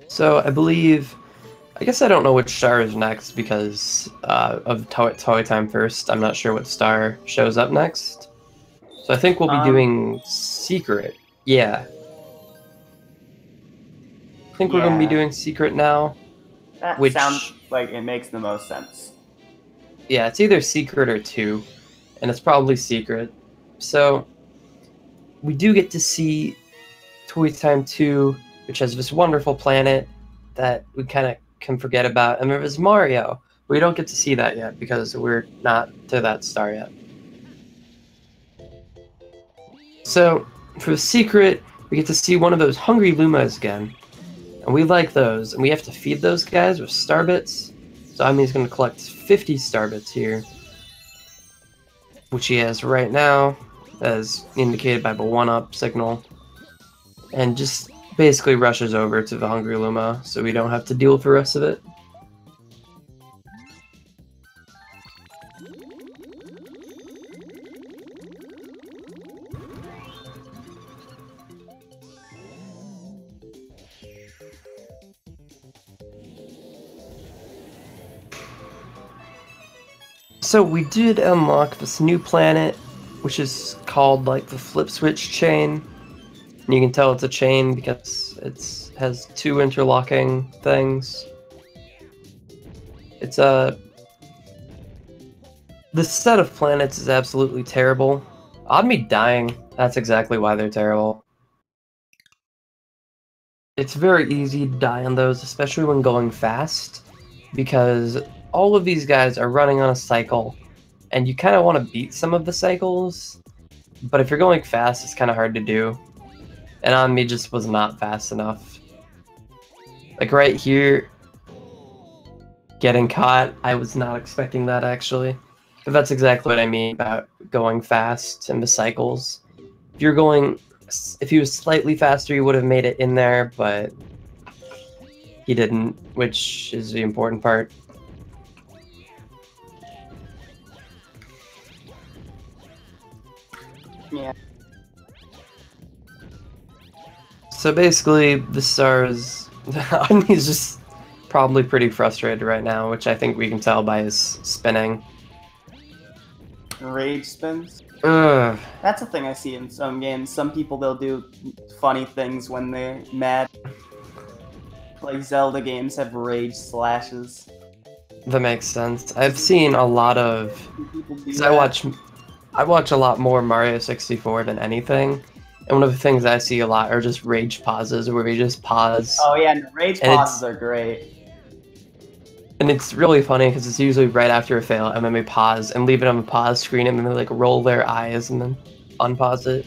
So I believe I guess I don't know which star is next because of Toy Time first. I'm not sure what star shows up next. So I think we'll be doing Secret. Yeah. I think we're going to be doing Secret now. That sounds like it makes the most sense. Yeah, it's either Secret or 2, and it's probably Secret. So we do get to see Toy Time 2, which has this wonderful planet that we kind of can forget about. And there's Mario. We don't get to see that yet because we're not to that star yet. So for the Secret, we get to see one of those hungry Lumas again. And we like those, and we have to feed those guys with star bits. So Ami's going to collect 50 star bits here, which he has right now, as indicated by the 1-up signal. And just basically rushes over to the hungry Luma, so we don't have to deal with the rest of it. So we did unlock this new planet, which is called like the flip switch chain. And you can tell it's a chain because it has 2 interlocking things. It's the set of planets is absolutely terrible. Odd me dying, that's exactly why they're terrible. It's very easy to die on those, especially when going fast, because all of these guys are running on a cycle, and you kind of want to beat some of the cycles, but if you're going fast, it's kind of hard to do. And on me just was not fast enough. Like right here, getting caught, I was not expecting that actually. But that's exactly what I mean about going fast in the cycles. If he was slightly faster, he would have made it in there, but he didn't, which is the important part. Yeah. So basically, the stars, he's just probably pretty frustrated right now, which I think we can tell by his spinning. Rage spins? Ugh. That's a thing I see in some games. Some people, they'll do funny things when they're mad. Like Zelda games have rage slashes. That makes sense. I've seen a lot of... I watch a lot more Mario 64 than anything. And one of the things I see a lot are just rage pauses, where we just pause. Oh yeah, and rage pauses are great. And it's really funny because it's usually right after a fail, and then they pause and leave it on the pause screen, and then they like roll their eyes and then unpause it.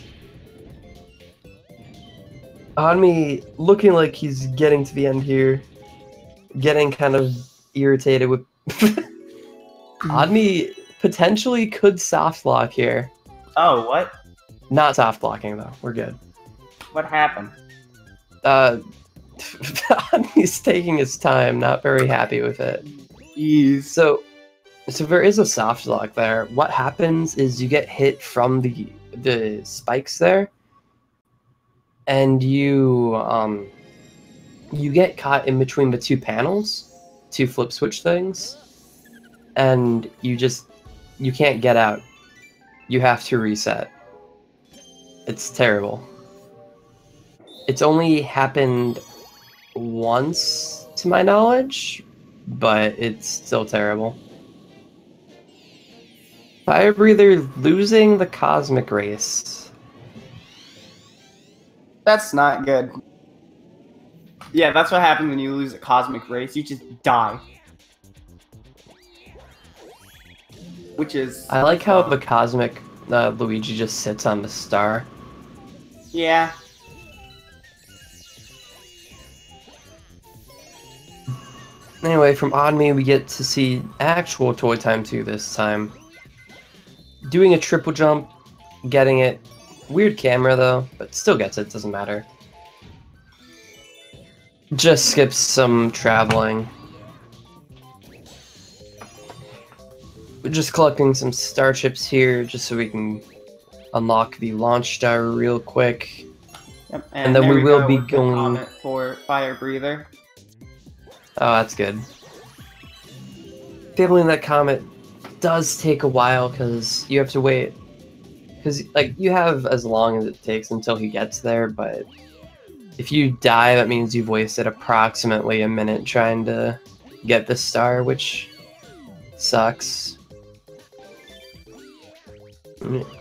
On me, looking like he's getting to the end here, getting kind of irritated with. On me potentially could soft lock here. Oh, what? Not soft blocking though. We're good. What happened? He's taking his time, not very happy with it. Jeez. So there is a soft lock there. What happens is you get hit from the spikes there, and you get caught in between the 2 panels, 2 flip switch things, and you can't get out. You have to reset. It's terrible. It's only happened once, to my knowledge, but it's still terrible. Firebreather losing the Cosmic Race. That's not good. Yeah, that's what happens when you lose a Cosmic Race. You just die. Which is... I like how the Cosmic Luigi just sits on the star. Yeah. Anyway, from On Me, we get to see actual Toy Time 2 this time. Doing a triple jump, getting it. Weird camera, though, but still gets it, doesn't matter. Just skips some traveling. We're just collecting some star chips here, just so we can unlock the launch star real quick. Yep, and then we will be going... comment for Firebreather. Oh, that's good. Failing that comet does take a while because you have to wait. Because, like, you have as long as it takes until he gets there, but if you die, that means you've wasted approximately a minute trying to get the star, which sucks.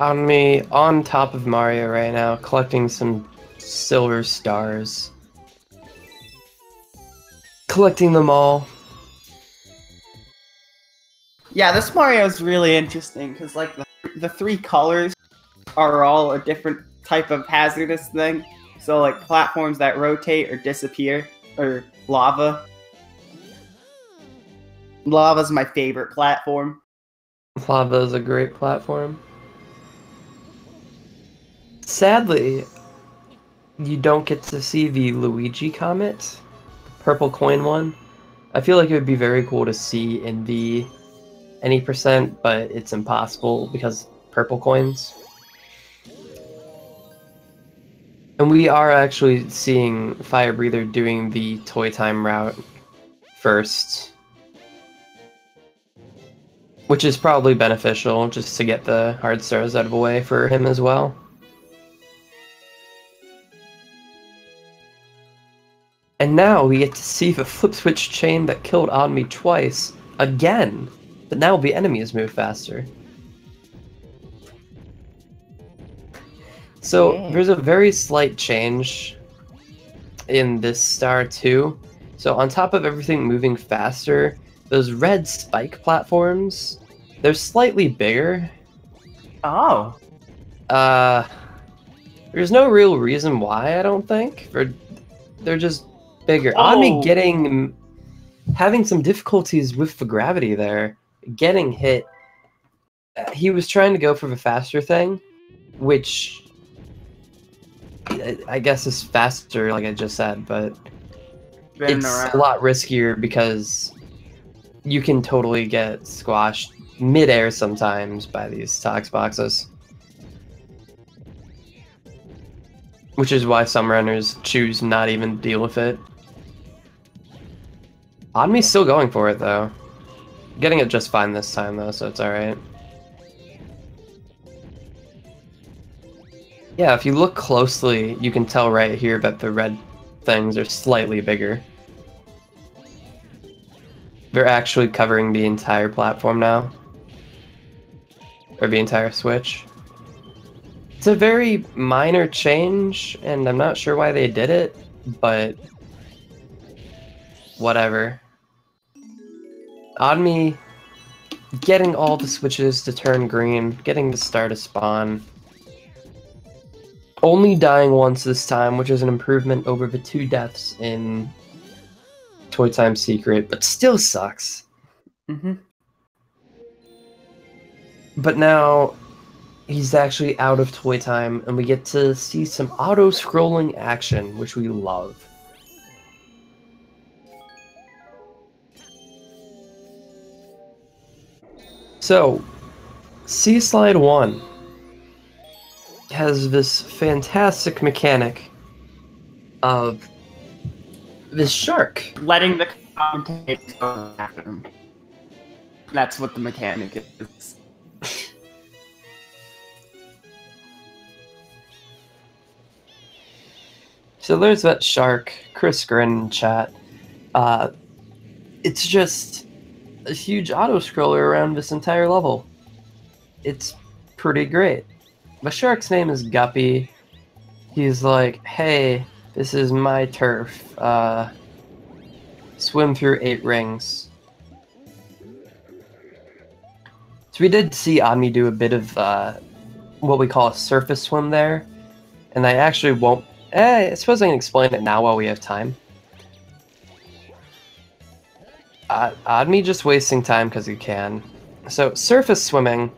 On top of Mario right now, collecting some silver stars. Collecting them all. Yeah, this Mario is really interesting because like the three colors are all a different type of hazardous thing. So like platforms that rotate or disappear, or lava. Lava's my favorite platform. Lava is a great platform. Sadly, you don't get to see the Luigi comet, purple coin one. I feel like it would be very cool to see in the any percent, but it's impossible because purple coins. And we are actually seeing Firebreather doing the Toy Time route first, which is probably beneficial just to get the hard stars out of the way for him as well. And now we get to see the flip switch chain that killed on me twice again, but now the enemies move faster. So there's a very slight change in this star too. So on top of everything moving faster, those red spike platforms, they're slightly bigger. Oh. There's no real reason why, I don't think. They're just bigger. Oh. Ami having some difficulties with the gravity there, getting hit. He was trying to go for the faster thing, which I guess is faster, like I just said, but it's a lot riskier because you can totally get squashed mid-air sometimes by these tox boxes. Which is why some runners choose not even to deal with it. Admi's still going for it, though. Getting it just fine this time, though, so it's alright. Yeah, if you look closely, you can tell right here that the red things are slightly bigger. They're actually covering the entire platform now. Or the entire Switch. It's a very minor change, and I'm not sure why they did it, but whatever. Admi getting all the switches to turn green, getting the star to spawn. Only dying once this time, which is an improvement over the 2 deaths in Toy Time Secret, but still sucks. But now he's actually out of Toy Time, and we get to see some auto-scrolling action, which we love. So, Sea Slide 1 has this fantastic mechanic of this shark. Letting the commentators go after him. That's what the mechanic is. So there's that shark, Chris Grin in chat. It's just a huge auto-scroller around this entire level. It's pretty great. The shark's name is Guppy. He's like, hey, this is my turf. Swim through 8 rings. So we did see Admi do a bit of what we call a surface swim there. And I actually won't... I suppose I can explain it now while we have time. Admi just wasting time because he can. So surface swimming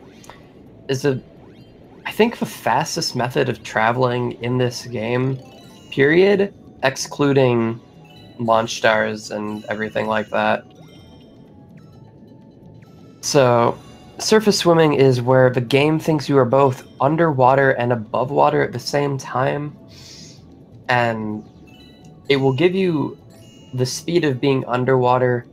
is I think the fastest method of traveling in this game, period, excluding launch stars and everything like that. So surface swimming is where the game thinks you are both underwater and above water at the same time, and it will give you the speed of being underwater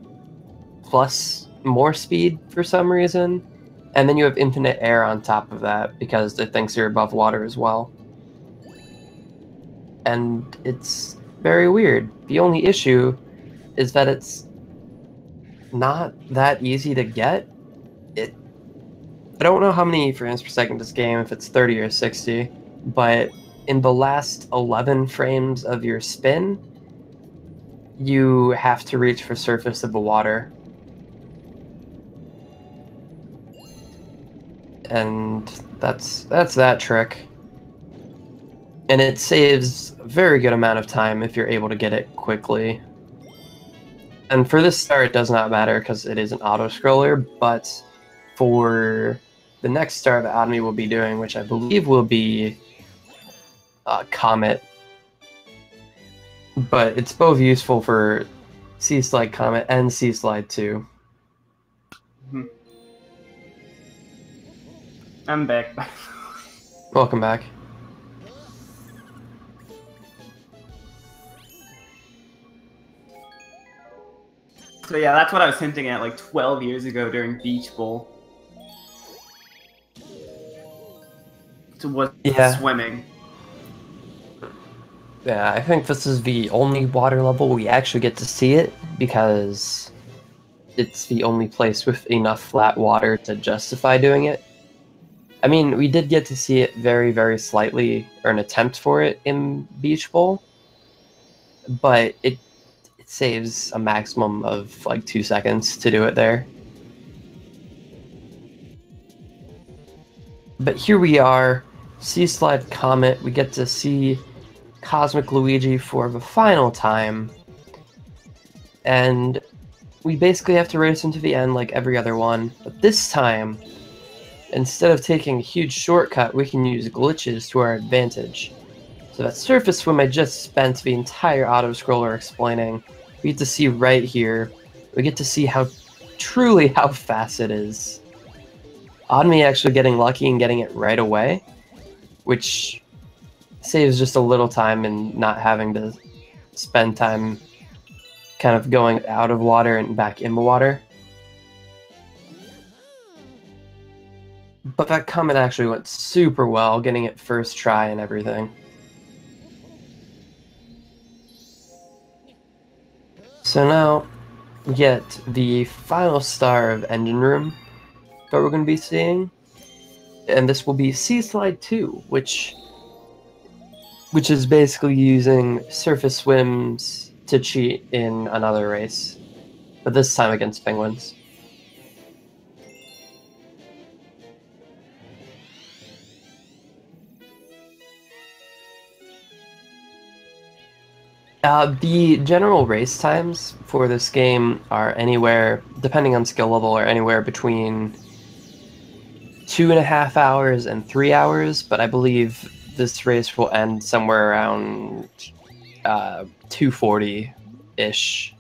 plus more speed for some reason, and then you have infinite air on top of that because it thinks you're above water as well. And it's very weird. The only issue is that it's not that easy to get. I don't know how many frames per second this game, if it's 30 or 60, but in the last 11 frames of your spin, you have to reach for surface of the water. And that's that trick. And it saves a very good amount of time if you're able to get it quickly. And for this star, it does not matter because it is an auto-scroller, but for the next star that Admi will be doing, which I believe will be Comet, but it's both useful for Sea Slide Comet and Sea Slide 2. I'm back. Welcome back. So yeah, that's what I was hinting at like 12 years ago during Beach Bowl. Was swimming. Yeah, I think this is the only water level we actually get to see it, because it's the only place with enough flat water to justify doing it. I mean, we did get to see it very, very slightly, or an attempt for it in Beach Bowl, but it saves a maximum of like 2 seconds to do it there. But here we are, Sea Slide Comet. We get to see Cosmic Luigi for the final time, and we basically have to race into the end like every other one, but this time, instead of taking a huge shortcut, we can use glitches to our advantage. So that surface swim I just spent the entire auto-scroller explaining, we get to see right here. We get to see how fast it is. Admi actually getting lucky and getting it right away, which saves just a little time and not having to spend time kind of going out of water and back in the water. But that Comet actually went super well, getting it first try and everything. So now we get the final star of Engine Room that we're going to be seeing, and this will be Sea Slide 2, which is basically using surface swims to cheat in another race, but this time against penguins. The general race times for this game are anywhere, depending on skill level, are anywhere between 2.5 hours and 3 hours, but I believe this race will end somewhere around 2:40-ish.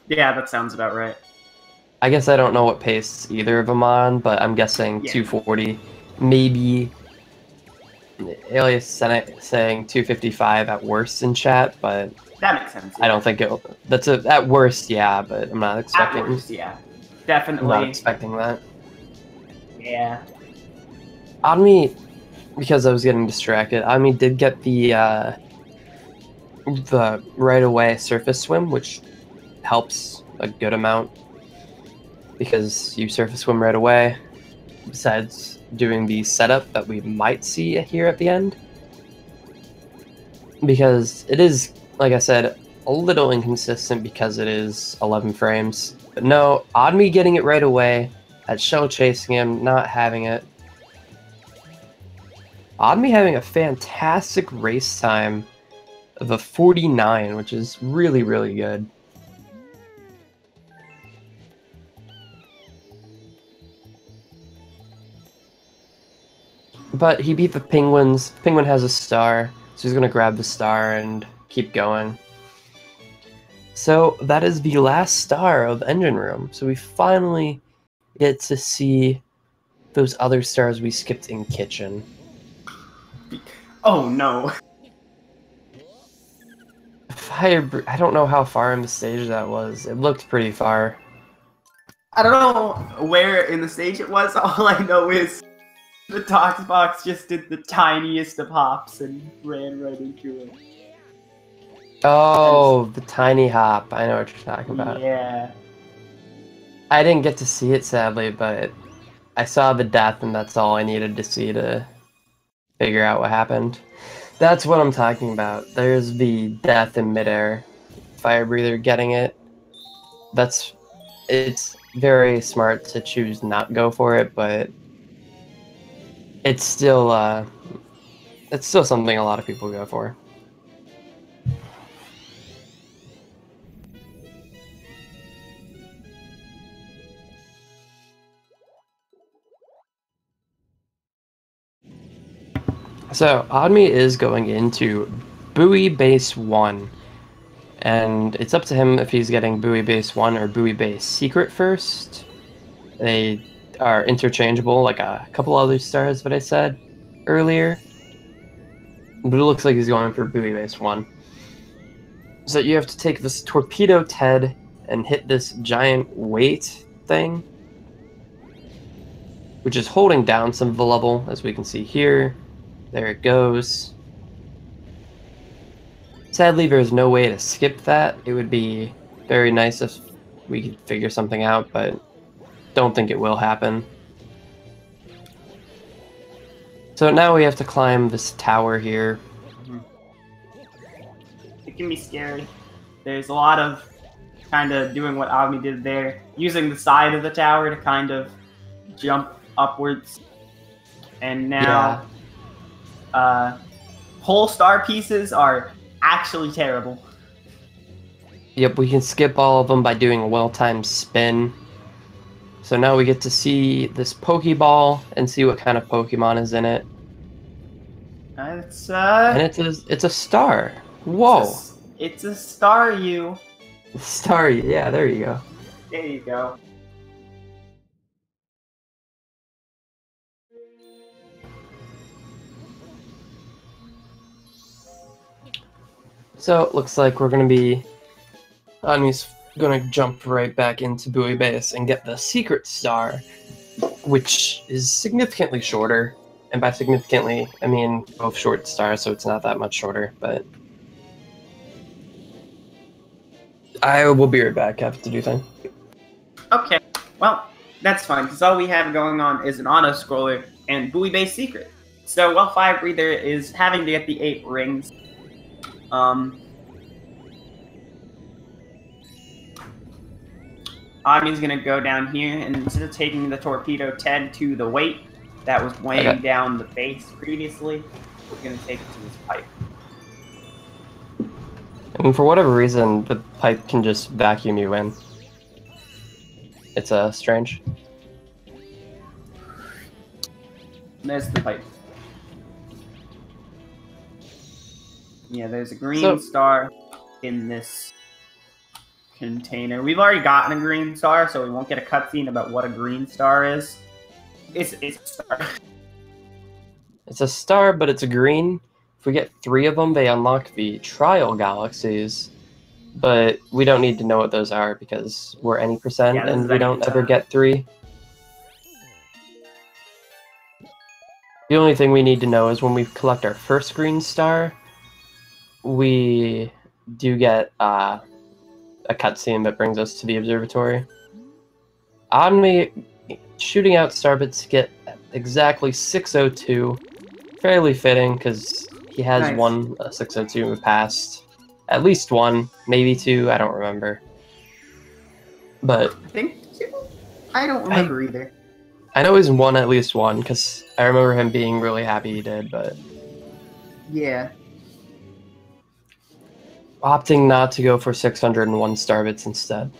Yeah, that sounds about right. I guess I don't know what pace either of them on, but I'm guessing 2:40, maybe. Alias saying 2:55 at worst in chat, but that makes sense. Yeah. I don't think it'll. That's at worst, yeah, but I'm not expecting. At worst, yeah, definitely. I'm not expecting that. Yeah. Admi, because I was getting distracted, Admi did get the right away surface swim, which helps a good amount because you surface swim right away. Besides doing the setup that we might see here at the end, because it is, like I said, a little inconsistent because it is 11 frames. But no, Admi getting it right away, at Shell chasing him, not having it. Admi having a fantastic race time of a 49, which is really, really good. But he beat the penguins. Penguin has a star, so he's going to grab the star and keep going. So that is the last star of Engine Room. So we finally get to see those other stars we skipped in Kitchen. Oh no. I don't know how far in the stage that was. It looked pretty far. I don't know where in the stage it was. All I know is the Toxbox just did the tiniest of hops and ran right into it. Oh, the tiny hop. I know what you're talking about. Yeah. I didn't get to see it, sadly, but I saw the death, and that's all I needed to see to figure out what happened. That's what I'm talking about. There's the death in midair. Firebreather getting it. It's very smart to choose not go for it, but it's still something a lot of people go for. So Admi is going into buoy base 1. And it's up to him if he's getting buoy base 1 or buoy base secret first. They are interchangeable, like a couple other stars that I said earlier. But it looks like he's going for buoy base 1. So you have to take this torpedo TED and hit this giant weight thing, which is holding down some of the level, as we can see here. There it goes. Sadly, there's no way to skip that. It would be very nice if we could figure something out, but don't think it will happen. So now we have to climb this tower here. It can be scary. There's a lot of kind of doing what Agni did there, using the side of the tower to kind of jump upwards. And now, whole star pieces are actually terrible. Yep, we can skip all of them by doing a well-timed spin. So now we get to see this Pokeball and see what kind of Pokemon is in it. And it's a star. Whoa! It's a Staryu. Staryu, yeah, there you go. There you go. So it looks like we're gonna be. Ani's gonna jump right back into buoy base and get the secret star, which is significantly shorter. And by significantly, I mean both short stars, so it's not that much shorter, but I will be right back. I have to do things. Okay, well, that's fine, because all we have going on is an auto-scroller and buoy base secret. So while Firebreather is having to get the 8 rings, Agni's gonna go down here, and instead of taking the torpedo TED to the weight that was weighing down the base previously, we're gonna take it to this pipe. And for whatever reason, the pipe can just vacuum you in. It's strange. There's the pipe. Yeah, there's a green star in this container. We've already gotten a green star, so we won't get a cutscene about what a green star is. It's a star. It's a star, but it's a green. If we get 3 of them, they unlock the trial galaxies. But we don't need to know what those are because we're any percent, and we don't ever get 3. The only thing we need to know is when we collect our first green star, we do get a cutscene that brings us to the observatory. Omni shooting out starbits to get exactly 602. Fairly fitting, because he has won a 602 in the past. At least 1, maybe 2, I don't remember. But I think 2? I don't remember either. I know he's won at least 1, because I remember him being really happy he did, but... Yeah. Opting not to go for 601 starbits instead.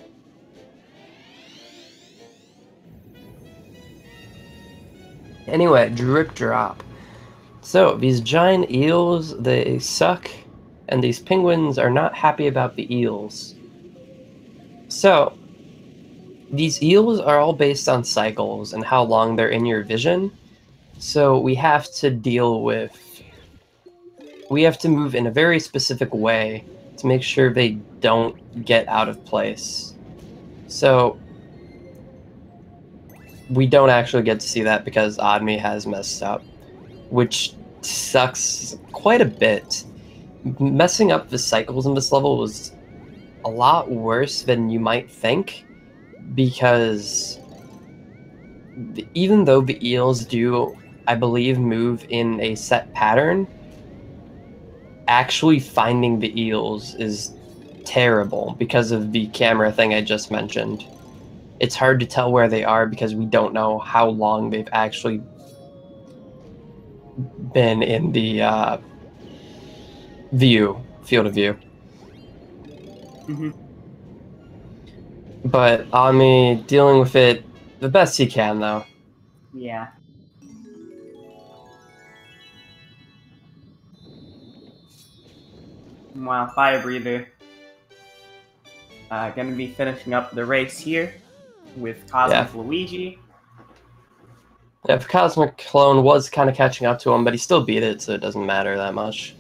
Anyway, drip drop. So, these giant eels, they suck, and these penguins are not happy about the eels. So, these eels are all based on cycles and how long they're in your vision. So, we have to deal with... We have to move in a very specific way to make sure they don't get out of place. So we don't actually get to see that because Admi has messed up, which sucks quite a bit. Messing up the cycles in this level was a lot worse than you might think, because even though the eels do, I believe, move in a set pattern, actually finding the eels is terrible because of the camera thing I just mentioned. It's hard to tell where they are because we don't know how long they've actually been in the field of view. Mm-hmm. But Ami dealing with it the best he can, though. Yeah. Meanwhile, Firebreather gonna be finishing up the race here with Cosmic Luigi. Yeah, the Cosmic Clone was kind of catching up to him, but he still beat it, so it doesn't matter that much.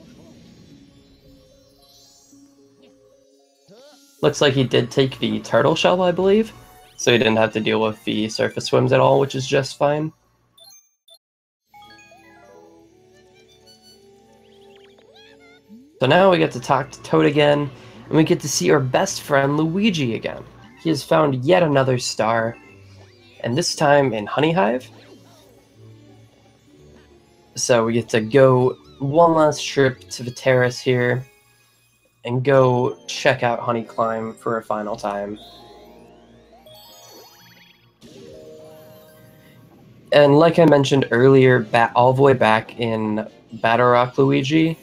Looks like he did take the turtle shell, I believe, so he didn't have to deal with the surface swims at all, which is just fine. So now we get to talk to Toad again, and we get to see our best friend Luigi again. He has found yet another star, and this time in Honey Hive. So we get to go one last trip to the terrace here, and go check out Honey Climb for a final time. And like I mentioned earlier, all the way back in Battle Rock Luigi,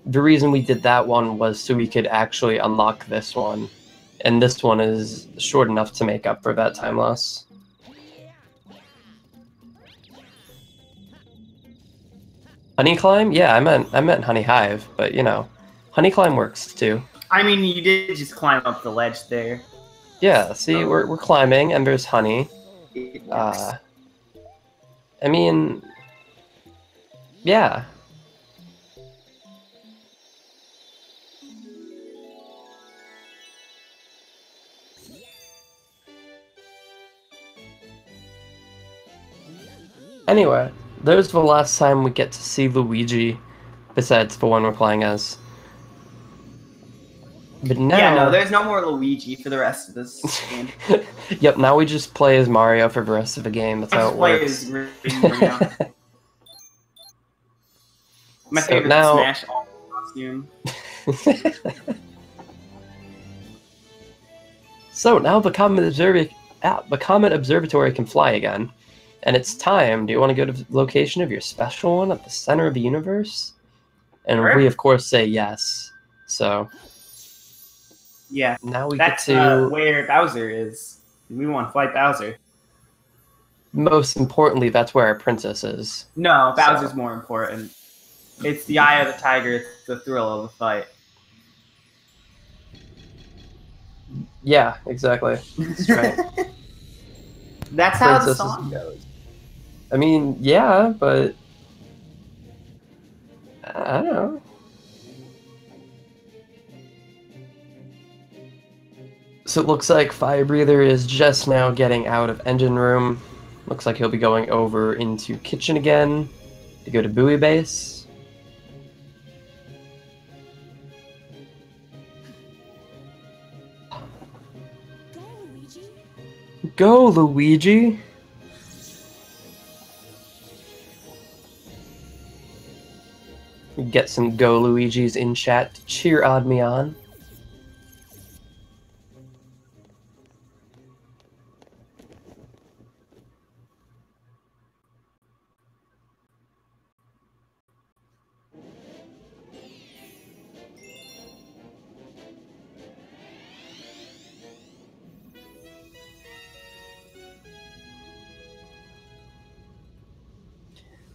the reason we did that one was so we could actually unlock this one. And this one is short enough to make up for that time loss. Honey Climb? Yeah, I meant Honey Hive, but you know, Honey Climb works too. I mean, you did just climb up the ledge there. Yeah, see, we're climbing, and there's honey. I mean, yeah. Anyway, there's the last time we get to see Luigi, besides the one we're playing as. But now... Yeah, no, there's no more Luigi for the rest of this game. Yep, now we just play as Mario for the rest of the game. That's how it works. My favorite Smash costume. So now the Comet Observatory can fly again. And it's time. Do you want to go to the location of your special one at the center of the universe? And we, of course, say yes. So... yeah, now we that's get to where Bowser is. We want to fight Bowser. Most importantly, that's where our princess is. No, Bowser's more important. It's the eye of the tiger. It's the thrill of the fight. Yeah, exactly. That's right. That's how the song goes. I mean, yeah, but I don't know. So it looks like Firebreather is just now getting out of engine room. Looks like he'll be going over into kitchen again to go to buoy base. Go, Luigi! Get some Go Luigis in chat to cheer Admi on.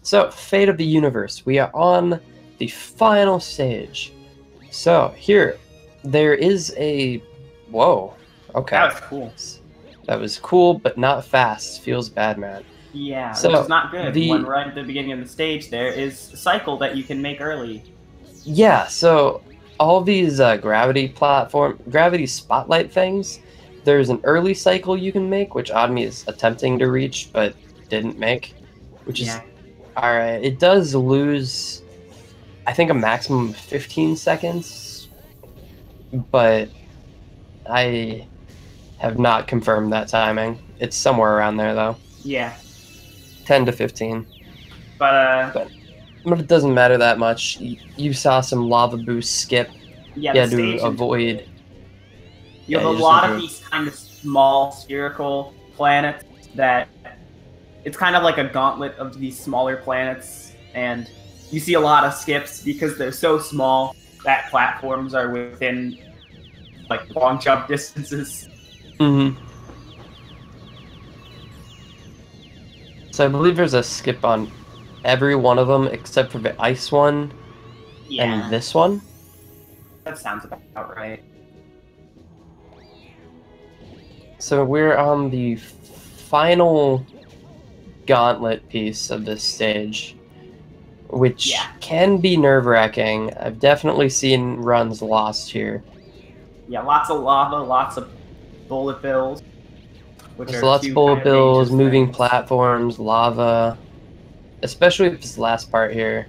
So, Fate of the Universe. We are on the final stage. So, here, there is a... Whoa. Okay. That was cool. That was cool, but not fast. Feels bad, man. Yeah, so which is not good. When right at the beginning of the stage, there is a cycle that you can make early. Yeah, so all these gravity spotlight things, there's an early cycle you can make, which Admi is attempting to reach but didn't make, which is all right. It does lose, I think, a maximum of 15 seconds, but I have not confirmed that timing. It's somewhere around there though. Yeah. 10 to 15. But it doesn't matter that much. You saw some lava boost skip. Yeah, to avoid. You have a lot of these kind of small spherical planets that it's kind of like a gauntlet of these smaller planets, and you see a lot of skips because they're so small that platforms are within like long jump distances. Mm-hmm. So I believe there's a skip on every one of them except for the ice one and this one. That sounds about right. So we're on the final gauntlet piece of this stage, which can be nerve-wracking. I've definitely seen runs lost here. Yeah, lots of lava, lots of bullet bills. There's lots of bullet bills, moving platforms, lava. Especially this last part here.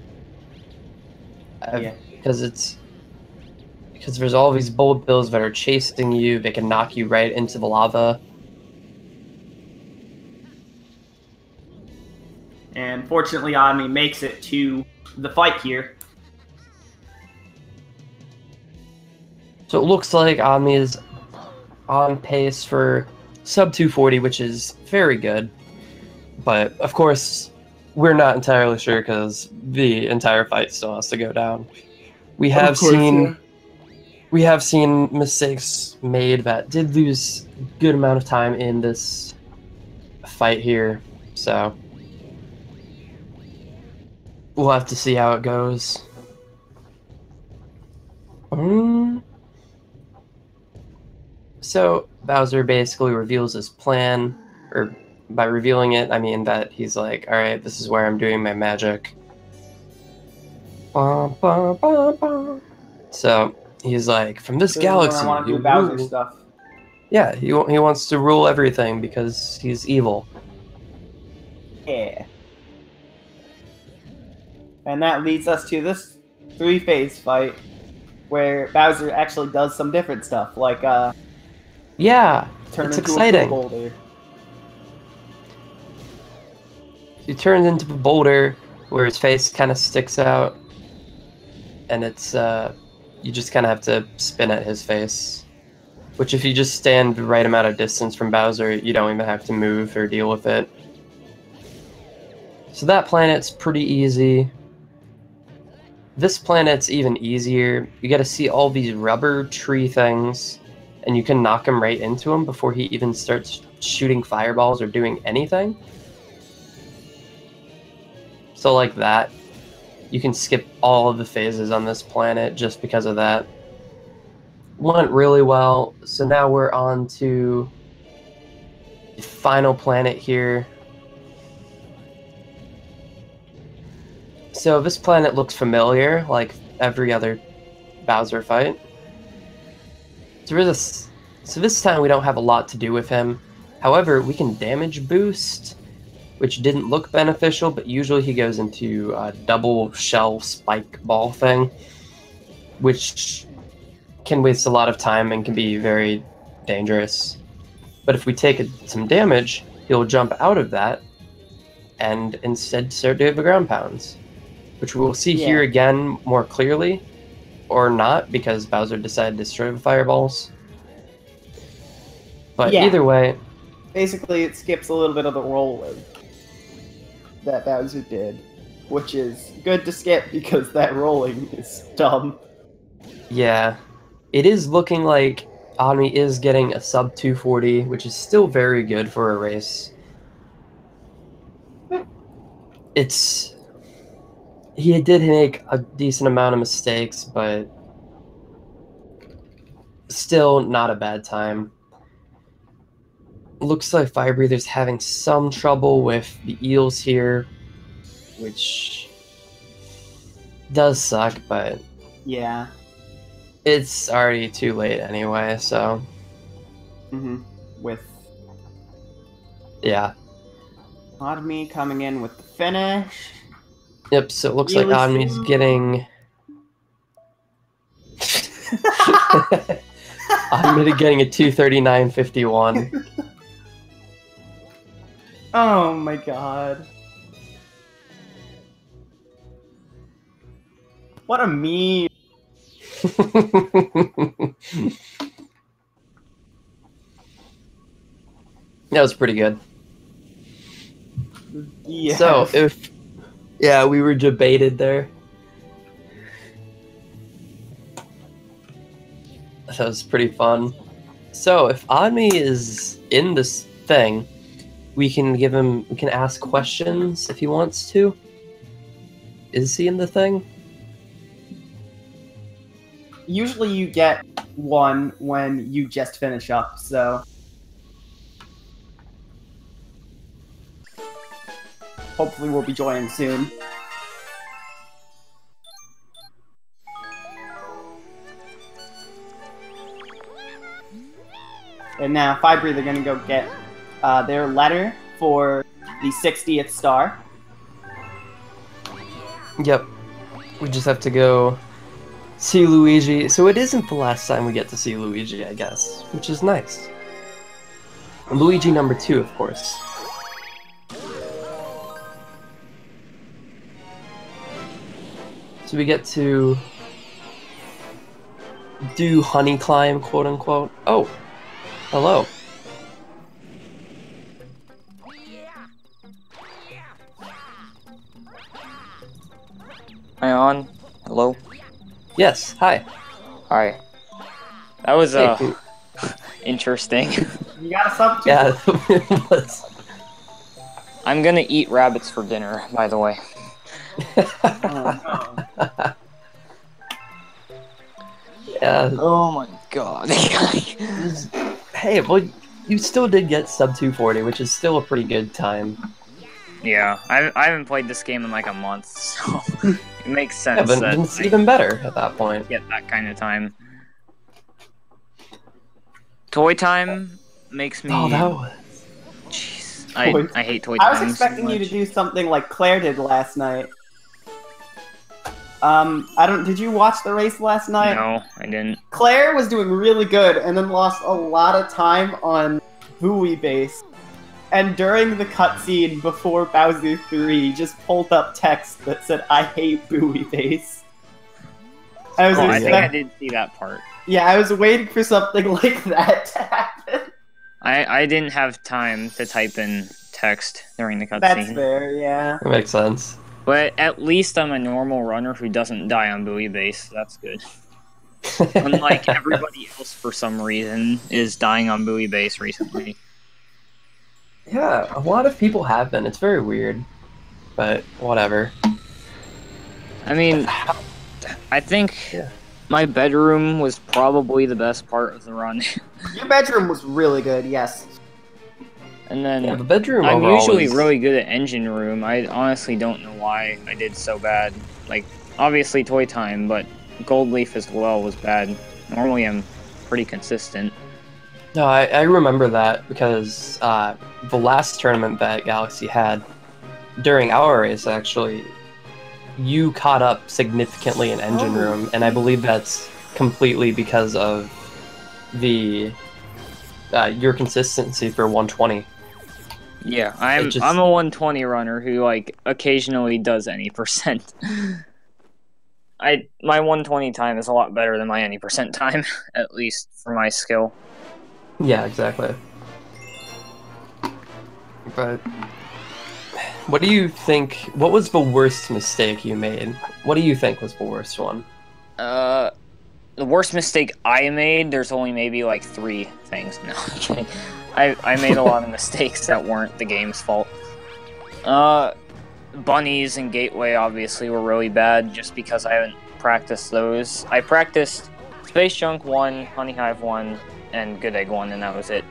Because there's all these bullet bills that are chasing you. They can knock you right into the lava. And fortunately, Admi makes it to the fight here. So it looks like Admi is on pace for sub 240, which is very good. But, of course, we're not entirely sure because the entire fight still has to go down. We have seen mistakes made that did lose a good amount of time in this fight here, so we'll have to see how it goes. So Bowser basically reveals his plan, or by revealing it, I mean that he's like, alright, this is where I'm doing my magic. So he's like, from this galaxy, I want to do Bowser stuff. Yeah, he wants to rule everything because he's evil. Yeah. And that leads us to this 3-phase fight, where Bowser actually does some different stuff, like yeah, turn it's into exciting. A boulder. He turns into a boulder where his face kind of sticks out, and it's you just kind of have to spin at his face. Which, if you just stand the right amount of distance from Bowser, you don't even have to move or deal with it. So that planet's pretty easy. This planet's even easier. You gotta see all these rubber tree things, and you can knock him right into him before he even starts shooting fireballs or doing anything. So like that, you can skip all of the phases on this planet just because of that. Went really well. So now we're on to the final planet here. So this planet looks familiar, like every other Bowser fight. So this time we don't have a lot to do with him. However, we can damage boost, which didn't look beneficial, but usually he goes into a double shell spike ball thing, which can waste a lot of time and can be very dangerous. But if we take some damage, he'll jump out of that and instead start doing the ground pounds, which we'll see here again more clearly, or not, because Bowser decided to destroy the fireballs. But either way, basically it skips a little bit of the rolling that Bowser did, which is good to skip because that rolling is dumb. Yeah, it is looking like Admi is getting a sub 240, which is still very good for a race. He did make a decent amount of mistakes, but still not a bad time. Looks like Firebreather's having some trouble with the eels here, which does suck, but yeah. It's already too late anyway, so With yeah. Otomy coming in with the finish. Yep, so it looks like Really Otomy's soon. getting... I'm getting a 239.51. Oh my god. What a meme. That was pretty good. Yeah. So, yeah, we were debated there. That was pretty fun. So, if Otomy is in this thing, we can ask questions if he wants to. Is he in the thing? Usually you get one when you just finish up, so... Hopefully we'll be joining soon. And now Firebreather are gonna go get their letter for the 60th star. Yep. We just have to go see Luigi. So it isn't the last time we get to see Luigi, I guess, which is nice. Luigi number 2, of course. So we get to do honey climb, quote unquote. Oh, hello. Hi on. Hello. Yes, hi. Hi. That was Hey, interesting. You got a sub? yeah, it was. I'm gonna eat rabbits for dinner, by the way. Oh, no. Yeah. Oh my god. Hey, well, you still did get sub 240, which is still a pretty good time. Yeah, I haven't played this game in like a month, so it makes sense Yeah, but that it's even better at that point. get that kind of time. Toy time makes me... Oh, that was... Jeez. Toy- I hate toy I was time expecting so you to much. do something like Claire did last night. Did you watch the race last night? No, I didn't. Claire was doing really good and then lost a lot of time on buoy base. And during the cutscene before Bowser 3, just pulled up text that said, "I hate buoy base." I Oh, I think I expect- did see that part. Yeah, I was waiting for something like that to happen. I didn't have time to type in text during the cutscene. That's fair, yeah. That makes sense. But at least I'm a normal runner who doesn't die on buoy base. That's good. Unlike everybody else, for some reason, is dying on buoy base recently. Yeah, a lot of people have been. It's very weird. But, whatever. I mean, I think my bedroom was probably the best part of the run. Your bedroom was really good, yes. And then Yeah, the bedroom I'm overall usually is... really good at engine room. I honestly don't know why I did so bad. Like, obviously toy time, but Gold Leaf as well was bad. Normally I'm pretty consistent. No, I remember that because the last tournament that Galaxy had, during our race actually, you caught up significantly in engine room, and I believe that's completely because of the your consistency for 120. Yeah, I'm a 120 runner who like occasionally does any percent. My 120 time is a lot better than my any percent time, at least for my skill. Yeah, exactly. But what do you think? What was the worst mistake you made? What do you think was the worst one? The worst mistake I made, there's only maybe like 3 things. No, I'm kidding. I made a lot of mistakes that weren't the game's fault. Bunnies and Gateway obviously were really bad just because I haven't practiced those. I practiced Space Junk 1, Honey Hive 1, and Good Egg 1, and that was it.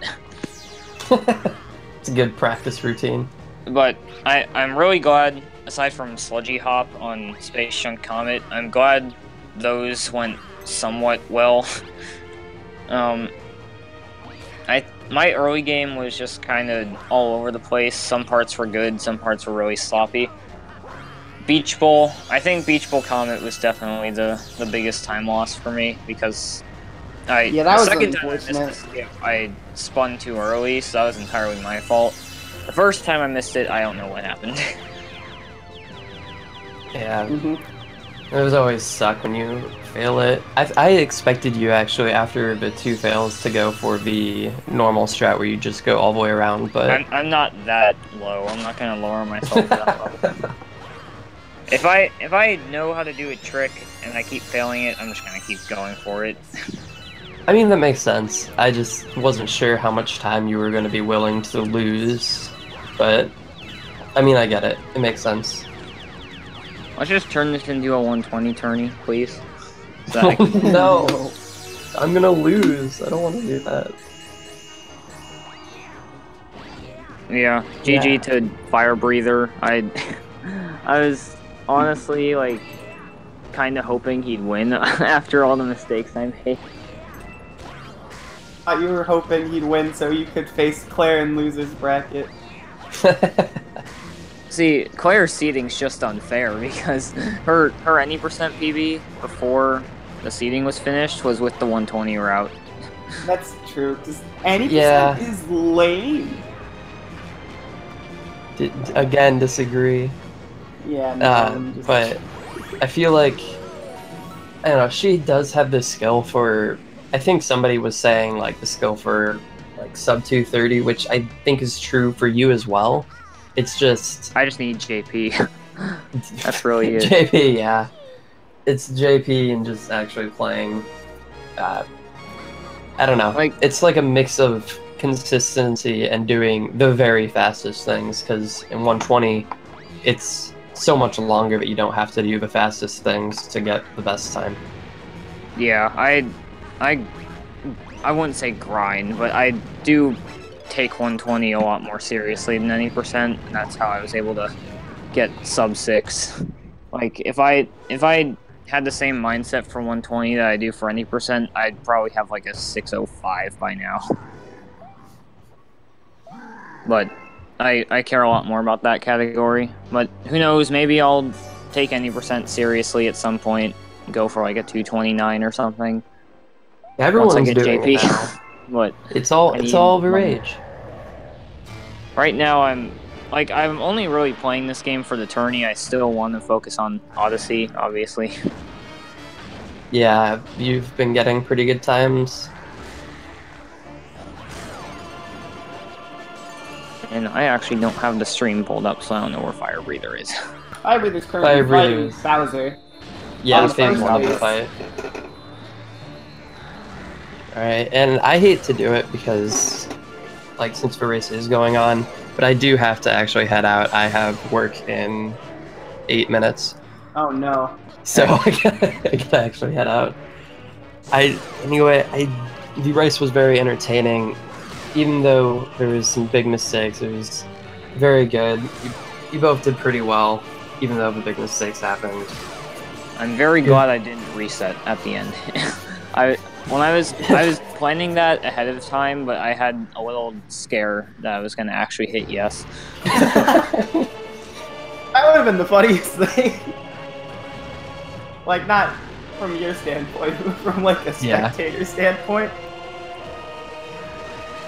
It's a good practice routine. But I'm really glad, aside from Sludgy Hop on Space Junk Comet, I'm glad those went somewhat well. My early game was just kind of all over the place. Some parts were good, some parts were really sloppy. Beach Bowl, I think Beach Bowl Comet was definitely the biggest time loss for me because that was second time I missed the skip, I spun too early, so that was entirely my fault. The first time I missed it, I don't know what happened. Yeah. It was always suck when you fail it. I expected you actually after the 2 fails to go for the normal strat where you just go all the way around, but I'm not that low. I'm not gonna lower myself that low. If I know how to do a trick and I keep failing it, I'm just gonna keep going for it. I mean, that makes sense. I just wasn't sure how much time you were going to be willing to lose, but I mean, I get it. It makes sense. Let's just turn this into a 120 tourney, please. No, I'm gonna lose. I don't want to do that. Yeah, GG to Firebreather. I was honestly like kind of hoping he'd win after all the mistakes I made. You were hoping he'd win so you could face Claire in loser's bracket. See, Claire's seeding's just unfair because her any percent PB before the seeding was finished was with the 120 route. That's true. Just any percent is lame. Again, disagree. Yeah, no, but I feel like, I don't know, she does have the skill for, I think somebody was saying like the skill for like sub 230, which I think is true for you as well. It's just... I just need JP. That's really it. JP, yeah. It's JP and just actually playing, I don't know. Like, it's like a mix of consistency and doing the very fastest things, because in 120, it's so much longer that you don't have to do the fastest things to get the best time. Yeah, I wouldn't say grind, but I do take 120 a lot more seriously than any percent, and that's how I was able to get sub 6. Like, if I had the same mindset for 120 that I do for any percent, I'd probably have like a 605 by now. But I care a lot more about that category. But who knows, maybe I'll take any percent seriously at some point, go for like a 229 or something. Everyone's once I get doing JP. it now. But it's all the rage. Right now I'm only really playing this game for the tourney. I still want to focus on Odyssey, obviously. Yeah, you've been getting pretty good times. And I actually don't have the stream pulled up, so I don't know where Firebreather is. Firebreather's currently fighting Bowser. Yeah, they won the fight. Alright, and I hate to do it because, like, since the race is going on, but I do have to actually head out. I have work in 8 minutes. Oh no. So I gotta actually head out. Anyway, the race was very entertaining. Even though there was some big mistakes, it was very good. You both did pretty well, even though the big mistakes happened. I'm very glad I didn't reset at the end. I was planning that ahead of time, but I had a little scare that I was gonna actually hit yes. That would have been the funniest thing. Like, not from your standpoint, but from like a spectator standpoint.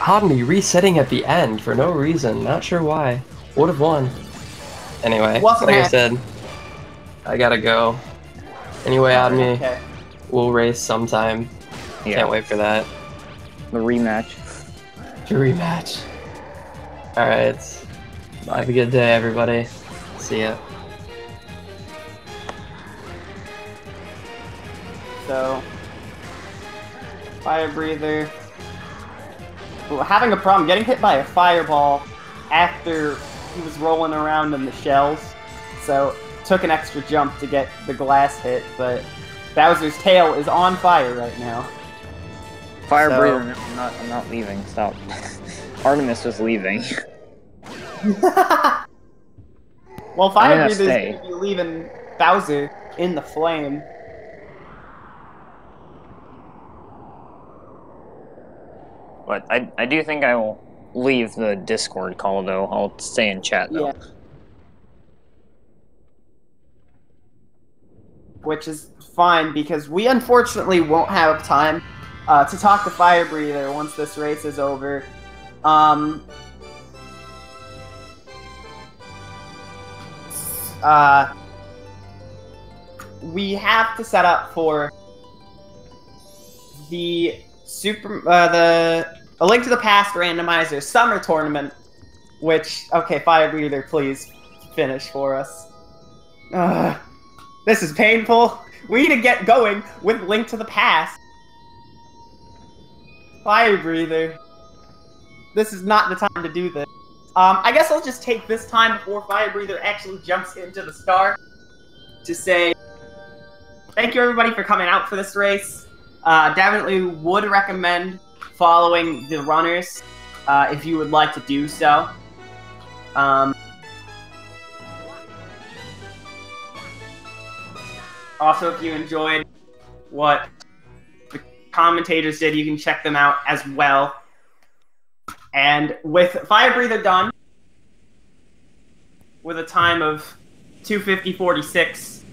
Omni resetting at the end for no reason, not sure why. Would have won. Anyway, like I said, I gotta go. Anyway, Omni, we'll race sometime. Yeah. Can't wait for that. The rematch. The rematch. Alright. Have a good day, everybody. See ya. So, Firebreather having a problem getting hit by a fireball after he was rolling around in the shells, so took an extra jump to get the glass hit, but Bowser's tail is on fire right now. Firebreather, so... I'm not leaving, stop. Artemis was leaving. Well, Firebreather's going to be leaving Bowser in the flame. But I do think I will leave the Discord call, though. I'll stay in chat, though. Yeah. Which is fine, because we unfortunately won't have time to talk to Firebreather once this race is over. We have to set up for the A Link to the Past randomizer summer tournament, which, okay, Firebreather, please finish for us. This is painful. We need to get going with Link to the Past. Firebreather. This is not the time to do this. I guess I'll just take this time before Firebreather actually jumps into the start to say thank you everybody for coming out for this race. Definitely would recommend following the runners if you would like to do so. Also, if you enjoyed what the commentators did, you can check them out as well. And with Firebreather done, with a time of 2:50:46,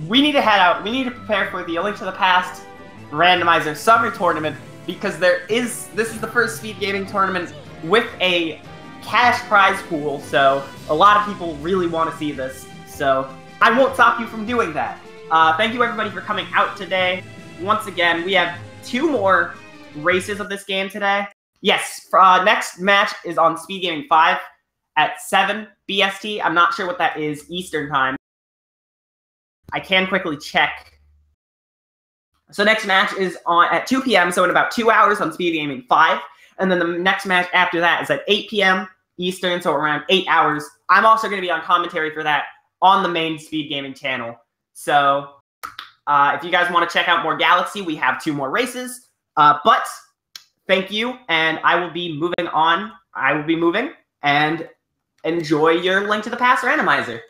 we need to head out. We need to prepare for the A Link to the Past randomizer summer tournament, because this is the first speed gaming tournament with a cash prize pool, so a lot of people really want to see this. So I won't stop you from doing that. Thank you everybody for coming out today. Once again, we have 2 more races of this game today. Yes, next match is on Speed Gaming 5 at 7 BST. I'm not sure what that is Eastern time. I can quickly check. So next match is on at 2 p.m., so in about 2 hours on Speed Gaming 5. And then the next match after that is at 8 p.m. Eastern, so around 8 hours. I'm also going to be on commentary for that on the main Speed Gaming channel. So if you guys want to check out more Galaxy, we have 2 more races. But thank you, and I will be moving on. I will be moving, and enjoy your Link to the Past randomizer.